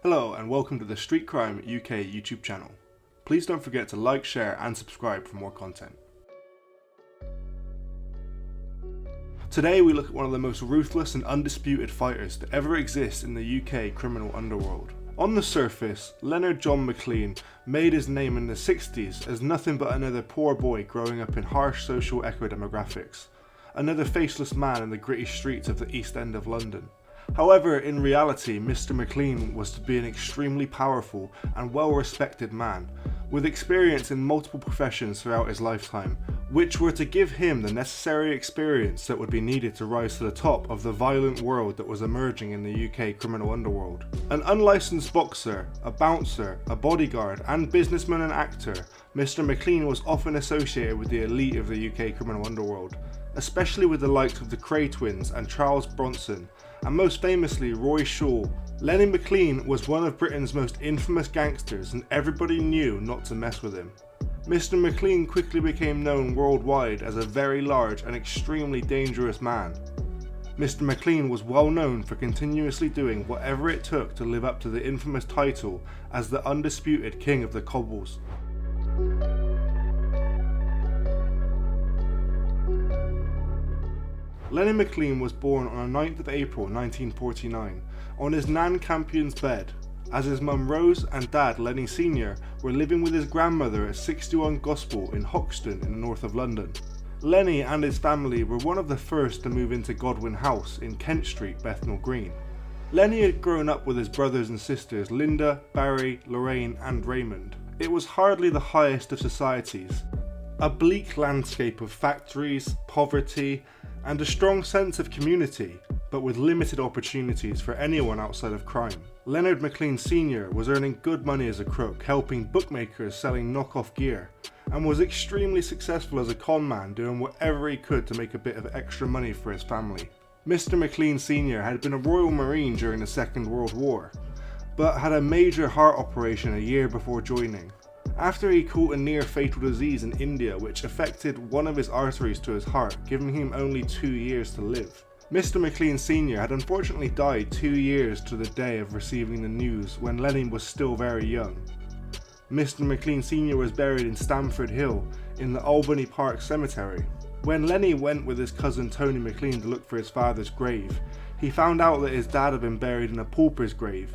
Hello and welcome to the Street Crime UK YouTube channel. Please don't forget to like, share and subscribe for more content. Today we look at one of the most ruthless and undisputed fighters to ever exist in the UK criminal underworld. On the surface, Leonard John McLean made his name in the 60s as nothing but another poor boy growing up in harsh social eco-demographics, another faceless man in the gritty streets of the East End of London. However, in reality, Mr. McLean was to be an extremely powerful and well-respected man, with experience in multiple professions throughout his lifetime, which were to give him the necessary experience that would be needed to rise to the top of the violent world that was emerging in the UK criminal underworld. An unlicensed boxer, a bouncer, a bodyguard, and businessman and actor, Mr. McLean was often associated with the elite of the UK criminal underworld, especially with the likes of the Cray twins and Charles Bronson, and most famously Roy Shaw. Lenny McLean was one of Britain's most infamous gangsters and everybody knew not to mess with him. Mr. McLean quickly became known worldwide as a very large and extremely dangerous man. Mr. McLean was well known for continuously doing whatever it took to live up to the infamous title as the undisputed King of the Cobbles. Lenny McLean was born on the 9th of April 1949 on his Nan Campion's bed, as his mum Rose and dad Lenny Sr. were living with his grandmother at 61 Gospel in Hoxton in the north of London. Lenny and his family were one of the first to move into Godwin House in Kent Street, Bethnal Green. Lenny had grown up with his brothers and sisters Linda, Barry, Lorraine and Raymond. It was hardly the highest of societies. A bleak landscape of factories, poverty, and a strong sense of community, but with limited opportunities for anyone outside of crime. Leonard McLean Sr. was earning good money as a crook, helping bookmakers selling knockoff gear, and was extremely successful as a con man, doing whatever he could to make a bit of extra money for his family. Mr. McLean Sr. had been a Royal Marine during the Second World War, but had a major heart operation a year before joining. After he caught a near fatal disease in India which affected one of his arteries to his heart, giving him only 2 years to live. Mr. McLean Sr. had unfortunately died 2 years to the day of receiving the news when Lenny was still very young. Mr. McLean Sr. was buried in Stamford Hill in the Albany Park Cemetery. When Lenny went with his cousin Tony McLean to look for his father's grave, he found out that his dad had been buried in a pauper's grave,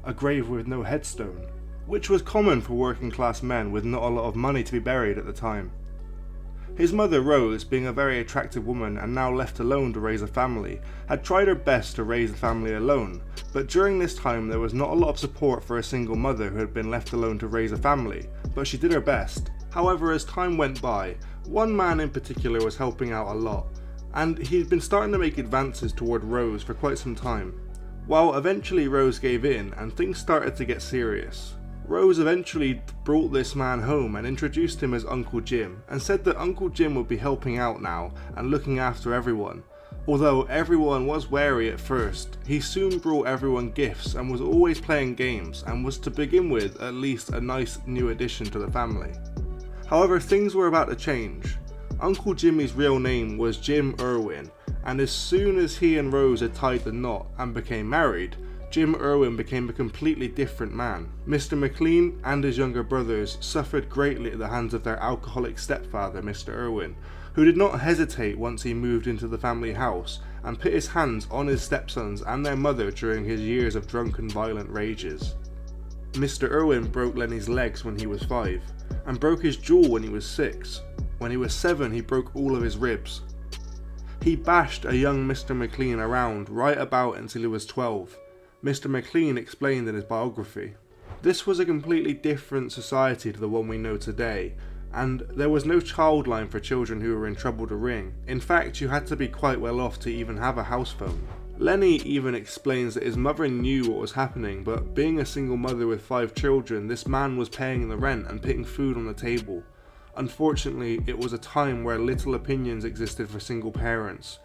a grave with no headstone, which was common for working class men with not a lot of money to be buried at the time. His mother Rose, being a very attractive woman and now left alone to raise a family, had tried her best to raise the family alone, but during this time there was not a lot of support for a single mother who had been left alone to raise a family, but she did her best. However, as time went by, one man in particular was helping out a lot, and he'd been starting to make advances toward Rose for quite some time. Well, eventually Rose gave in and things started to get serious. Rose eventually brought this man home and introduced him as Uncle Jim, and said that Uncle Jim would be helping out now and looking after everyone. Although everyone was wary at first, he soon brought everyone gifts and was always playing games, and was to begin with at least a nice new addition to the family. However, things were about to change. Uncle Jimmy's real name was Jim Irwin, and as soon as he and Rose had tied the knot and became married, Jim Irwin became a completely different man. Mr. McLean and his younger brothers suffered greatly at the hands of their alcoholic stepfather, Mr. Irwin, who did not hesitate once he moved into the family house and put his hands on his stepsons and their mother during his years of drunken violent rages. Mr. Irwin broke Lenny's legs when he was 5, and broke his jaw when he was 6. When he was 7, he broke all of his ribs. He bashed a young Mr. McLean around right about until he was 12. Mr. McLean explained in his biography. This was a completely different society to the one we know today, and there was no child line for children who were in trouble to ring. In fact, you had to be quite well off to even have a house phone. Lenny even explains that his mother knew what was happening, but being a single mother with 5 children, this man was paying the rent and putting food on the table. Unfortunately, it was a time where little opinions existed for single parents.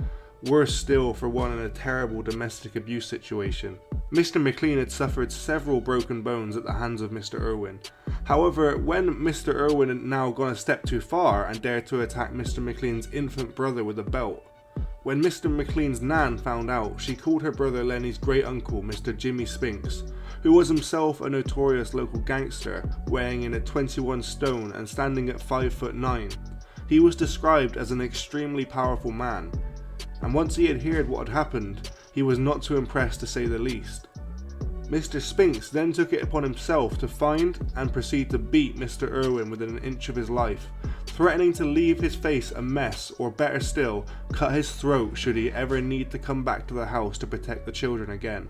Worse still for one in a terrible domestic abuse situation. Mr. McLean had suffered several broken bones at the hands of Mr. Irwin. However, when Mr. Irwin had now gone a step too far and dared to attack Mr. McLean's infant brother with a belt, when Mr. McLean's nan found out, she called her brother Lenny's great uncle, Mr. Jimmy Spinks, who was himself a notorious local gangster, weighing in at 21 stone and standing at 5'9". He was described as an extremely powerful man, and once he had heard what had happened, he was not too impressed to say the least. Mr. Spinks then took it upon himself to find and proceed to beat Mr. Irwin within an inch of his life, threatening to leave his face a mess, or better still, cut his throat should he ever need to come back to the house to protect the children again.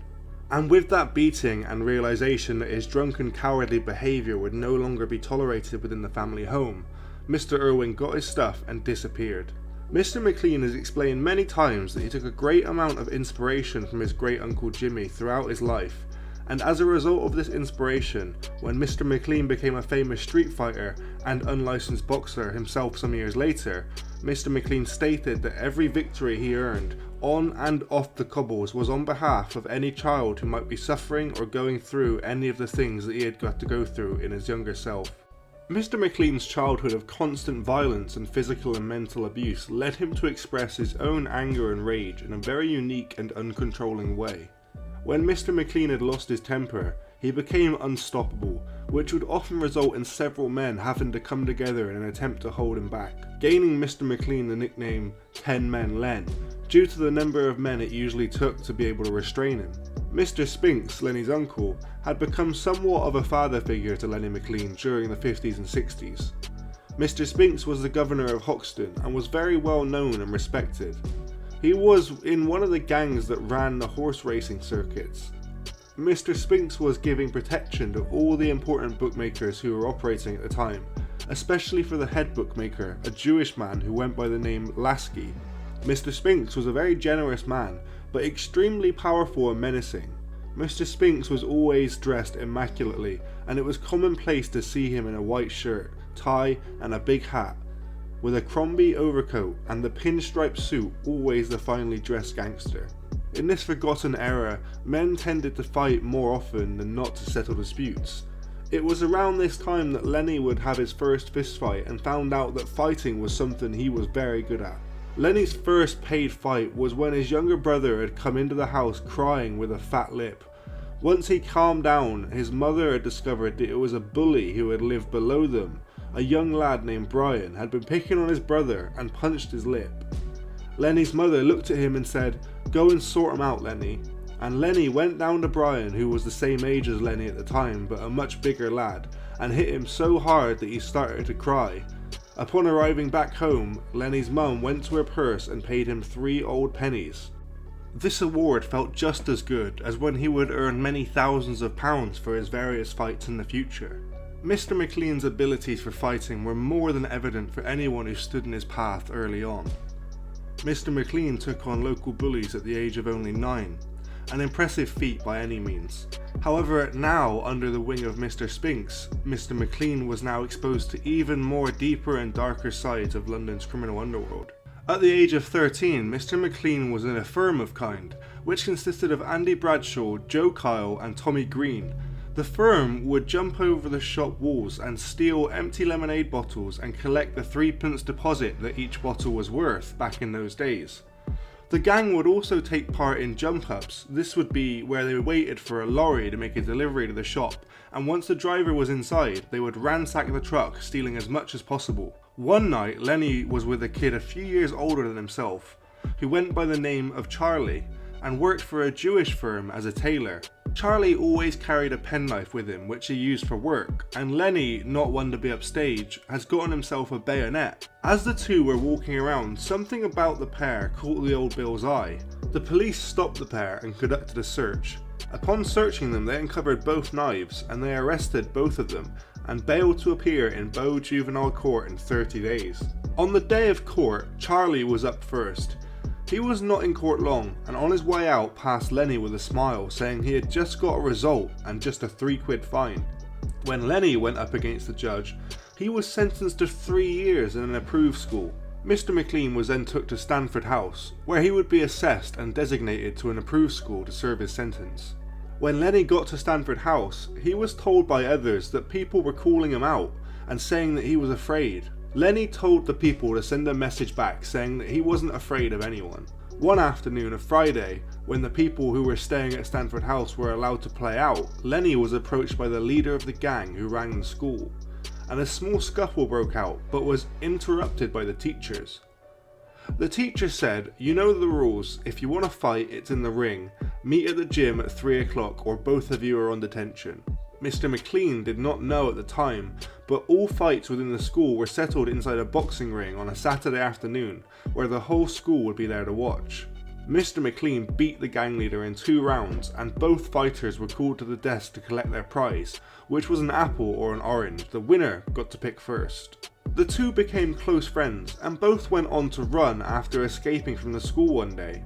And with that beating and realisation that his drunken cowardly behaviour would no longer be tolerated within the family home, Mr. Irwin got his stuff and disappeared. Mr. McLean has explained many times that he took a great amount of inspiration from his great uncle Jimmy throughout his life, and as a result of this inspiration, when Mr. McLean became a famous street fighter and unlicensed boxer himself some years later, Mr. McLean stated that every victory he earned on and off the cobbles was on behalf of any child who might be suffering or going through any of the things that he had got to go through in his younger self. Mr. McLean's childhood of constant violence and physical and mental abuse led him to express his own anger and rage in a very unique and uncontrolling way. When Mr. McLean had lost his temper, he became unstoppable, which would often result in several men having to come together in an attempt to hold him back, gaining Mr. McLean the nickname 10 Men Len, due to the number of men it usually took to be able to restrain him. Mr. Spinks, Lenny's uncle, had become somewhat of a father figure to Lenny McLean during the 50s and 60s. Mr. Spinks was the governor of Hoxton and was very well known and respected. He was in one of the gangs that ran the horse racing circuits. Mr. Spinks was giving protection to all the important bookmakers who were operating at the time, especially for the head bookmaker, a Jewish man who went by the name Lasky. Mr. Spinks was a very generous man, but extremely powerful and menacing. Mr. Spinks was always dressed immaculately, and it was commonplace to see him in a white shirt, tie and a big hat, with a Crombie overcoat and the pinstripe suit, always the finely dressed gangster. In this forgotten era, men tended to fight more often than not to settle disputes. It was around this time that Lenny would have his first fistfight and found out that fighting was something he was very good at. Lenny's first paid fight was when his younger brother had come into the house crying with a fat lip. Once he calmed down, his mother had discovered that it was a bully who had lived below them. A young lad named Brian had been picking on his brother and punched his lip. Lenny's mother looked at him and said, "Go and sort him out, Lenny." And Lenny went down to Brian, who was the same age as Lenny at the time but a much bigger lad, and hit him so hard that he started to cry. Upon arriving back home, Lenny's mum went to her purse and paid him 3 old pennies. This award felt just as good as when he would earn many thousands of pounds for his various fights in the future. Mr. McLean's abilities for fighting were more than evident for anyone who stood in his path early on. Mr. McLean took on local bullies at the age of only 9, an impressive feat by any means. However, now under the wing of Mr. Spinks, Mr. McLean was now exposed to even more deeper and darker sides of London's criminal underworld. At the age of 13, Mr. McLean was in a firm of kind, which consisted of Andy Bradshaw, Joe Kyle and Tommy Green. The firm would jump over the shop walls and steal empty lemonade bottles and collect the 3p deposit that each bottle was worth back in those days. The gang would also take part in jump-ups. This would be where they waited for a lorry to make a delivery to the shop, and once the driver was inside, they would ransack the truck, stealing as much as possible. One night, Lenny was with a kid a few years older than himself, who went by the name of Charlie, and worked for a Jewish firm as a tailor. Charlie always carried a penknife with him which he used for work, and Lenny, not one to be upstage, has gotten himself a bayonet. As the two were walking around, something about the pair caught the old Bill's eye. The police stopped the pair and conducted a search. Upon searching them, they uncovered both knives and they arrested both of them and bailed to appear in Bow Juvenile Court in 30 days. On the day of court, Charlie was up first. He was not in court long, and on his way out passed Lenny with a smile, saying he had just got a result and just a £3 fine. When Lenny went up against the judge, he was sentenced to 3 years in an approved school. Mr. McLean was then took to Stanford House, where he would be assessed and designated to an approved school to serve his sentence. When Lenny got to Stanford House, he was told by others that people were calling him out and saying that he was afraid. Lenny told the people to send a message back saying that he wasn't afraid of anyone. One afternoon of Friday, when the people who were staying at Stanford House were allowed to play out, Lenny was approached by the leader of the gang who ran the school, and a small scuffle broke out but was interrupted by the teachers. The teacher said, "You know the rules, if you want to fight it's in the ring, meet at the gym at 3 o'clock or both of you are on detention." Mr. McLean did not know at the time, but all fights within the school were settled inside a boxing ring on a Saturday afternoon, where the whole school would be there to watch. Mr. McLean beat the gang leader in 2 rounds, and both fighters were called to the desk to collect their prize, which was an apple or an orange. The winner got to pick first. The two became close friends, and both went on to run after escaping from the school one day.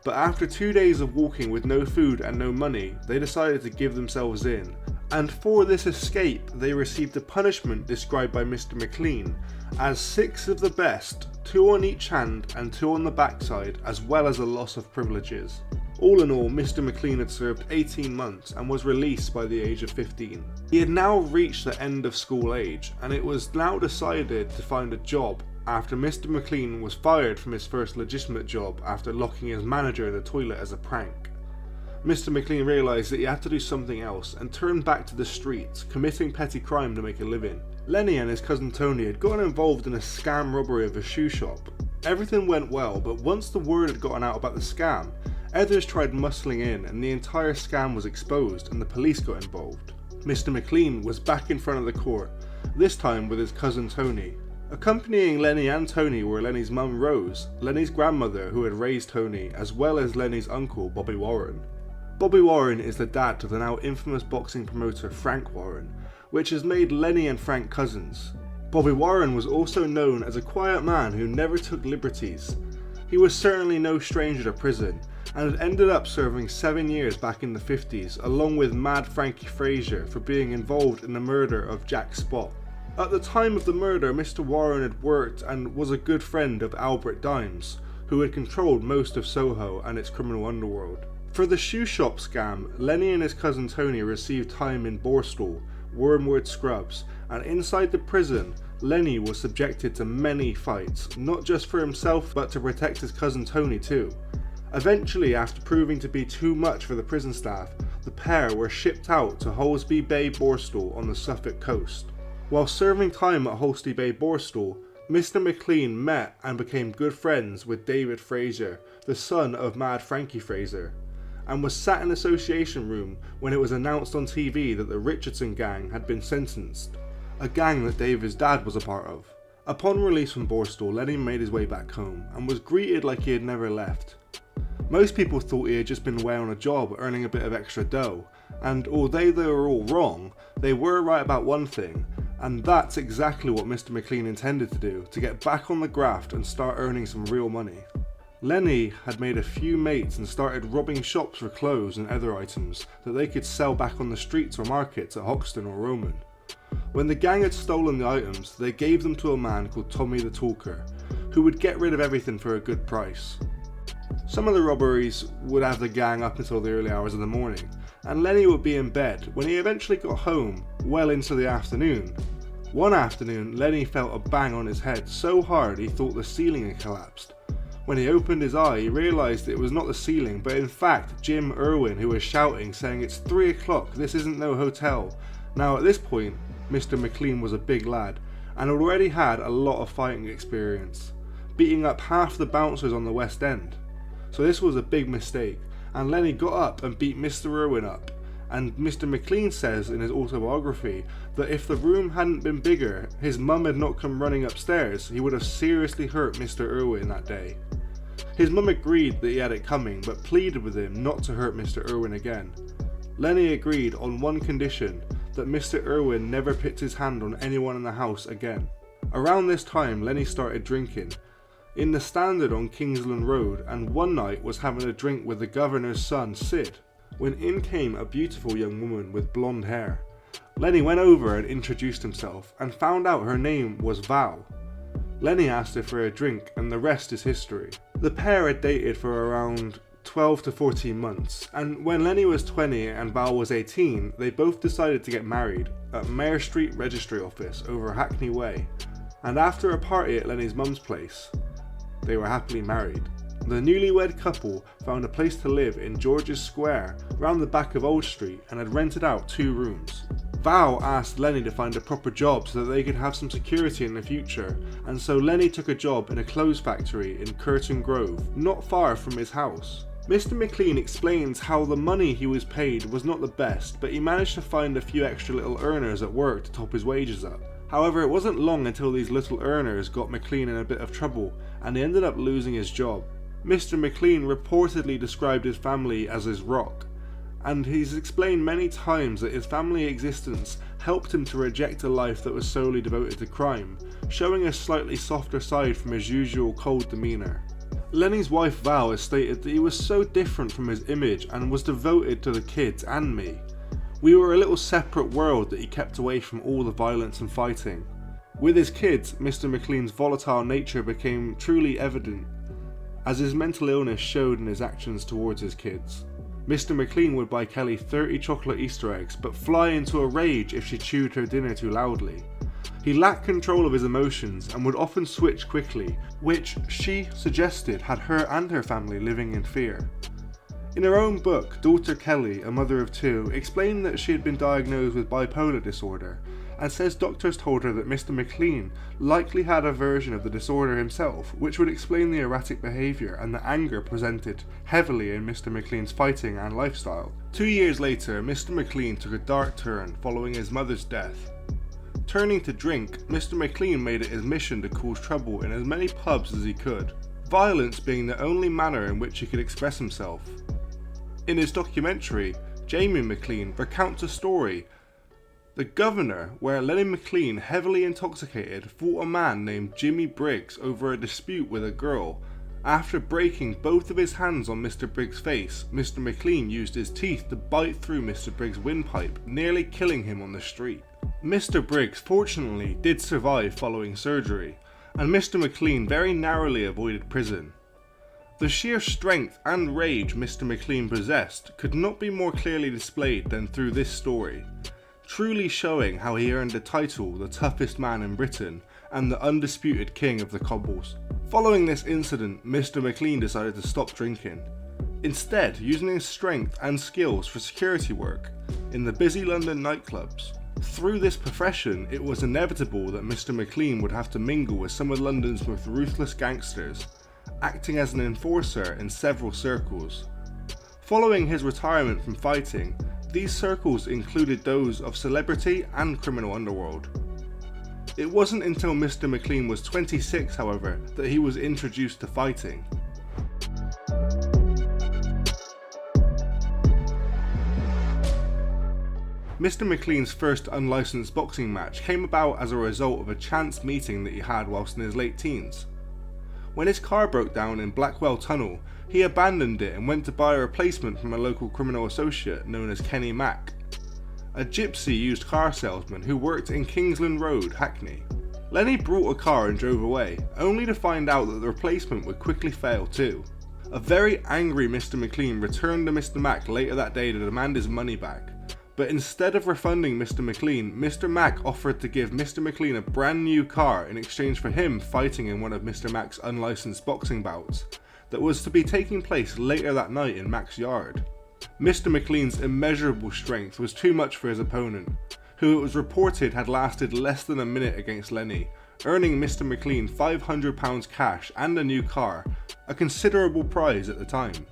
But after 2 days of walking with no food and no money, they decided to give themselves in. And for this escape, they received a punishment described by Mr. McLean as 6 of the best, 2 on each hand and 2 on the backside, as well as a loss of privileges. All in all, Mr. McLean had served 18 months and was released by the age of 15. He had now reached the end of school age, and it was now decided to find a job after Mr. McLean was fired from his first legitimate job after locking his manager in the toilet as a prank. Mr. McLean realised that he had to do something else and turned back to the streets, committing petty crime to make a living. Lenny and his cousin Tony had gotten involved in a scam robbery of a shoe shop. Everything went well, but once the word had gotten out about the scam, others tried muscling in and the entire scam was exposed and the police got involved. Mr. McLean was back in front of the court, this time with his cousin Tony. Accompanying Lenny and Tony were Lenny's mum Rose, Lenny's grandmother who had raised Tony, as well as Lenny's uncle Bobby Warren. Bobby Warren is the dad to the now infamous boxing promoter Frank Warren, which has made Lenny and Frank cousins. Bobby Warren was also known as a quiet man who never took liberties. He was certainly no stranger to prison, and had ended up serving 7 years back in the 50s, along with Mad Frankie Frazier for being involved in the murder of Jack Spot. At the time of the murder, Mr. Warren had worked and was a good friend of Albert Dimes, who had controlled most of Soho and its criminal underworld. For the shoe shop scam, Lenny and his cousin Tony received time in Borstal, Wormwood Scrubs, and inside the prison, Lenny was subjected to many fights, not just for himself but to protect his cousin Tony too. Eventually, after proving to be too much for the prison staff, the pair were shipped out to Holsby Bay Borstal on the Suffolk coast. While serving time at Holsby Bay Borstal, Mr. McLean met and became good friends with David Fraser, the son of Mad Frankie Fraser, and was sat in the association room when it was announced on TV that the Richardson gang had been sentenced, a gang that David's dad was a part of. Upon release from Borstal, Lenny made his way back home and was greeted like he had never left. Most people thought he had just been away on a job earning a bit of extra dough, and although they were all wrong, they were right about one thing, and that's exactly what Mr. McLean intended to do, to get back on the graft and start earning some real money. Lenny had made a few mates and started robbing shops for clothes and other items that they could sell back on the streets or markets at Hoxton or Roman. When the gang had stolen the items, they gave them to a man called Tommy the Talker, who would get rid of everything for a good price. Some of the robberies would have the gang up until the early hours of the morning, and Lenny would be in bed when he eventually got home well into the afternoon. One afternoon, Lenny felt a bang on his head so hard he thought the ceiling had collapsed. When he opened his eye, he realised it was not the ceiling, but in fact Jim Irwin, who was shouting, saying, "It's 3 o'clock, this isn't no hotel." Now at this point, Mr. McLean was a big lad, and already had a lot of fighting experience, beating up half the bouncers on the West End. So this was a big mistake, and Lenny got up and beat Mr. Irwin up. And Mr. McLean says in his autobiography that if the room hadn't been bigger, his mum had not come running upstairs, he would have seriously hurt Mr. Irwin that day. His mum agreed that he had it coming, but pleaded with him not to hurt Mr. Irwin again. Lenny agreed on one condition, that Mr. Irwin never picked his hand on anyone in the house again. Around this time, Lenny started drinking in the Standard on Kingsland Road, and one night was having a drink with the governor's son, Sid, when in came a beautiful young woman with blonde hair. Lenny went over and introduced himself, and found out her name was Val. Lenny asked her for a drink, and the rest is history. The pair had dated for around 12 to 14 months, and when Lenny was 20 and Val was 18, they both decided to get married at Mayor Street Registry Office over Hackney Way, and after a party at Lenny's mum's place, they were happily married. The newlywed couple found a place to live in George's Square, round the back of Old Street, and had rented out 2 rooms. Val asked Lenny to find a proper job so that they could have some security in the future, and so Lenny took a job in a clothes factory in Curtin Grove, not far from his house. Mr. McLean explains how the money he was paid was not the best, but he managed to find a few extra little earners at work to top his wages up. However, it wasn't long until these little earners got McLean in a bit of trouble, and he ended up losing his job. Mr. McLean reportedly described his family as his rock, and he's explained many times that his family existence helped him to reject a life that was solely devoted to crime, showing a slightly softer side from his usual cold demeanour. Lenny's wife Val has stated that he was so different from his image and was devoted to the kids and me. We were a little separate world that he kept away from all the violence and fighting. With his kids, Mr. McLean's volatile nature became truly evident, as his mental illness showed in his actions towards his kids. Mr. McLean would buy Kelly 30 chocolate Easter eggs, but fly into a rage if she chewed her dinner too loudly. He lacked control of his emotions and would often switch quickly, which she suggested had her and her family living in fear. In her own book, daughter Kelly, a mother of 2, explained that she had been diagnosed with bipolar disorder, and says doctors told her that Mr. McLean likely had a version of the disorder himself, which would explain the erratic behaviour and the anger presented heavily in Mr. McLean's fighting and lifestyle. 2 years later, Mr. McLean took a dark turn following his mother's death. Turning to drink, Mr. McLean made it his mission to cause trouble in as many pubs as he could, violence being the only manner in which he could express himself. In his documentary, Jamie McLean recounts a story, The Governor, where Lenny McLean, heavily intoxicated, fought a man named Jimmy Briggs over a dispute with a girl. After breaking both of his hands on Mr. Briggs' face, Mr. McLean used his teeth to bite through Mr. Briggs' windpipe, nearly killing him on the street. Mr. Briggs fortunately did survive following surgery, and Mr. McLean very narrowly avoided prison. The sheer strength and rage Mr. McLean possessed could not be more clearly displayed than through this story, truly showing how he earned the title the toughest man in Britain and the undisputed king of the cobbles. Following this incident, Mr. McLean decided to stop drinking, instead using his strength and skills for security work in the busy London nightclubs. Through this profession, it was inevitable that Mr. McLean would have to mingle with some of London's most ruthless gangsters, acting as an enforcer in several circles. Following his retirement from fighting, these circles included those of celebrity and criminal underworld. It wasn't until Mr. McLean was 26, however, that he was introduced to fighting. Mr. McLean's first unlicensed boxing match came about as a result of a chance meeting that he had whilst in his late teens. When his car broke down in Blackwell Tunnel, he abandoned it and went to buy a replacement from a local criminal associate known as Kenny Mac, a gypsy used car salesman who worked in Kingsland Road, Hackney. Lenny brought a car and drove away, only to find out that the replacement would quickly fail too. A very angry Mr. McLean returned to Mr. Mac later that day to demand his money back, but instead of refunding Mr. McLean, Mr. Mac offered to give Mr. McLean a brand new car in exchange for him fighting in one of Mr. Mac's unlicensed boxing bouts that was to be taking place later that night in Mac's yard. Mr. McLean's immeasurable strength was too much for his opponent, who it was reported had lasted less than a minute against Lenny, earning Mr. McLean £500 cash and a new car, a considerable prize at the time.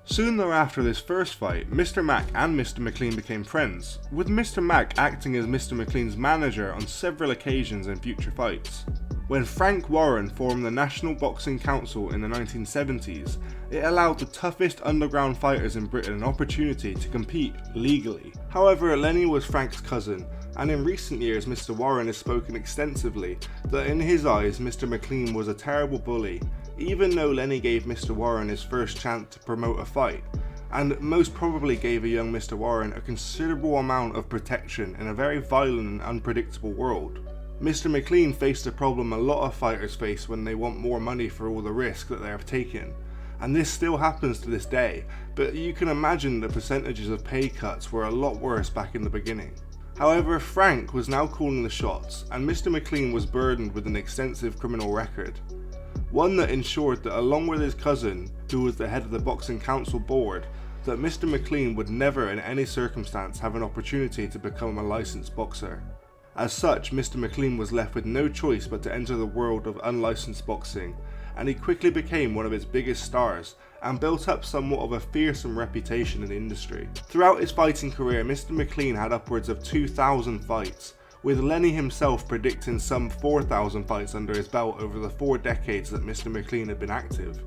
Soon thereafter this first fight, Mr. Mac and Mr. McLean became friends, with Mr. Mac acting as Mr. McLean's manager on several occasions in future fights. When Frank Warren formed the National Boxing Council in the 1970s, it allowed the toughest underground fighters in Britain an opportunity to compete legally. However, Lenny was Frank's cousin, and in recent years Mr. Warren has spoken extensively that in his eyes Mr. McLean was a terrible bully, even though Lenny gave Mr. Warren his first chance to promote a fight, and most probably gave a young Mr. Warren a considerable amount of protection in a very violent and unpredictable world. Mr. McLean faced a problem a lot of fighters face when they want more money for all the risk that they have taken, and this still happens to this day, but you can imagine the percentages of pay cuts were a lot worse back in the beginning. However, Frank was now calling the shots, and Mr. McLean was burdened with an extensive criminal record. One that ensured that along with his cousin, who was the head of the Boxing Council board, that Mr. McLean would never in any circumstance have an opportunity to become a licensed boxer. As such, Mr. McLean was left with no choice but to enter the world of unlicensed boxing, and he quickly became one of its biggest stars and built up somewhat of a fearsome reputation in the industry. Throughout his fighting career, Mr. McLean had upwards of 2,000 fights, with Lenny himself predicting some 4,000 fights under his belt over the 4 decades that Mr. McLean had been active,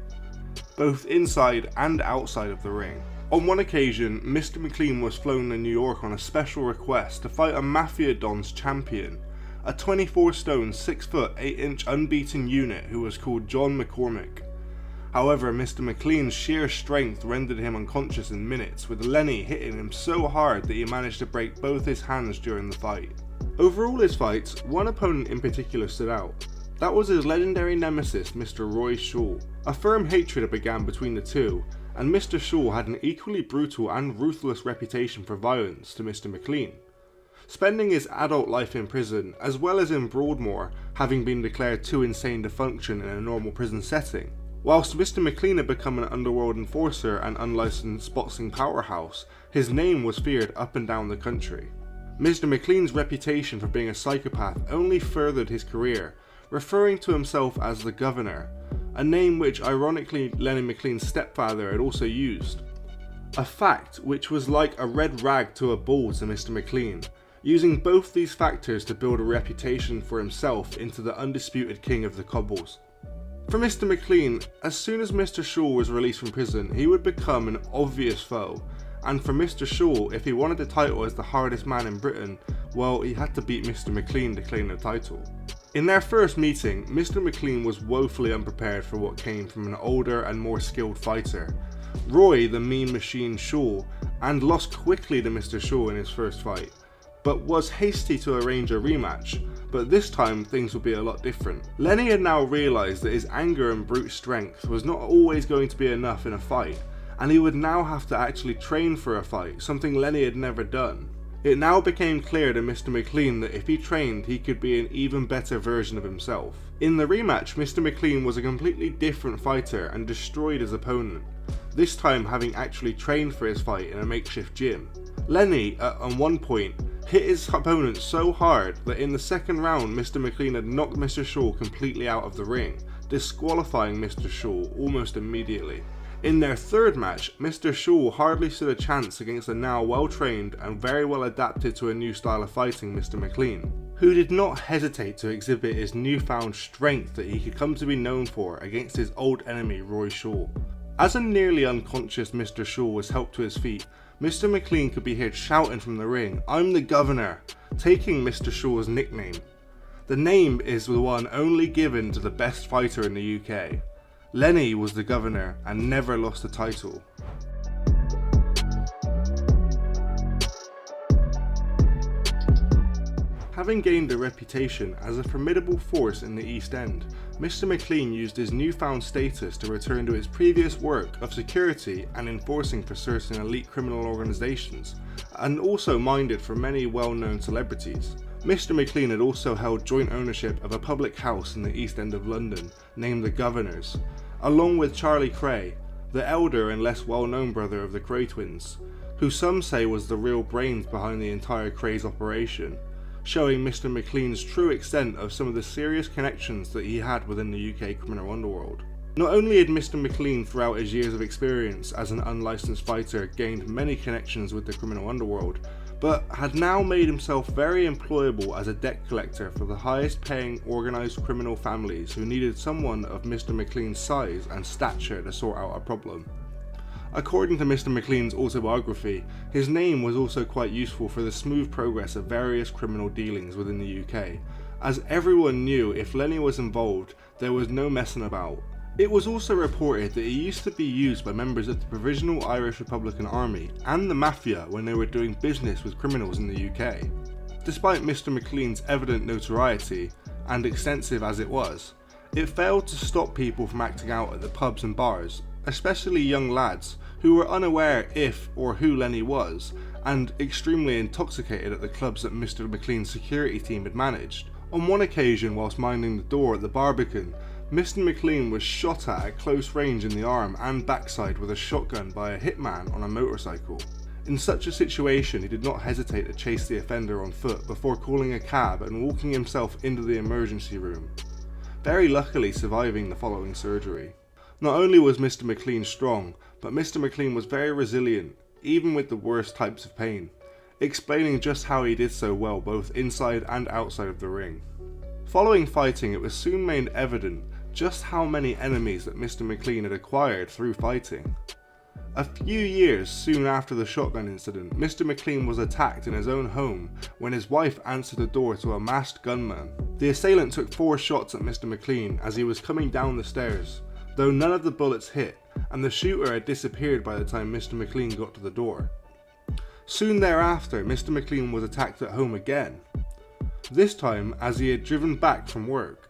both inside and outside of the ring. On one occasion, Mr. McLean was flown to New York on a special request to fight a Mafia Don's champion, a 24 stone, 6 foot, 8 inch unbeaten unit who was called John McCormick. However, Mr. McLean's sheer strength rendered him unconscious in minutes, with Lenny hitting him so hard that he managed to break both his hands during the fight. Over all his fights, one opponent in particular stood out. That was his legendary nemesis, Mr. Roy Shaw. A firm hatred began between the two, and Mr. Shaw had an equally brutal and ruthless reputation for violence to Mr. McLean, spending his adult life in prison, as well as in Broadmoor, having been declared too insane to function in a normal prison setting. Whilst Mr. McLean had become an underworld enforcer and unlicensed boxing powerhouse, his name was feared up and down the country. Mr. McLean's reputation for being a psychopath only furthered his career, referring to himself as the Governor, a name which ironically Lenny McLean's stepfather had also used. A fact which was like a red rag to a bull to Mr. McLean, using both these factors to build a reputation for himself into the undisputed king of the cobbles. For Mr. McLean, as soon as Mr. Shaw was released from prison, he would become an obvious foe, and for Mr. Shaw, if he wanted the title as the hardest man in Britain, well, he had to beat Mr. McLean to claim the title. In their first meeting, Mr. McLean was woefully unprepared for what came from an older and more skilled fighter, Roy the Mean Machine Shaw, and lost quickly to Mr. Shaw in his first fight, but was hasty to arrange a rematch, but this time things would be a lot different. Lenny had now realised that his anger and brute strength was not always going to be enough in a fight, and he would now have to actually train for a fight, something Lenny had never done. It now became clear to Mr. McLean that if he trained, he could be an even better version of himself. In the rematch, Mr. McLean was a completely different fighter and destroyed his opponent, this time having actually trained for his fight in a makeshift gym. Lenny, at one point, hit his opponent so hard that in the second round Mr. McLean had knocked Mr. Shaw completely out of the ring, disqualifying Mr. Shaw almost immediately. In their third match, Mr. Shaw hardly stood a chance against the now well-trained and very well adapted to a new style of fighting Mr. McLean, who did not hesitate to exhibit his newfound strength that he could come to be known for against his old enemy Roy Shaw. As a nearly unconscious Mr. Shaw was helped to his feet, Mr. McLean could be heard shouting from the ring, "I'm the Governor," taking Mr. Shaw's nickname. The name is the one only given to the best fighter in the UK. Lenny was the Governor and never lost the title. Having gained a reputation as a formidable force in the East End, Mr. McLean used his newfound status to return to his previous work of security and enforcing for certain elite criminal organisations, and also minded for many well-known celebrities. Mr. McLean had also held joint ownership of a public house in the East End of London named the Governor's, along with Charlie Cray, the elder and less well-known brother of the Cray twins, who some say was the real brains behind the entire Cray's operation, showing Mr. McLean's true extent of some of the serious connections that he had within the UK criminal underworld. Not only had Mr. McLean throughout his years of experience as an unlicensed fighter gained many connections with the criminal underworld, but had now made himself very employable as a debt collector for the highest paying organised criminal families who needed someone of Mr. McLean's size and stature to sort out a problem. According to Mr. McLean's autobiography, his name was also quite useful for the smooth progress of various criminal dealings within the UK, as everyone knew if Lenny was involved, there was no messing about. It was also reported that he used to be used by members of the Provisional Irish Republican Army and the Mafia when they were doing business with criminals in the UK. Despite Mr. McLean's evident notoriety, and extensive as it was, it failed to stop people from acting out at the pubs and bars, especially young lads who were unaware if or who Lenny was, and extremely intoxicated at the clubs that Mr. McLean's security team had managed. On one occasion, whilst minding the door at the Barbican, Mr. McLean was shot at close range in the arm and backside with a shotgun by a hitman on a motorcycle. In such a situation, he did not hesitate to chase the offender on foot before calling a cab and walking himself into the emergency room, very luckily surviving the following surgery. Not only was Mr. McLean strong, but Mr. McLean was very resilient, even with the worst types of pain, explaining just how he did so well both inside and outside of the ring. Following fighting, it was soon made evident just how many enemies that Mr. McLean had acquired through fighting. A few years soon after the shotgun incident, Mr. McLean was attacked in his own home when his wife answered the door to a masked gunman. The assailant took 4 shots at Mr. McLean as he was coming down the stairs, though none of the bullets hit, and the shooter had disappeared by the time Mr. McLean got to the door. Soon thereafter, Mr. McLean was attacked at home again, this time as he had driven back from work.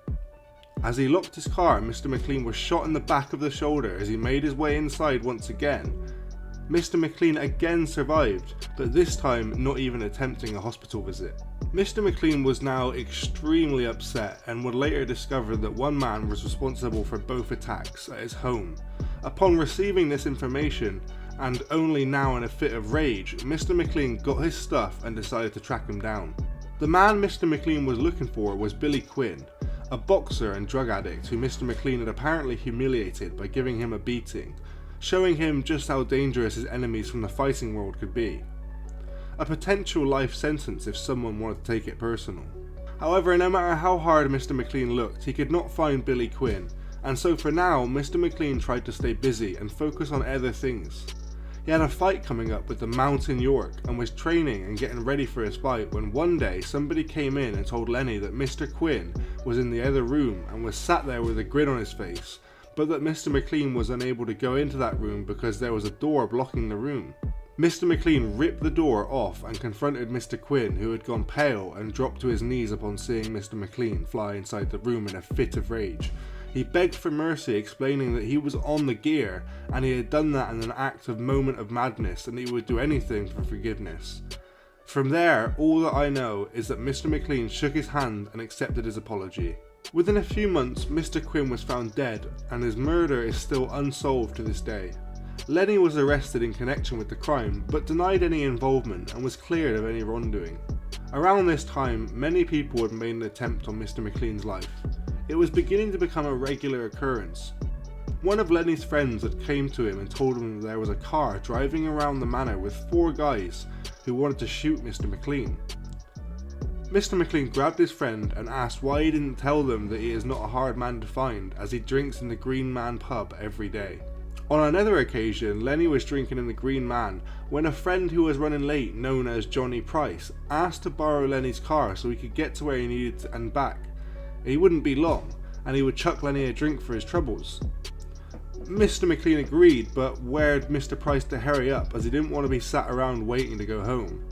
As he locked his car, Mr. McLean was shot in the back of the shoulder as he made his way inside once again. Mr. McLean again survived, but this time not even attempting a hospital visit. Mr. McLean was now extremely upset and would later discover that one man was responsible for both attacks at his home. Upon receiving this information, and only now in a fit of rage, Mr. McLean got his stuff and decided to track him down. The man Mr. McLean was looking for was Billy Quinn, a boxer and drug addict who Mr. McLean had apparently humiliated by giving him a beating, showing him just how dangerous his enemies from the fighting world could be. A potential life sentence if someone wanted to take it personal. However, no matter how hard Mr. McLean looked, he could not find Billy Quinn, and so for now, Mr. McLean tried to stay busy and focus on other things. He had a fight coming up with the Mountain York and was training and getting ready for his fight when one day somebody came in and told Lenny that Mr. Quinn was in the other room and was sat there with a grin on his face, but that Mr. McLean was unable to go into that room because there was a door blocking the room. Mr. McLean ripped the door off and confronted Mr. Quinn, who had gone pale and dropped to his knees upon seeing Mr. McLean fly inside the room in a fit of rage. He begged for mercy, explaining that he was on the gear and he had done that in an act of moment of madness and he would do anything for forgiveness. From there, all that I know is that Mr. McLean shook his hand and accepted his apology. Within a few months, Mr. Quinn was found dead and his murder is still unsolved to this day. Lenny was arrested in connection with the crime but denied any involvement and was cleared of any wrongdoing. Around this time, many people had made an attempt on Mr. McLean's life. It was beginning to become a regular occurrence. One of Lenny's friends had came to him and told him that there was a car driving around the manor with 4 guys who wanted to shoot Mr. McLean. Mr. McLean grabbed his friend and asked why he didn't tell them that he is not a hard man to find, as he drinks in the Green Man pub every day. On another occasion, Lenny was drinking in the Green Man when a friend who was running late, known as Johnny Price, asked to borrow Lenny's car so he could get to where he needed and back. He wouldn't be long, and he would chuck Lenny a drink for his troubles. Mr. McLean agreed, but warned Mr. Price to hurry up as he didn't want to be sat around waiting to go home.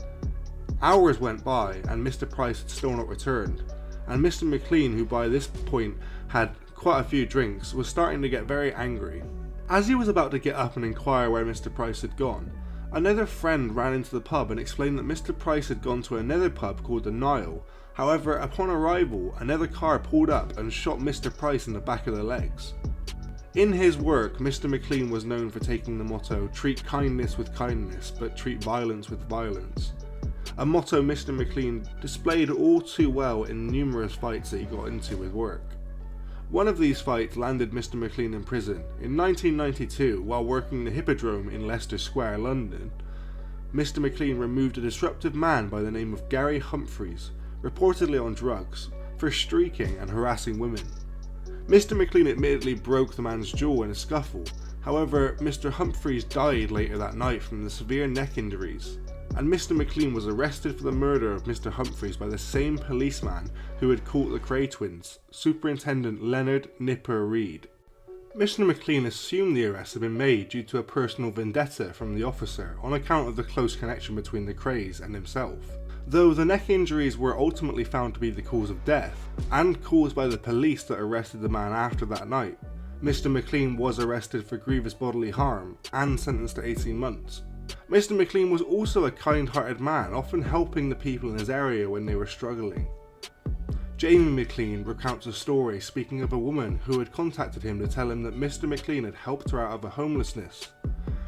Hours went by and Mr. Price had still not returned, and Mr. McLean, who by this point had quite a few drinks, was starting to get very angry. As he was about to get up and inquire where Mr. Price had gone, another friend ran into the pub and explained that Mr. Price had gone to another pub called the Noye. However, upon arrival, another car pulled up and shot Mr. Price in the back of the legs. In his work, Mr. McLean was known for taking the motto, "Treat kindness with kindness, but treat violence with violence," a motto Mr. McLean displayed all too well in numerous fights that he got into with work. One of these fights landed Mr. McLean in prison. In 1992, while working the Hippodrome in Leicester Square, London, Mr. McLean removed a disruptive man by the name of Gary Humphreys, reportedly on drugs, for streaking and harassing women. Mr. McLean admittedly broke the man's jaw in a scuffle. However, Mr. Humphreys died later that night from the severe neck injuries, and Mr. McLean was arrested for the murder of Mr. Humphreys by the same policeman who had caught the Cray twins, Superintendent Leonard Nipper Reed. Mr. McLean assumed the arrest had been made due to a personal vendetta from the officer on account of the close connection between the Crays and himself. Though the neck injuries were ultimately found to be the cause of death, and caused by the police that arrested the man after that night, Mr. McLean was arrested for grievous bodily harm and sentenced to 18 months. Mr. McLean was also a kind-hearted man, often helping the people in his area when they were struggling. Jamie McLean recounts a story speaking of a woman who had contacted him to tell him that Mr. McLean had helped her out of her homelessness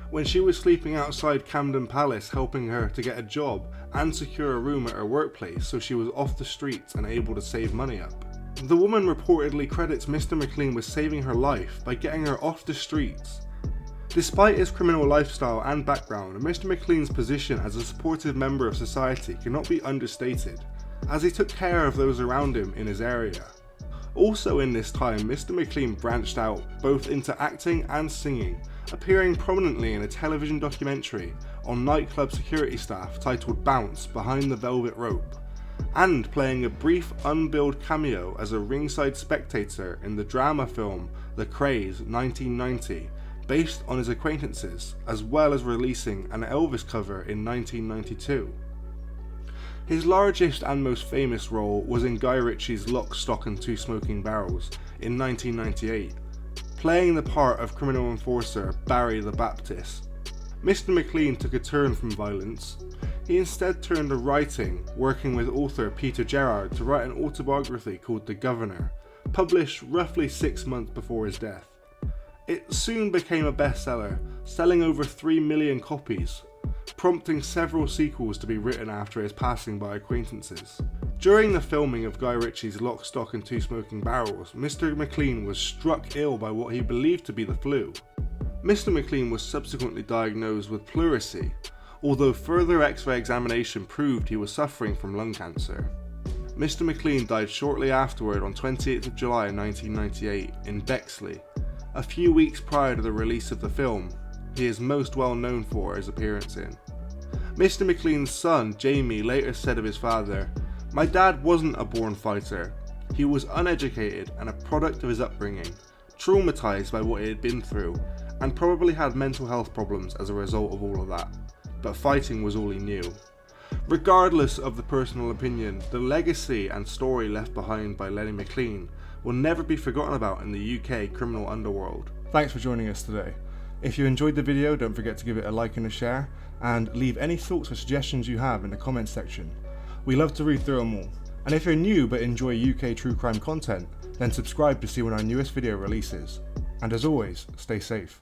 when she was sleeping outside Camden Palace, helping her to get a job and secure a room at her workplace so she was off the streets and able to save money up. The woman reportedly credits Mr. McLean with saving her life by getting her off the streets. Despite his criminal lifestyle and background, Mr. McLean's position as a supportive member of society cannot be understated, as he took care of those around him in his area. Also in this time, Mr. McLean branched out both into acting and singing, appearing prominently in a television documentary on nightclub security staff titled Bounce Behind the Velvet Rope, and playing a brief unbilled cameo as a ringside spectator in the drama film The Craze 1990, based on his acquaintances, as well as releasing an Elvis cover in 1992. His largest and most famous role was in Guy Ritchie's Lock, Stock and Two Smoking Barrels in 1998, playing the part of criminal enforcer Barry the Baptist. Mr. McLean took a turn from violence. He instead turned to writing, working with author Peter Gerrard to write an autobiography called The Governor, published roughly 6 months before his death. It soon became a bestseller, selling over 3 million copies, prompting several sequels to be written after his passing by acquaintances. During the filming of Guy Ritchie's Lock, Stock and Two Smoking Barrels, Mr. McLean was struck ill by what he believed to be the flu. Mr. McLean was subsequently diagnosed with pleurisy, although further X-ray examination proved he was suffering from lung cancer. Mr. McLean died shortly afterward on 28th of July 1998 in Bexley, a few weeks prior to the release of the film he is most well known for his appearance in. Mr. McLean's son, Jamie, later said of his father, "My dad wasn't a born fighter. He was uneducated and a product of his upbringing, traumatized by what he had been through, and probably had mental health problems as a result of all of that. But fighting was all he knew." Regardless of the personal opinion, the legacy and story left behind by Lenny McLean will never be forgotten about in the UK criminal underworld. Thanks for joining us today. If you enjoyed the video, don't forget to give it a like and a share, and leave any thoughts or suggestions you have in the comments section. We love to read through them all. And if you're new but enjoy UK true crime content, then subscribe to see when our newest video releases. And as always, stay safe.